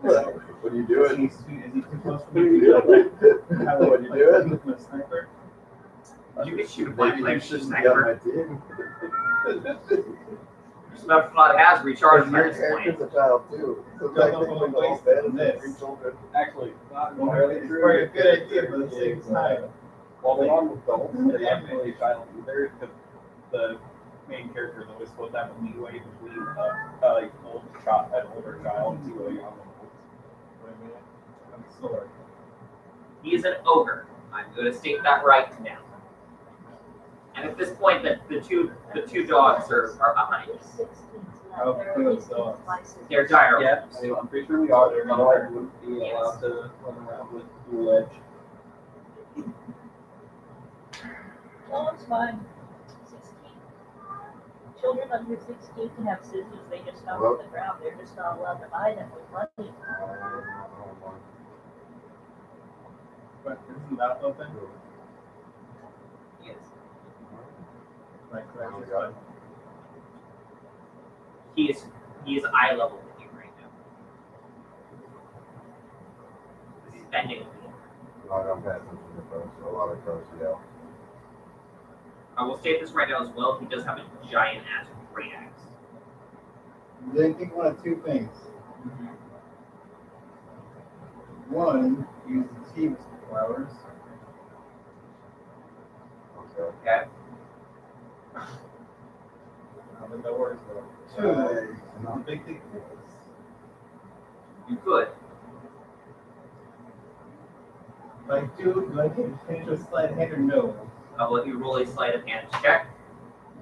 What are you doing? Is he too close for What are me you to doing? have What are you doing? with my sniper? You can shoot a blind Maybe flame you shouldn't be on my team. Sniper Flood has recharged by Your this point. character's a child too. So Jump up technically on the the whole waist band and is this. 3 children. Actually, not It's entirely true. probably a good idea, but at the same time. While they're on adults, they're Yeah. not really a child either, because the main character is always supposed to have a leeway between an older child to a young adult. Wait a minute. I'm sorry. He is an ogre. I'm going to state that right now. And at this point, the two dogs are behind. How clear the dogs? They're dire Yeah, wolves. I mean, I'm pretty sure we are. Otherwise, we wouldn't be allowed to run around with dual edge. Oh, it's fine. 16. Children under 16 can have scissors, they just found on the ground. They're just not allowed to buy them with money. But isn't that open? Yes. Like, Oh my God. He is eye level with you right now. Because he's bending over you. I don't pay attention to crows. A lot of crows yell. I will state this right now as well. He does have a giant ass great axe. Then think one of two things. One, use the team's flowers. Okay. Okay. I don't think that works though. Two, the big thing is You could. like do I can finish with sleight of hand or no? I'll let you roll a sleight of hand check.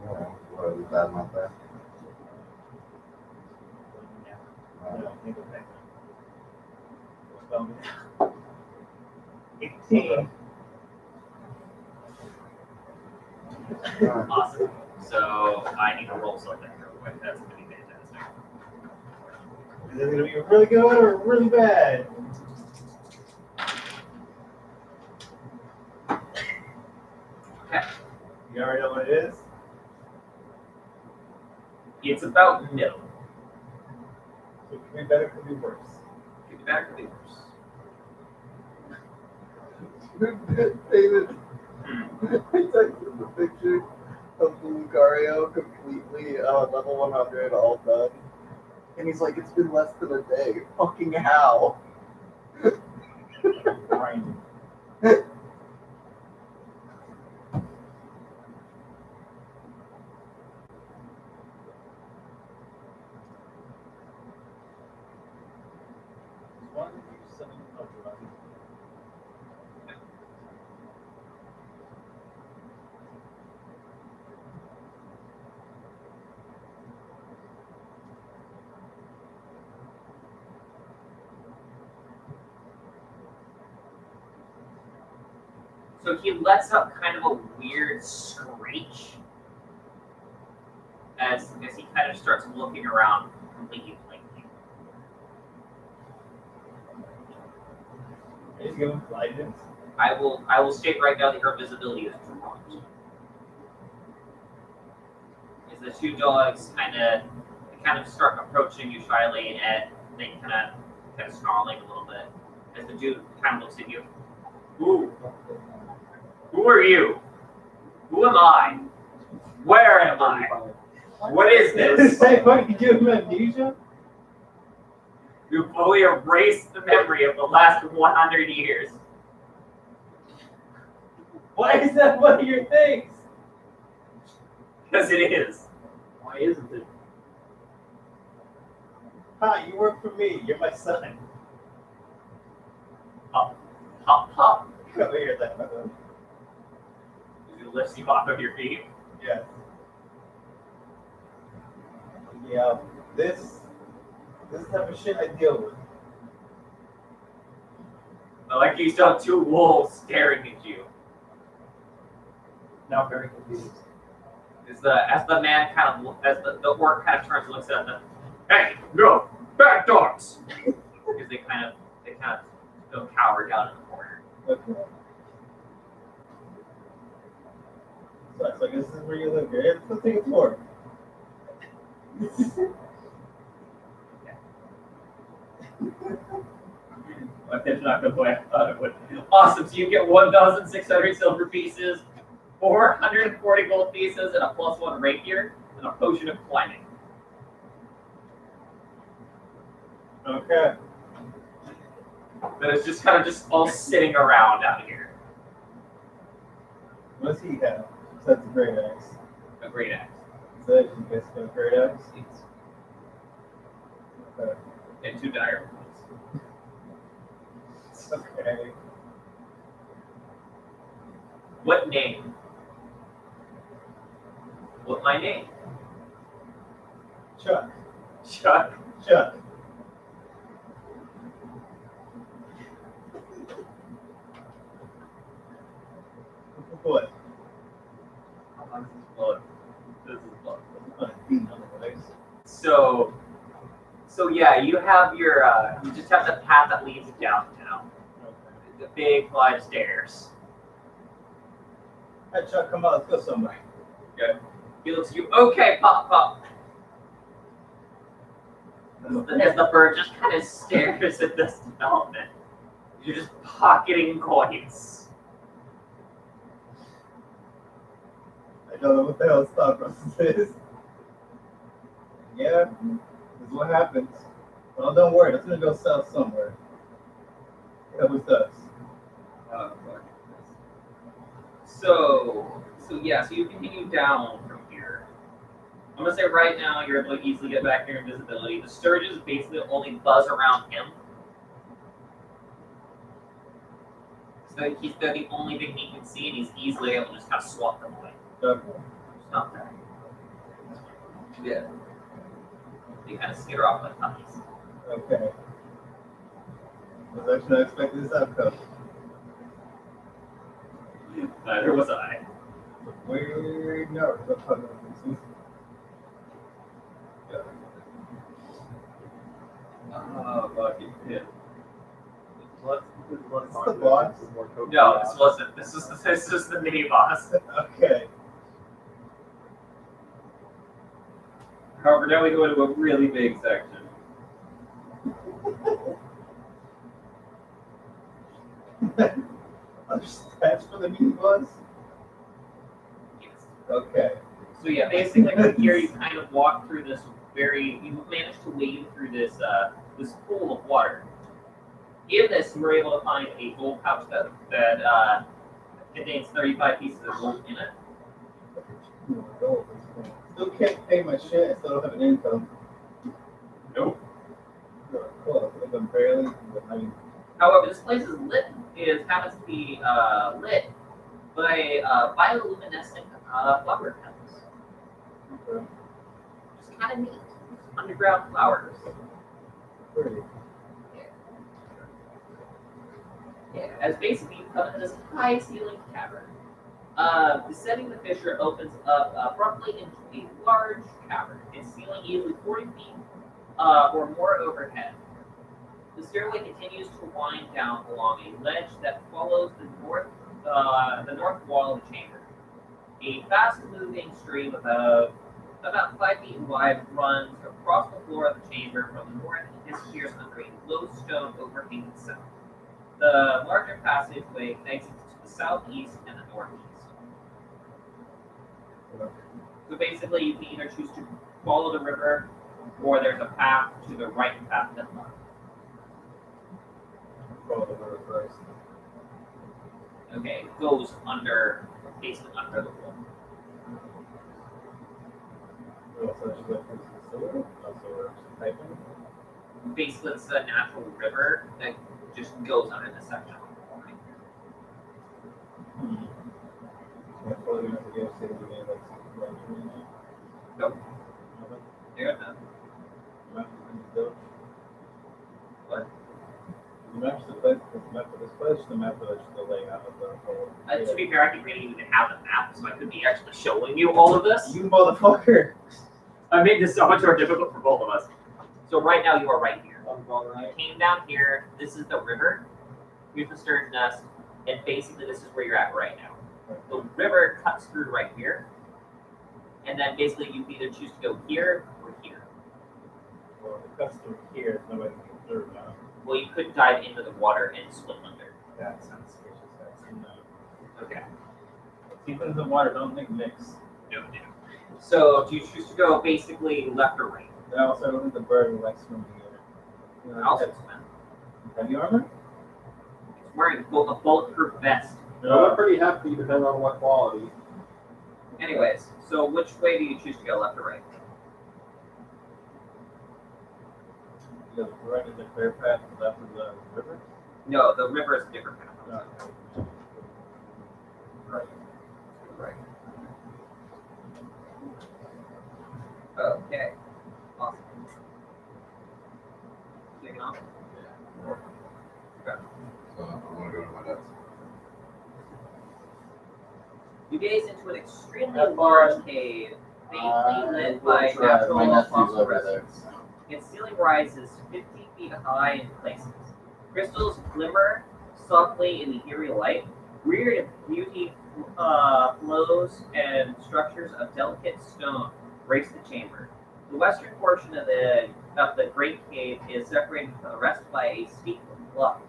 Yeah. What is that not there? I don't think of that. Spell me. 18. Awesome. So I need to roll something real quick. That's going to be fantastic. Is it gonna be really good or really bad? Okay. You already know what it is? It's about middle. So it could be better, could be worse. Could be better, could be worse. David, Hmm. I texted the picture of the Lucario completely level 100, all done. And he's like, it's been less than a day. Fucking how? Grinding. Why don't you send him a drug? So he lets out kind of a weird screech as he kind of starts looking around completely blankly. He's giving guidance. I will state right now that your visibility is dropped. As the two dogs kind of start approaching you shyly, and they kind of snarling a little bit as the dude kind of looks at you. Who are you? Who am I? Where am I? What is this? Say, what, you give him amnesia? You fully erased the memory of the last 100 years. Why is that one of your things? Because it is. Why isn't it? Hi, you work for me. You're my son. Hop, hop, hop. Come here, then. He lifts you off of your feet. Yes. Yeah, this type of shit I deal with. I like you saw two wolves staring at you. Now very confused. As the man as the orc kind of turns and looks at them. Hey, no, bad dogs. Because they kind of go cower down in the corner. Okay. So it's like, this is where you live here. Let's take a tour. My pitch not going the way I thought it would. Awesome. So you get 1,600 silver pieces, 440 gold pieces, and a +1 rapier, and a potion of climbing. Okay. That is just kind of just all sitting around out here. What does he have? Besides the great axe. A great axe. Is that you guys got a great axe? Okay. And 2 dire ones. Okay. What name? What my name? Chuck. Chuck. Chuck. What? How long is this blood? This is blood. Otherwise. So yeah, you have your you just have the path that leads downtown. Okay. The big flight of stairs. Hey Chuck, come on, let's go somewhere. Okay. He looks at you. Okay, pop, pop. As the bird just kind of stares at this development, you're just pocketing coins. I don't know what the hell his thought process is. Yeah, this is what happens. Well, don't worry, it's gonna go south somewhere. It always does. So yeah, so you continue down from here. I'm gonna say right now you're able to easily get back your invisibility. The Sturges basically only buzz around him. So they're the only thing he can see, and he's easily able to just kind of swat them away. Okay. It's not there. Yeah. They kind of skitter off like puppies. Okay. I was actually not expecting this outcome. Neither was I. Weird nerves. I'm talking about this. Oh, fucking yeah. It's the boss. No, this wasn't. This is the mini boss. Okay. However, now we go into a really big section. That's for the mini boss? Yes. Okay. So yeah, basically from here you kind of walk through this you managed to wade through this pool of water. In this, you were able to find a gold pouch that contains 35 pieces of gold in it. Still can't pay my shit. I still don't have an income. Nope. Cool. I'm barely. I mean, However, this place is lit. It happens to be lit by bioluminescent flower petals. okay. It's kind of neat. Underground flowers. Pretty. Yeah, as basically you come into this high ceiling cavern. Descending the fissure opens up abruptly into a large cavern. Its ceiling easily 40 feet or more overhead. The stairway continues to wind down along a ledge that follows the north wall of the chamber. A fast-moving stream of about 5 feet wide runs across the floor of the chamber from the north and disappears under a low stone overhanging south. The larger passageway exits to the southeast and the northeast. So basically, you can either choose to follow the river, or there's a path to the right and path to the left. Follow the river first. Okay, it goes basically under the wall. Also, should go through the sewer. Also, we're piping. Basically, it's a natural river that just goes under the section of the wall. Yeah, probably gonna have to go see the game. Nope. Nothing. There, no. Map is built. What? The map's the place. The map of this place. The map of the laying out of the whole. To be fair, I didn't really even have the map, so I could be actually showing you all of this. You motherfucker. I made this so much more difficult for both of us. So right now you are right here. I'm all You right. came down here. This is the river. Here's the stern nest, and basically this is where you're at right now. The river cuts through right here, and then basically you can either choose to go here or here. Well, the cuts through here. Nobody can get through now. Well, you could dive into the water and swim under. That sounds suspicious. That's no. Okay. Even in the water, don't think mix. No. So do you choose to go basically left or right? I also don't think the bird will like swimming together. You know, Also swim. have you armor? It's wearing a bulletproof vest. They're pretty hefty depending on what quality. Anyways, so which way do you choose to go, left or right? The right is a clear path, the left is the river. No, the river is a different path. No. Right. Right. Okay. Awesome. Taking off. Okay. So I'm gonna go to my desk. You gaze into an extremely large cave, faintly lit by natural My nephew's fossil over there. resins. Its ceiling rises 50 feet high in places. Crystals glimmer softly in the eerie light. Weird beauty flows and structures of delicate stone grace the chamber. The western portion of the great cave is separated from the rest by a steep bluff.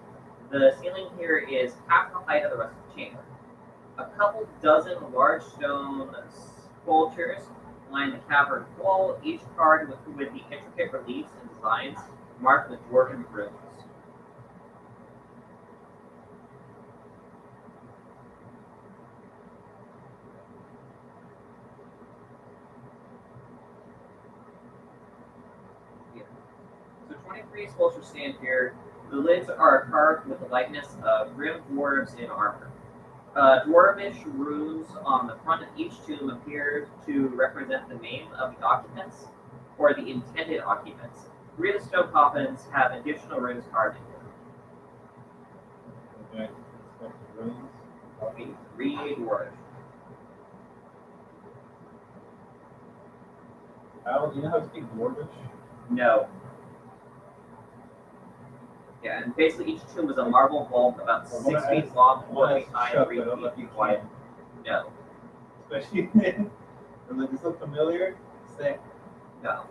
The ceiling here is half the height of the rest of the chamber. A couple dozen large stone sculptures line the cavern wall, each carved with the intricate reliefs and designs marked with dwarven runes. So 23 sculptures stand here. The lids are carved with the likeness of grim dwarves in armor. Dwarvish runes on the front of each tomb appear to represent the name of the occupants or the intended occupants. 3 of the stone coffins have additional runes carved into them. Okay. Inspect the ruins. Copy 3 dwarvish. Al, do you know how to speak Dwarvish? No. Yeah, and basically each tomb is a marble vault about 6 feet long, 4 feet high, and 3 feet wide. No. Especially I'm like, this look familiar? Say. No.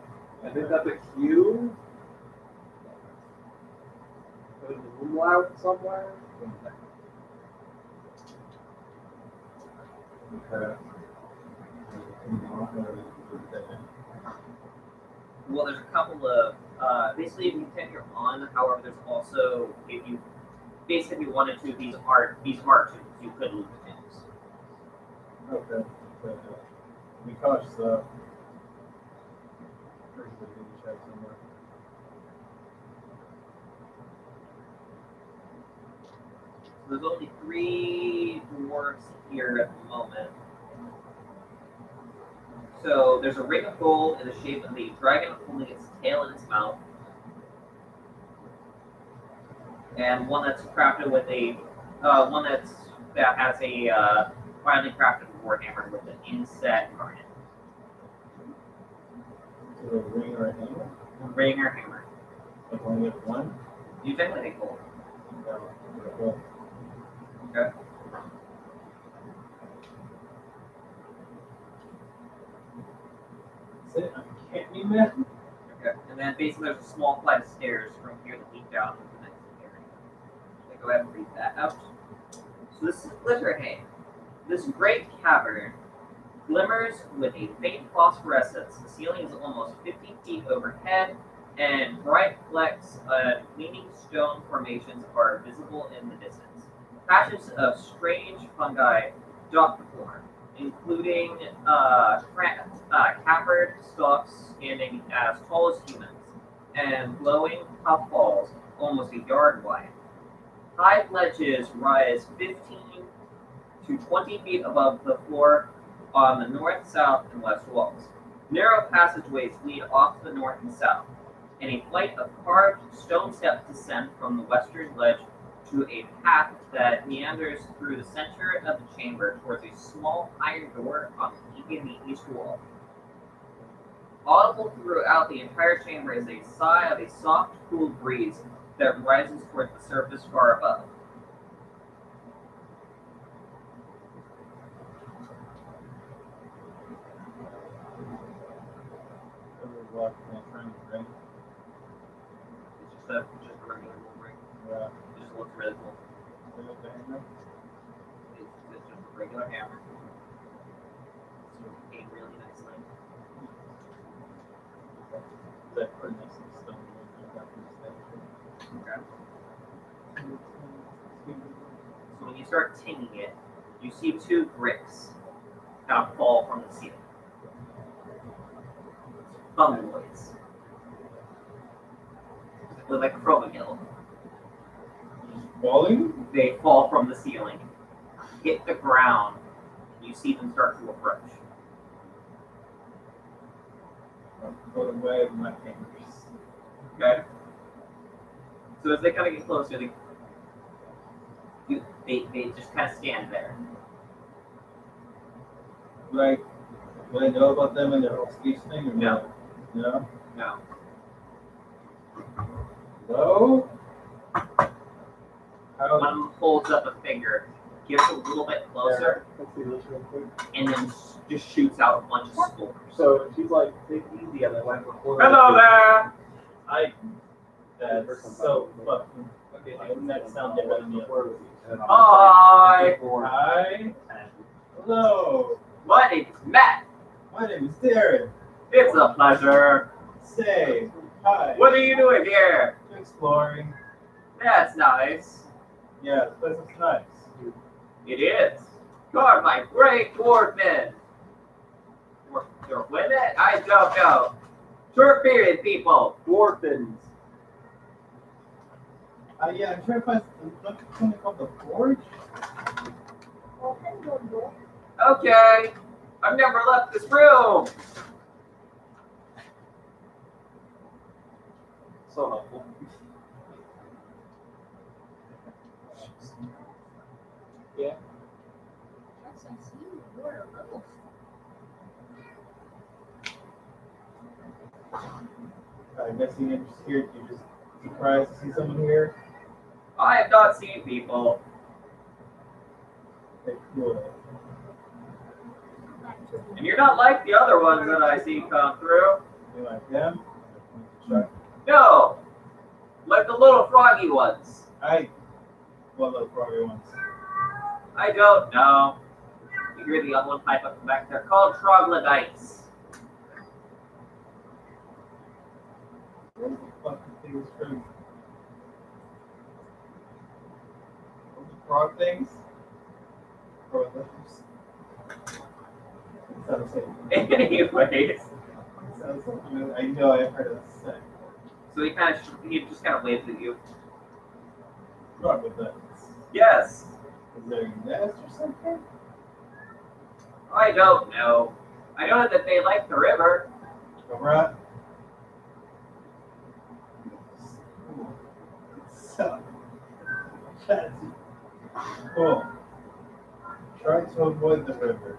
I think that's a cue. There's a umlaut somewhere. Okay. Well, there's a couple of basically you can continue on. However, there's also if you basically wanted to these art tubes, you could loot the tubes. Okay. But, be cautious though. Pretty good to check somewhere. So there's only 3 dwarves here at the moment. So there's a ring of gold in the shape of the dragon holding its tail in its mouth, and one that's crafted with a one that has a finely crafted warhammer with an inset on it. So the ring or a hammer? Ring or hammer. Like only get one? You technically take gold. No. Well, Okay. that's it. I can't be mad. Okay. And then basically there's a small flight of stairs from here that lead down to the next area. Okay, go ahead and read that out. So this is Glitterhaven. This great cavern glimmers with a faint phosphorescence. The ceiling is almost 50 feet overhead, and bright flecks of leaning stone formations are visible in the distance. Patches of strange fungi dot the floor, including capered stalks standing as tall as humans, and glowing puffballs almost a yard wide. High ledges rise 15 to 20 feet above the floor on the north, south, and west walls. Narrow passageways lead off to the north and south, and a flight of carved stone steps descend from the western ledge to a path that meanders through the center of the chamber towards a small iron door on the east wall. Audible throughout the entire chamber is a sigh of a soft, cool breeze that rises towards the surface far above. Rock trying to drink. It's just a regular gold ring. Yeah. It just looks really cool. With the hammer. It's just a regular hammer. It's made really nicely. That pretty nice and stone. Okay. So when you start tinging it, you see 2 bricks kind of fall from the ceiling. Bumbleboys. Look like Chromagil. Falling? They fall from the ceiling, hit the ground, and you see them start to approach. I'll put away my fingers. Okay? So as they kind of get closer, they just kind of stand there. Like, do I know about them and their whole speech thing? Or No. No? No. No? How? One of them holds up a finger, gets a little bit closer, Let's see this real quick. and then just shoots out a bunch of spores. So she's like, take it easy on that line before. Hello there! That's so fucking. Okay, Why wouldn't that sound different than the other? Hi! Hi. Hello. My name's Matt. My name is Darren. It's a pleasure. Say hi. What are you doing here? Exploring. That's nice. Yeah, this place is nice. It is. God, my great dwarfmen. Dwarfmen? I don't know. Short-bearded people. Dwarfins. Yeah, I'm trying to find something called the Forge. Okay. I've never left this room. So helpful. Yeah. Yes, I see you. You're a little. I'm guessing you're just here. You're just surprised to see someone here. I have not seen people. Okay, cool. And you're not like the other ones that I see come through. You like them? Sure. No. Like the little froggy ones. What those probably ones? I don't know. You hear the other one pipe up from back there. Called troglodytes. What the fuck is things from? Those frog things? Or those? Sounds like, Anyways, sounds like I know I've heard of this thing. so he just kind of waves at you. Wrong with that? Yes. Is there a nest or something? I don't know. I know that they like the river. A rat? So, cool. Try to avoid the river.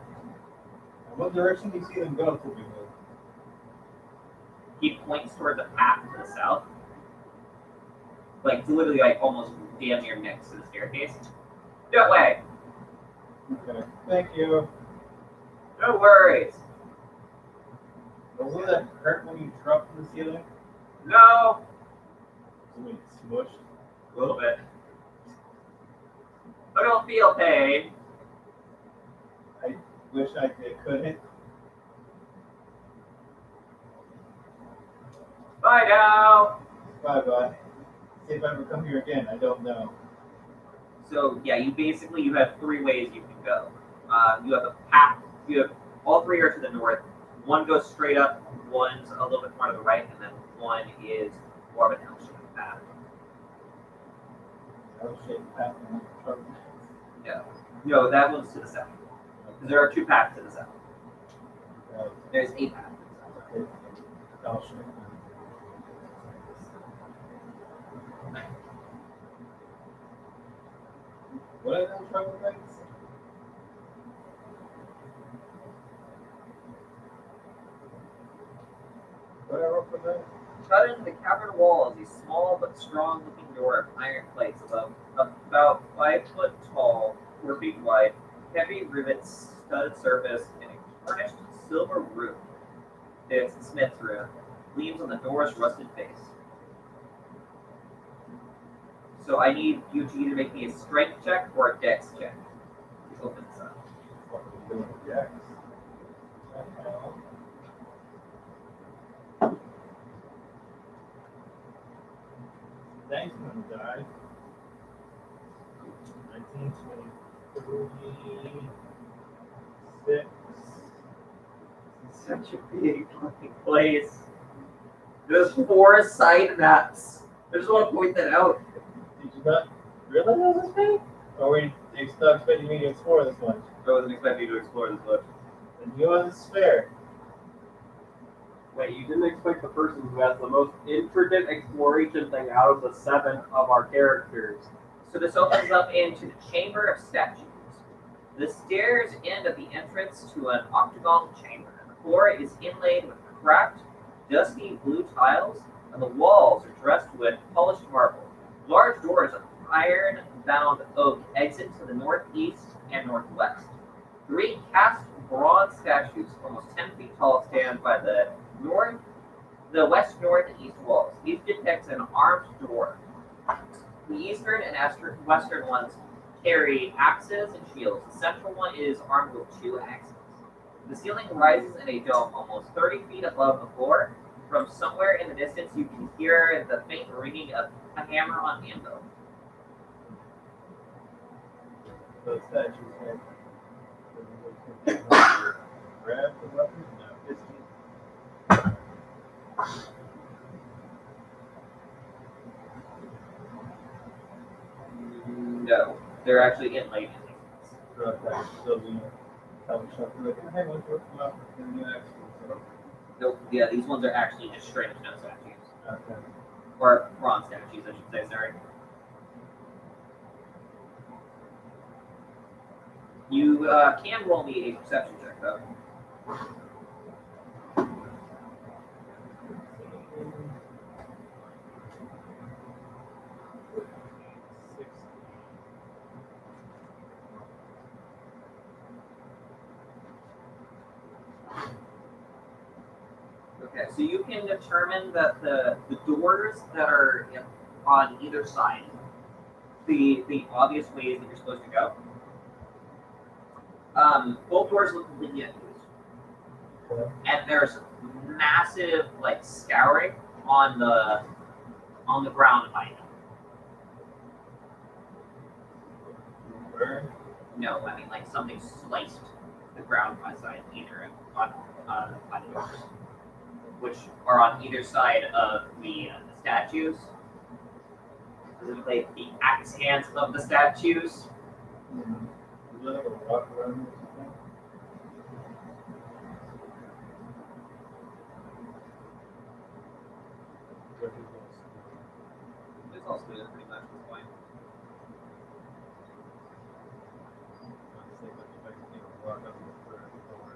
And what direction do you see them go typically? He points toward the path to the south. Like literally like almost damn near next to the staircase. That way. Okay. Thank you. No worries. Wasn't that hurt when you dropped from the ceiling? No. Something smushed. A little bit. I don't feel pain. I wish I couldn't. Bye now. Bye bye. See if I ever come here again. I don't know. So yeah, you have three ways you can go. You have a path. You have all three are to the north. One goes straight up. One's a little bit more to the right, and then one is more of an L-shaped path. L-shaped path. No, that one's to the south. Because there are two paths to the south. There's a path to the south. L-shaped. What are those trouble things? What I wrote for that? Cut into the cavern wall is a small but strong-looking door of iron plates about 5 foot tall, 4 feet wide, heavy rivets, studded surface, and a tarnished silver roof. It's the smith's room. Leans on the door's rusted face. So I need you to either make me a strength check or a dex check to open this up. What are we doing? Yes. Thanks, gonna die. 1923. 6. It's such a big fucking place. There's 4 side maps. I just want to point that out. Did you not realize it was this big? Or were you not expecting me to explore this much? I wasn't expecting you to explore this much. And you wasn't fair. Wait, you didn't expect the person who has the most intricate exploration thing out of the 7 of our characters. So this opens up into the Chamber of Statues. The stairs end at the entrance to an octagonal chamber. The floor is inlaid with cracked, dusty blue tiles, and the walls are dressed with polished marble. Large doors of iron-bound oak exit to the northeast and northwest. 3 cast bronze statues, almost 10 feet tall, stand by the west, north, and east walls. Each depicts an armed dwarf. The eastern and western ones carry axes and shields. The central one is armed with 2 axes. The ceiling rises in a dome almost 30 feet above the floor. From somewhere in the distance, you can hear the faint ringing of a hammer on anvil. Those statues have grab the weapon? No, 15. No, they're actually inlaid. Okay, so we have a shot. Like, hey, what's your up in the next one? Nope. Yeah, these ones are actually just straight up stone statues. Okay. Or bronze statues, I should say, sorry. You can roll me a perception check, though. Okay, so you can determine that the doors that are on either side, the obvious ways that you're supposed to go, both doors look completely unused. Okay. And there's massive, like, scouring on the ground by him. Burn. No, I mean like something sliced the ground beside either on by the doors, which are on either side of the statues. Like the axe hands of the statues. Is there like a rock around or something? What is this? It's all smooth pretty much at this point. Let's see if I can get a rock up the door.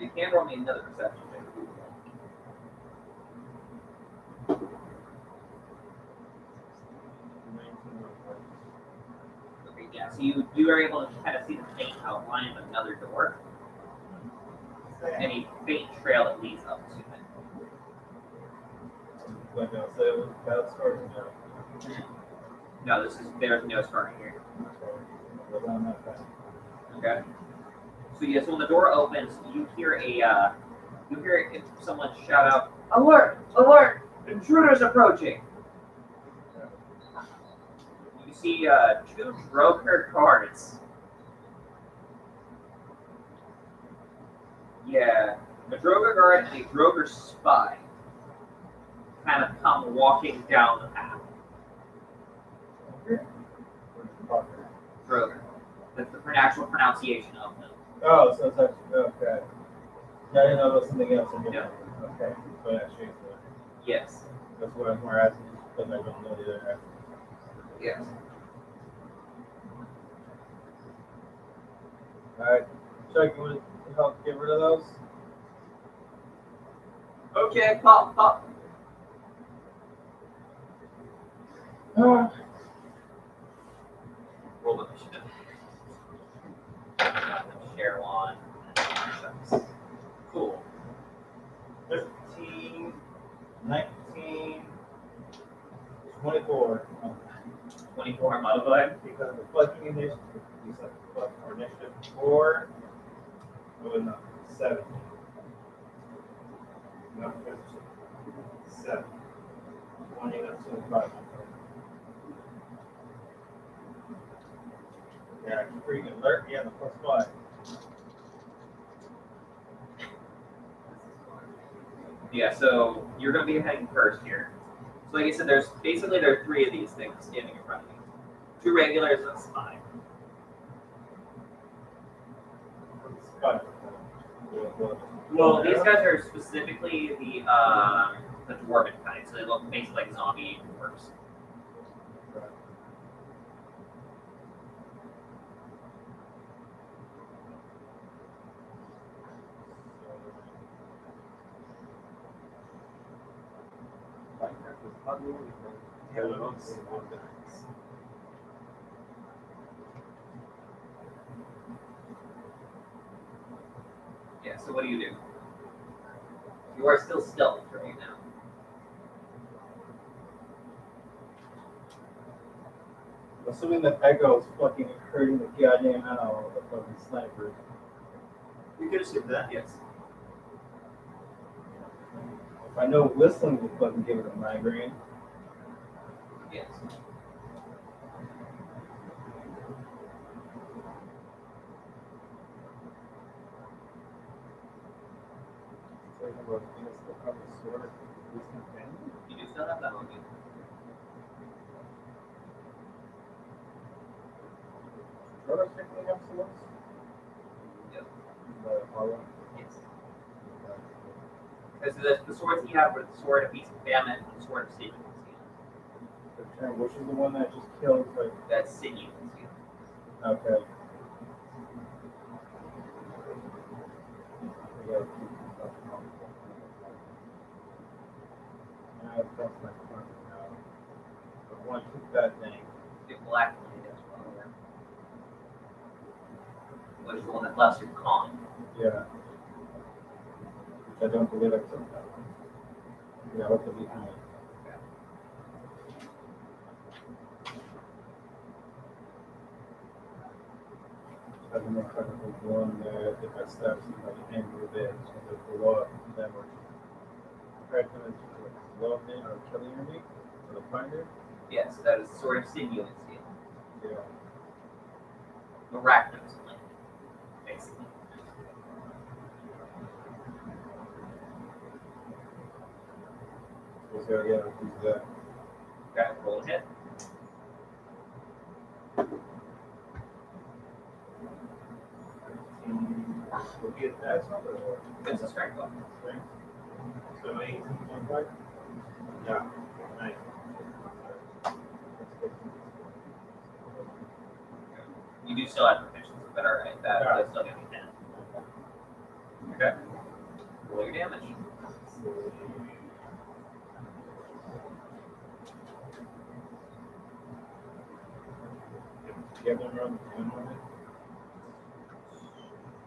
You can roll me another perception check. Okay, yeah, so you are able to kind of see the faint outline of another door, and a faint trail that leads up to it. Like I said, it was bad starting now. No, there's no scar here. Go down that path. Okay. So yeah, so when the door opens, you hear someone shout out, "Alert! Alert! Intruders approaching!" You see two Droker guards. Yeah, a Droker guard and a Droker spy kind of come walking down the path. Droker. That's the actual pronunciation of them. Oh, so it's actually, okay. Yeah, I didn't know there was something else in here. Yeah. Okay, so it actually is there. Yes. That's what I'm more asking, because I don't know the other answer. Yes. Alright, Chuck, you want to help get rid of those? Okay, pop. Roll initiative. Share one. Cool. 13, 19, 24. 24 modified. Because of the fucking initiative. You said fuck our initiative 4. Oh, no, 7. No, 7. 20, that's 25. Yeah, freaking alert. Yeah, the +5. Yeah, so you're going to be heading first here. So like I said, there's 3 of these things standing in front of you. 2 regulars and a spy. 5. Well, these guys are specifically the dwarven kind, so they look basically like zombie dwarves. Yeah, so what do? You are still stealth right now. Assuming that Echo is fucking hurting the goddamn owl with the fucking sniper. You could assume that, yes. If I know whistling would fucking give it a migraine. Yes. You do still have that on you. Yep. Yes. Because the swords that you have were the sword of Beast of Famine and the sword of Sinew. Which is the one that just killed, like, That's Sinew. okay. That's my front now. But one took that thing. The black blade as well. Which is the one that left your con. Yeah. Which I don't believe I took that one. Yeah, look at behind. I don't know if I can go on there, if I start seeing like angry bits, when they blow up, then we're practicing blow me or killing me, or the finder. Yes, that is sort of sinuous steel. Yeah. Arachnos, basically. So yeah, who's that? Okay, roll a hit. Will be a tax number or It's a strength weapon. strength? So 18.5? Yeah. Nice. You do still have proficiency, but alright, that's still gonna be 10. Okay. Roll your damage. You have one run, one run.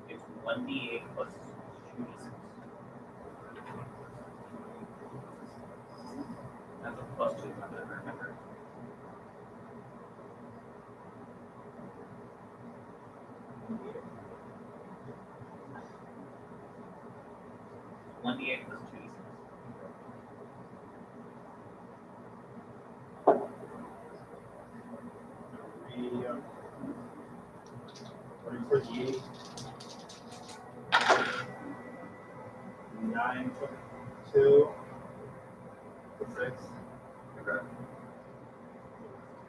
It's 1d8 plus 2d6. That's a plus 2 weapon, remember. One d8 plus 2d6. For the 8, 9, 2, 6, Okay.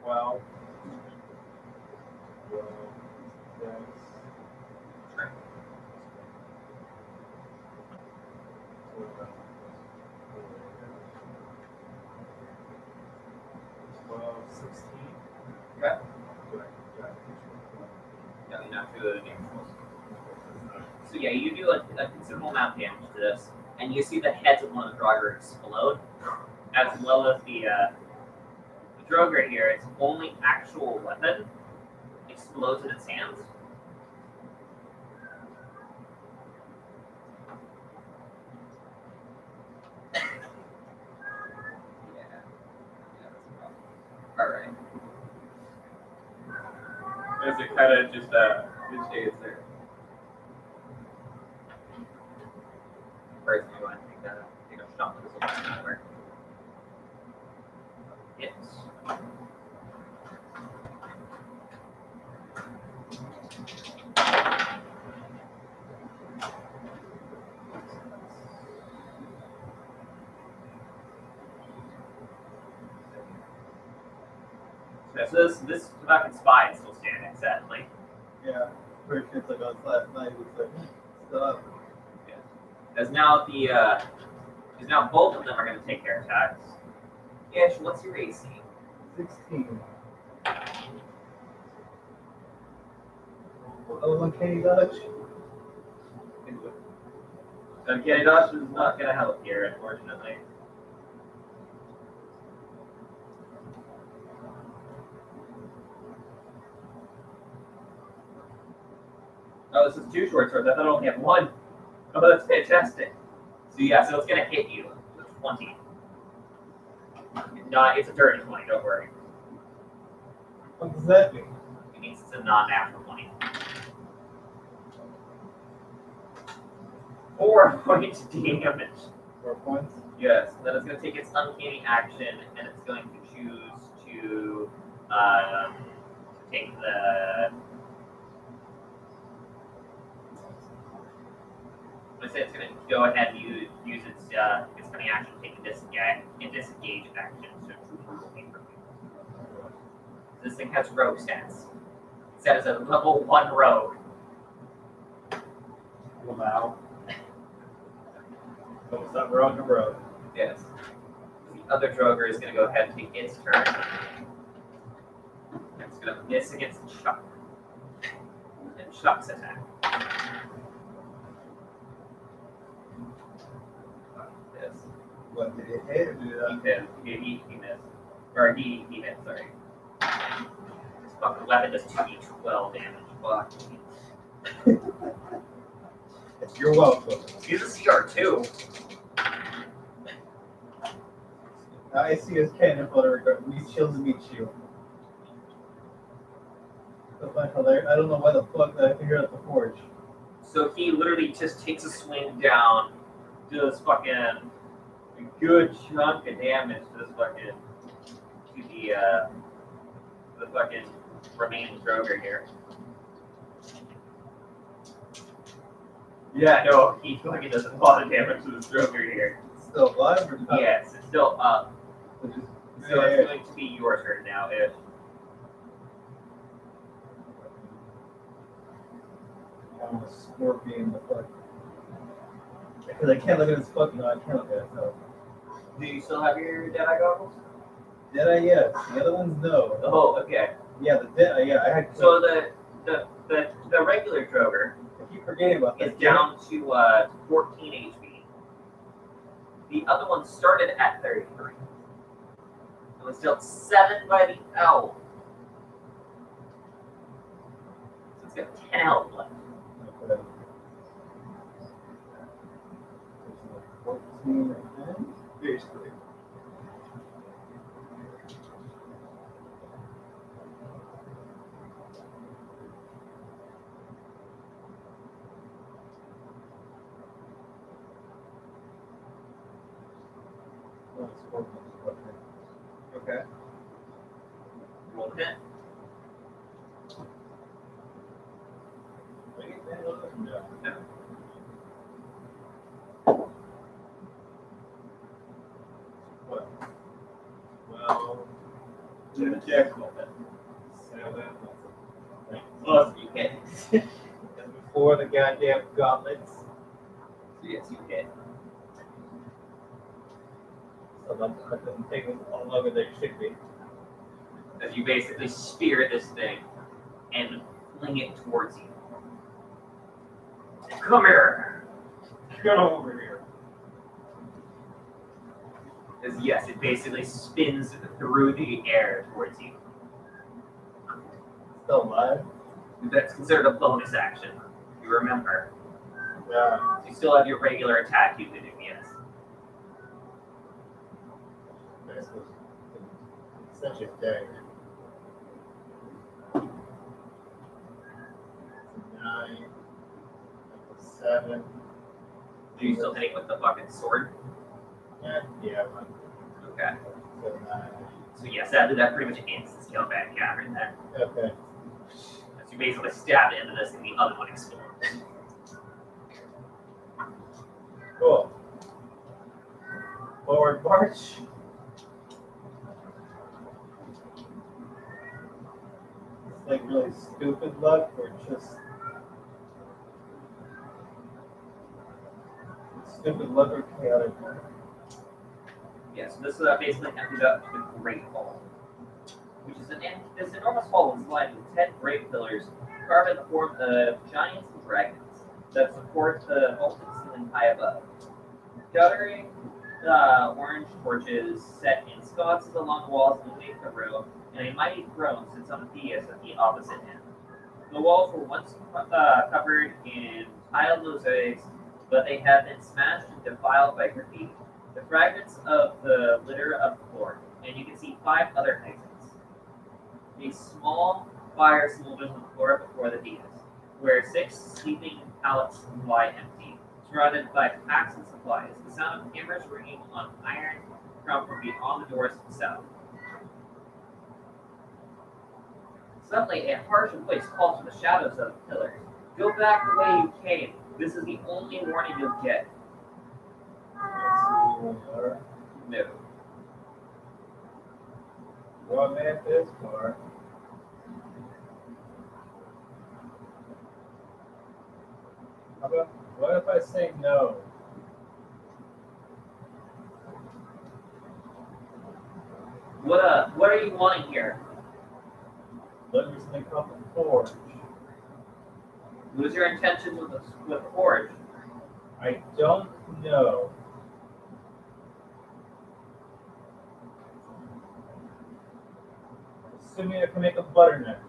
12, 6, Sure. 12, 16. Okay. Yeah, you're not through the damage rolls. So yeah, you do a considerable amount of damage to this, and you see the heads of one of the Draugr explode, as well as the Draugr here, its only actual weapon, explodes in its hands. Alright. As it kind of just stays there. First, you want to take a shot with this one somewhere. Yes. So this fucking spy is still standing, sadly. Yeah, first it's like on last night, it's like, stop. As now both of them are going to take their attacks. Ish, what's your AC? 16. Oh, uncanny dodge. Uncanny dodge is not going to help here, unfortunately. Oh, this is 2 short swords. I thought I only have 1. Oh, that's fantastic. So yeah, so it's going to hit you with 20. It's a dirty 20, don't worry. What does that mean? It means it's a non-natural 20. 4 points damage. 4 points? Yes, then it's going to take its uncanny action, and it's going to choose to take the. I say it's going to go ahead and use its cunning action to take a disengage action to move away from you. This thing has rogue stats. It says a level 1 rogue. Wow. So it's not road to road. Yes. The other Droger is going to go ahead and take its turn. It's going to miss against Chuck. And Chuck's attack. This. What, did it hit or did it He missed. Or he missed, sorry. This fucking weapon does 2d12 damage. Fuck. You're welcome. Use a CR2. I see his cannon flutter. We shields meet you. So find hilarious. I don't know why the fuck I figured out the forge. So he literally just takes a swing down, does fucking a good chunk of damage to this fucking to the fucking remaining Droger here. Yeah, no, he fucking does a lot of damage to this Droger here. Still alive or not? Yes, it's still up. So just, So it's going to be your turn now, if I'm a scorpion the fuck. Because I can't look at his fucking. No, I can't look at it. No. do you still have your Deadeye goggles? Did I? Yes. The other ones, no. Oh, okay. Yeah, the dead. Yeah, I had. So the regular Droger I keep forgetting about is that. down to 14 HP. The other one started at 33. It was dealt 7 by the owl. So it's got 10 health left. Okay. 14 again. Basically. Oh, scorpion. Okay. Okay. Roll the hit. No. What? Well, To the Jack roll it. 7. Plus you hit. And before the goddamn gauntlets. So yes, you hit. So I'm taking all longer than it should be. As you basically spear this thing and fling it towards you. Come here. Get over here. As yes, it basically spins through the air towards you. Still alive? That's considered a bonus action. You remember. Yeah. You still have your regular attack you can do, yes. Essentially dead. 9, 7. Do you still hitting with the fucking sword? Yeah, 1. Okay. So 9. So yes, that pretty much ends the skill back right there. Okay. As you basically stab into this and the other one explodes. Cool. Forward march. It's like really stupid luck or just stupid luck or chaotic luck. Yeah, so this basically emptied up the Great Hall, which is this enormous hall is lined with 10 great pillars carved in the form of giants and dragons that support the vaulted ceiling high above. Guttering orange torches set in sconces along the walls illuminate the room, and a mighty throne sits on a dais at the opposite end. The walls were once covered in tiled mosaics, but they have been smashed and defiled by graffiti. The fragments of the litter of the floor, and you can see 5 other exits. A small fire smolders on the floor before the dais, where 6 sleeping pallets lie empty, surrounded by packs and supplies. The sound of hammers ringing on iron come from beyond the doors to the south. Suddenly, a harsh voice calls from the shadows of the pillars. Go back the way you came. This is the only warning you'll get. Let's see where we are. No. Well, man, this far. What if I say no? What are you wanting here? Let me think off the forge. What is your intentions with the forge? I don't know. Assuming I can make a butternut.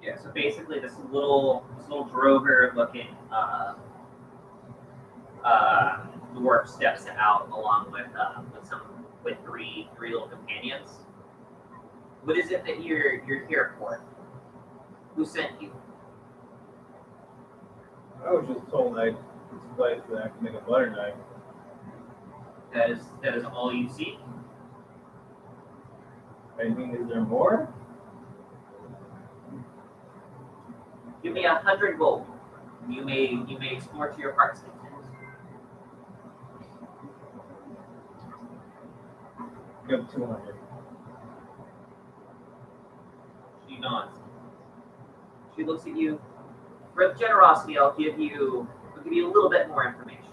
Yeah, so basically this little drover looking dwarf steps out along with three little companions. What is it that you're here for? Who sent you? I was just told this place that I can make a butter knife. That is all you seek? I mean, is there more? Give me 100 gold. You may explore to your heart's content. Give 200. She nods. She looks at you. For generosity, I'll give you a little bit more information.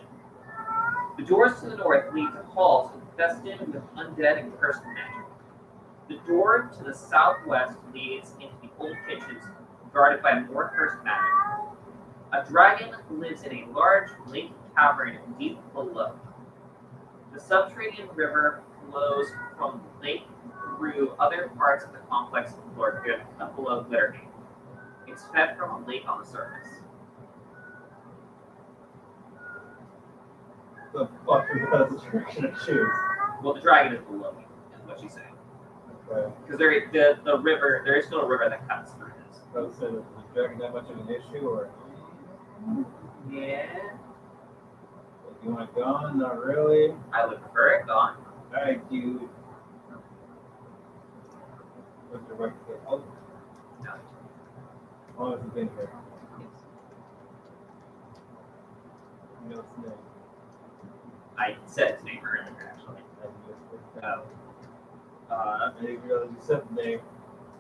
The doors to the north lead to halls infested with undead and cursed magic. The door to the southwest leads into the old kitchens guarded by more cursed magic. A dragon lives in a large lake cavern deep below. The subterranean river flows from the lake through other parts of the complex below Glittergate. It's fed from a lake on the surface. The fuck is the direction I choose? Well, the dragon is below you, is what she's saying. Okay. Because the river, there is still a river that cuts through this. So is the dragon that much of an issue, or Yeah. you want it gone? Not really. I would prefer it gone. Alright, dude. What's the right to oh, No. how long has it been here? You know its name. I said its name earlier, actually. I missed it. Oh. I didn't realize you said the name.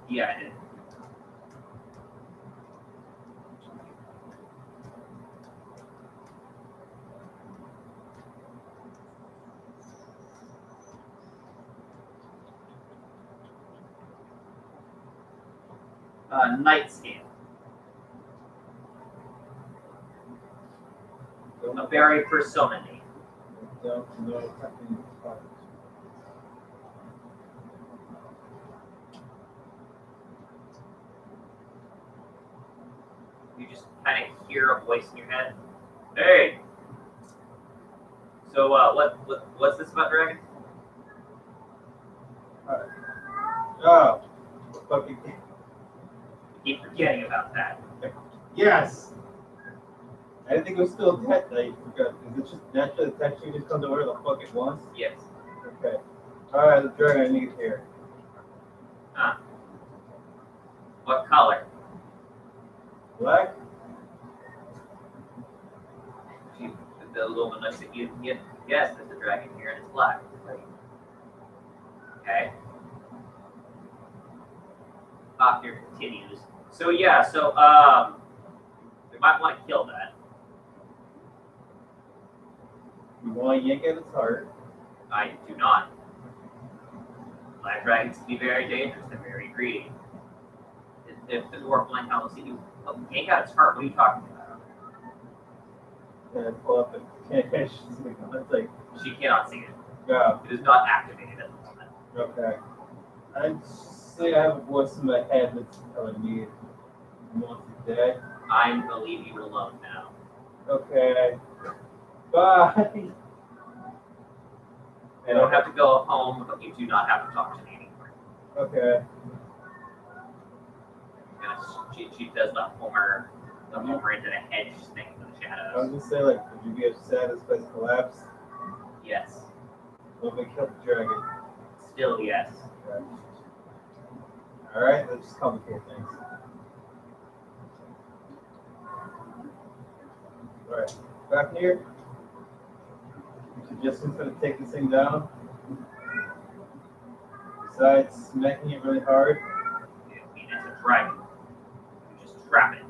Yeah, I did. Night scan. A very persona name. Don't know what's happening in this part. You just kind of hear a voice in your head. Hey. So what's this about dragons? Oh, fucking You keep forgetting about that. yes. I didn't think it was still dead. I forgot. Is it just naturally the texture just comes over the fuck it wants? Yes. Okay. Alright, the dragon I need here. Huh. What color? Black? The little one looks at you. Yes, there's a dragon here and it's black. Okay. Doctor continues. So yeah, we might want to kill that. You want to yank at its heart. I do not. Black dragons can be very dangerous. They're very greedy. If the dwarf blind hound looks at you, yank out its heart. What are you talking about? And pull up and can't catch it's like, She cannot see it. yeah, It is not activated at the moment. okay. I'd say I have a voice in my head that's telling me it wants it dead. I will leave you alone now. Okay. Bye. You don't have to go home, but you do not have to talk to me anymore. Okay. And she does the Homer into the hedge thing in the I shadows. was just saying, like, would you be upset this place collapsed? Yes. Let me kill the dragon. Still yes. Okay. Alright, let's just complicate things. Alright, back here. You suggestions gonna take this thing down? Besides smacking it really hard? I mean, it's a dragon. You just trap it.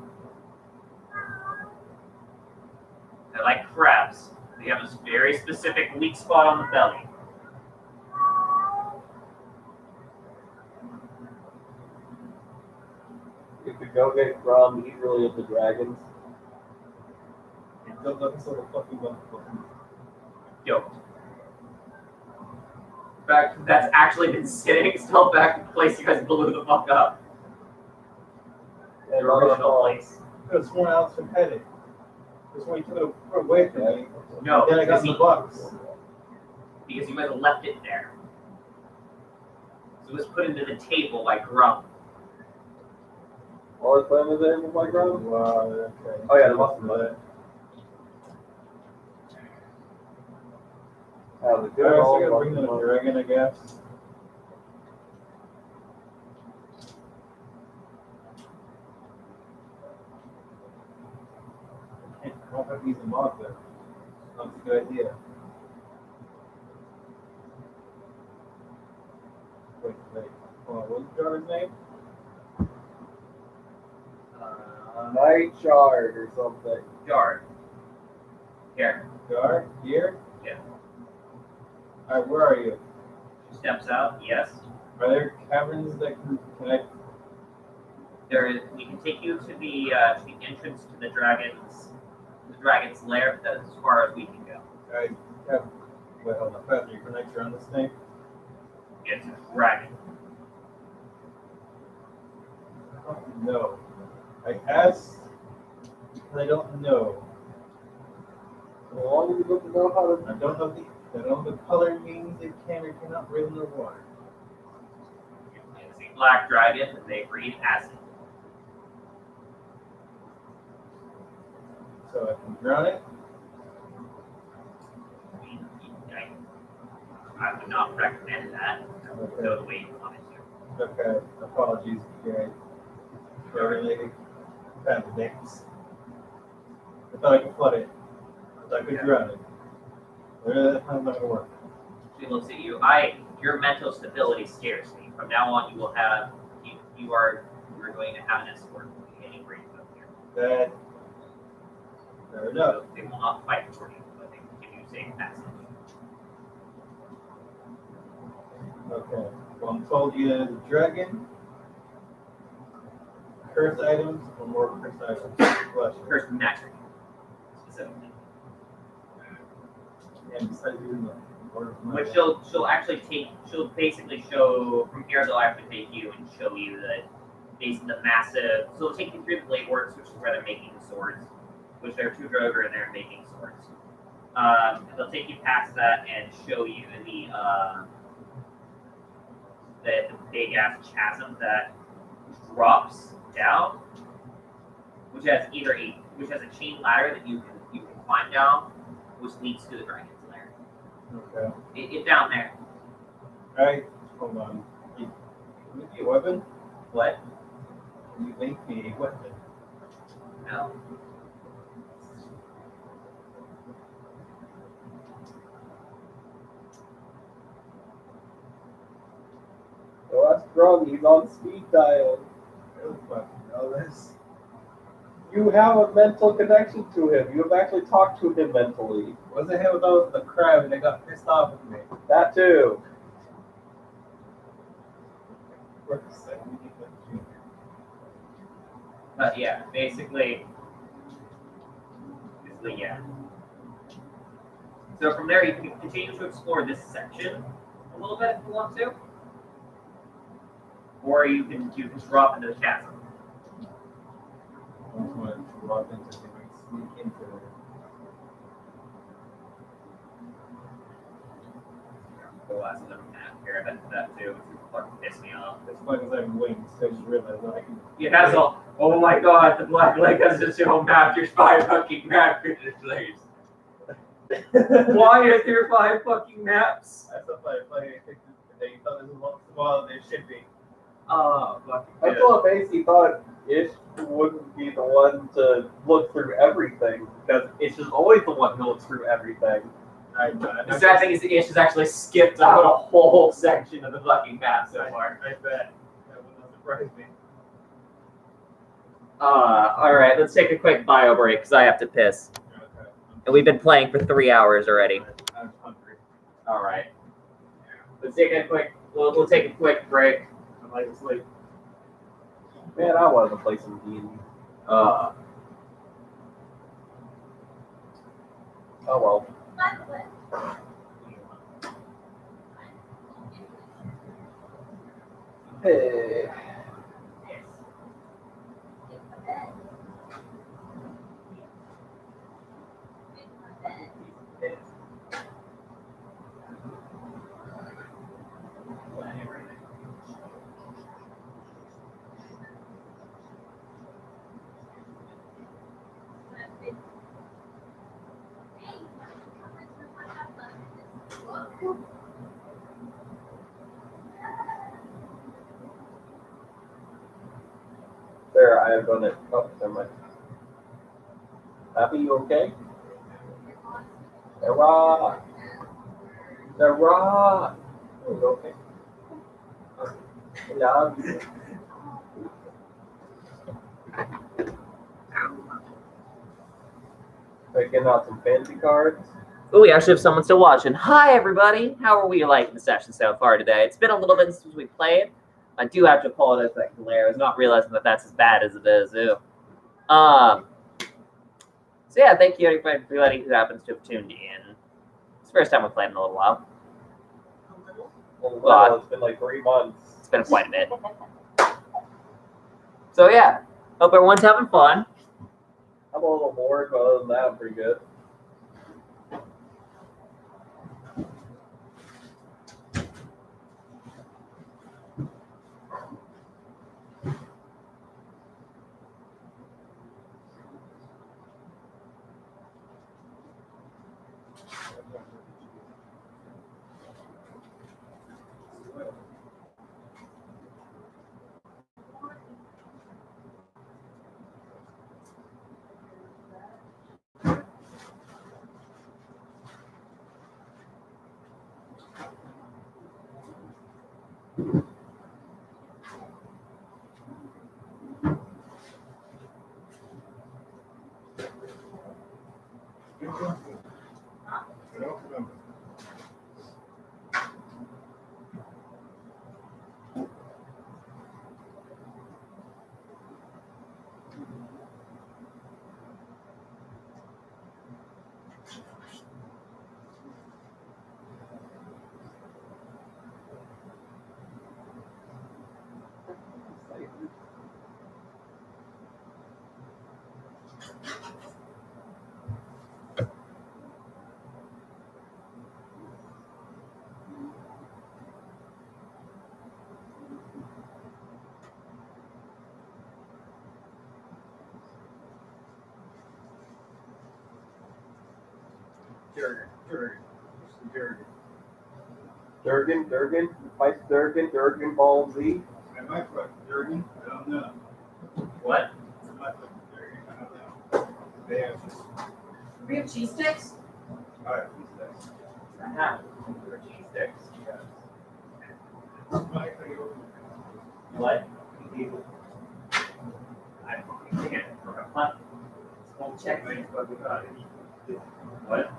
They're like crabs. They have this very specific weak spot on the belly. If we go get Grum, he's really into dragons. Don't let this little fucking motherfucker. Yoked. Back, that's actually been sitting still back in the place you guys blew the fuck up. The original place. That's one else from headed. Just when you took it away from me. No, Then I got because the he- box. Because you might have left it there. So it was put into the table by Grum. All his family there with my grandma? Wow, okay. Oh, yeah, the Boston one. Have a good Alright, so I old gotta bring Boston the one. dragon, I guess. I don't have to use the mob there. That's a good idea. Wait. Hold on, what's the driver's name? Night Shard or something. Yard. Here. Gar? Here? Yeah. Alright, where are you? She steps out. Yes. Are there caverns that can connect? There is. We can take you to the entrance to the dragon's lair. But that's as far as we can go. I have. Wait, hold on. Have your connector on this thing? It's a dragon. I don't know. I asked, but I don't know. As long as you don't know how to. I don't know the color means it can or cannot breathe in the water. It's a black dragon, and they breathe acid. So I can drown it. I would not recommend that. Go the way you want it to. Okay. Apologies, Gary. Very lady. Bad names. I thought I could flood it. I thought I could drown it. That's not gonna work. She looks at you. Your mental stability scares me. From now on, you will have you're going to have an escort anywhere you go here. That. Fair enough. They will not fight for you, but they will give you safe passage. Okay. Well, I'm told you that the dragon. Curse items or more curse items? Question. First magic, specifically. And besides using the order of my Which she'll basically show, from here they'll actually take you and show you the massive, so they'll take you through the blade works, which is where they're making the swords, which there are two Droger in there making swords. They'll take you past that and show you the big ass chasm that drops down, which has a chain ladder that you can climb down, which leads to the dragon's lair. Okay. It's down there. Alright, hold on. Can you make me a weapon? What? Can you make me a weapon? No. Oh, that's wrong. He's on speed dial. I don't fucking know this. You have a mental connection to him. You have actually talked to him mentally. What's the hell with those the crab and they got pissed off with me? That too. But yeah, basically, yeah. So from there, you can continue to explore this section a little bit if you want to, or you can drop into the chasm. I just want to drop into so we can sneak into it. The last of them here, that too. Fucking piss me off. As long as I have wings, I just realized that I can. It has all. Oh my god, the black leg has a show map. Your 5 fucking map place. Why is there 5 fucking maps? I thought I played. They thought this was once in a while. They should be. Oh, fucking I good. thought Macy thought Ish wouldn't be the one to look through everything because Ish is always the one who looks through everything. The sad thing is that Ish has actually skipped out a whole section of the fucking map so far. I bet. That would not surprise me. Alright, let's take a quick bio break because I have to piss. Okay. And we've been playing for 3 hours already. I'm hungry. Alright. Let's take a quick, we'll take a quick break. I'm like asleep. Man, I wanted to play some D&D. Uh, Oh well. Hey. I have done it. Oh, never mind. Happy, you okay? Sarah! Sarah! Oh, you okay? I love you. Picking out some fancy cards. Oh, we actually have someone still watching. Hi, everybody. How are we liking the session so far today? It's been a little bit since we played. I do have to apologize for that glare. I was not realizing that that's as bad as it is. Ew. So yeah, thank you everybody who happens to have tuned in. It's the first time we're playing in a little while. Well, it's been like 3 months. It's been quite a bit. So yeah, hope everyone's having fun. I'm a little bored, but other than that, I'm pretty good. Durgan, Mike Durgan, Ball Z. Am I fucking Durgan? I don't know. What? Am I fucking Durgan? I don't know. They have just. We have cheese sticks? Alright, who's that? I have cheese sticks. Mike, are you What? I fucking can't. What? Won't check me. What?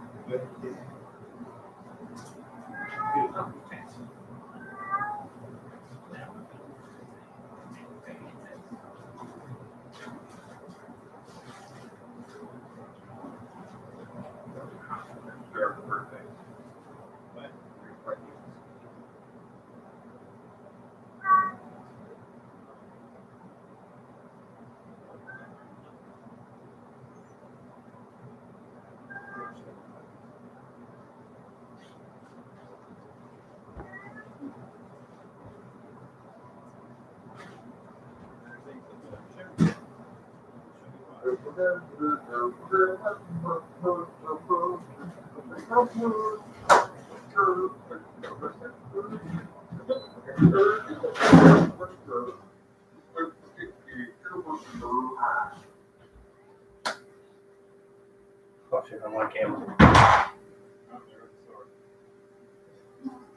Oh shit, I'm on camera.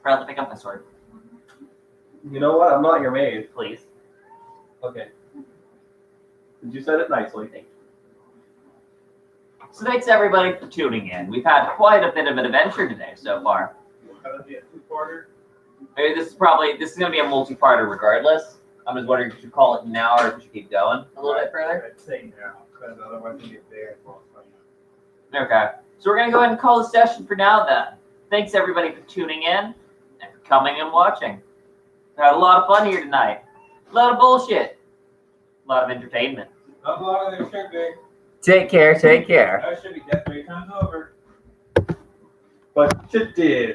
Proudly pick up my sword, You know what? I'm not your maid. please. Okay. You said it nicely. So thanks everybody for tuning in. We've had quite a bit of an adventure today so far. That'll be a two-parter. Maybe this is going to be a multi-parter regardless. I'm just wondering if we should call it now or if we should keep going a little bit further. I'd say now, because otherwise we get there. Okay. So we're going to go ahead and call the session for now then. Thanks everybody for tuning in and for coming and watching. We had a lot of fun here tonight. A lot of bullshit. A lot of entertainment. Not longer than it should be. Take care, take care. That should be death 3 times over. But you did.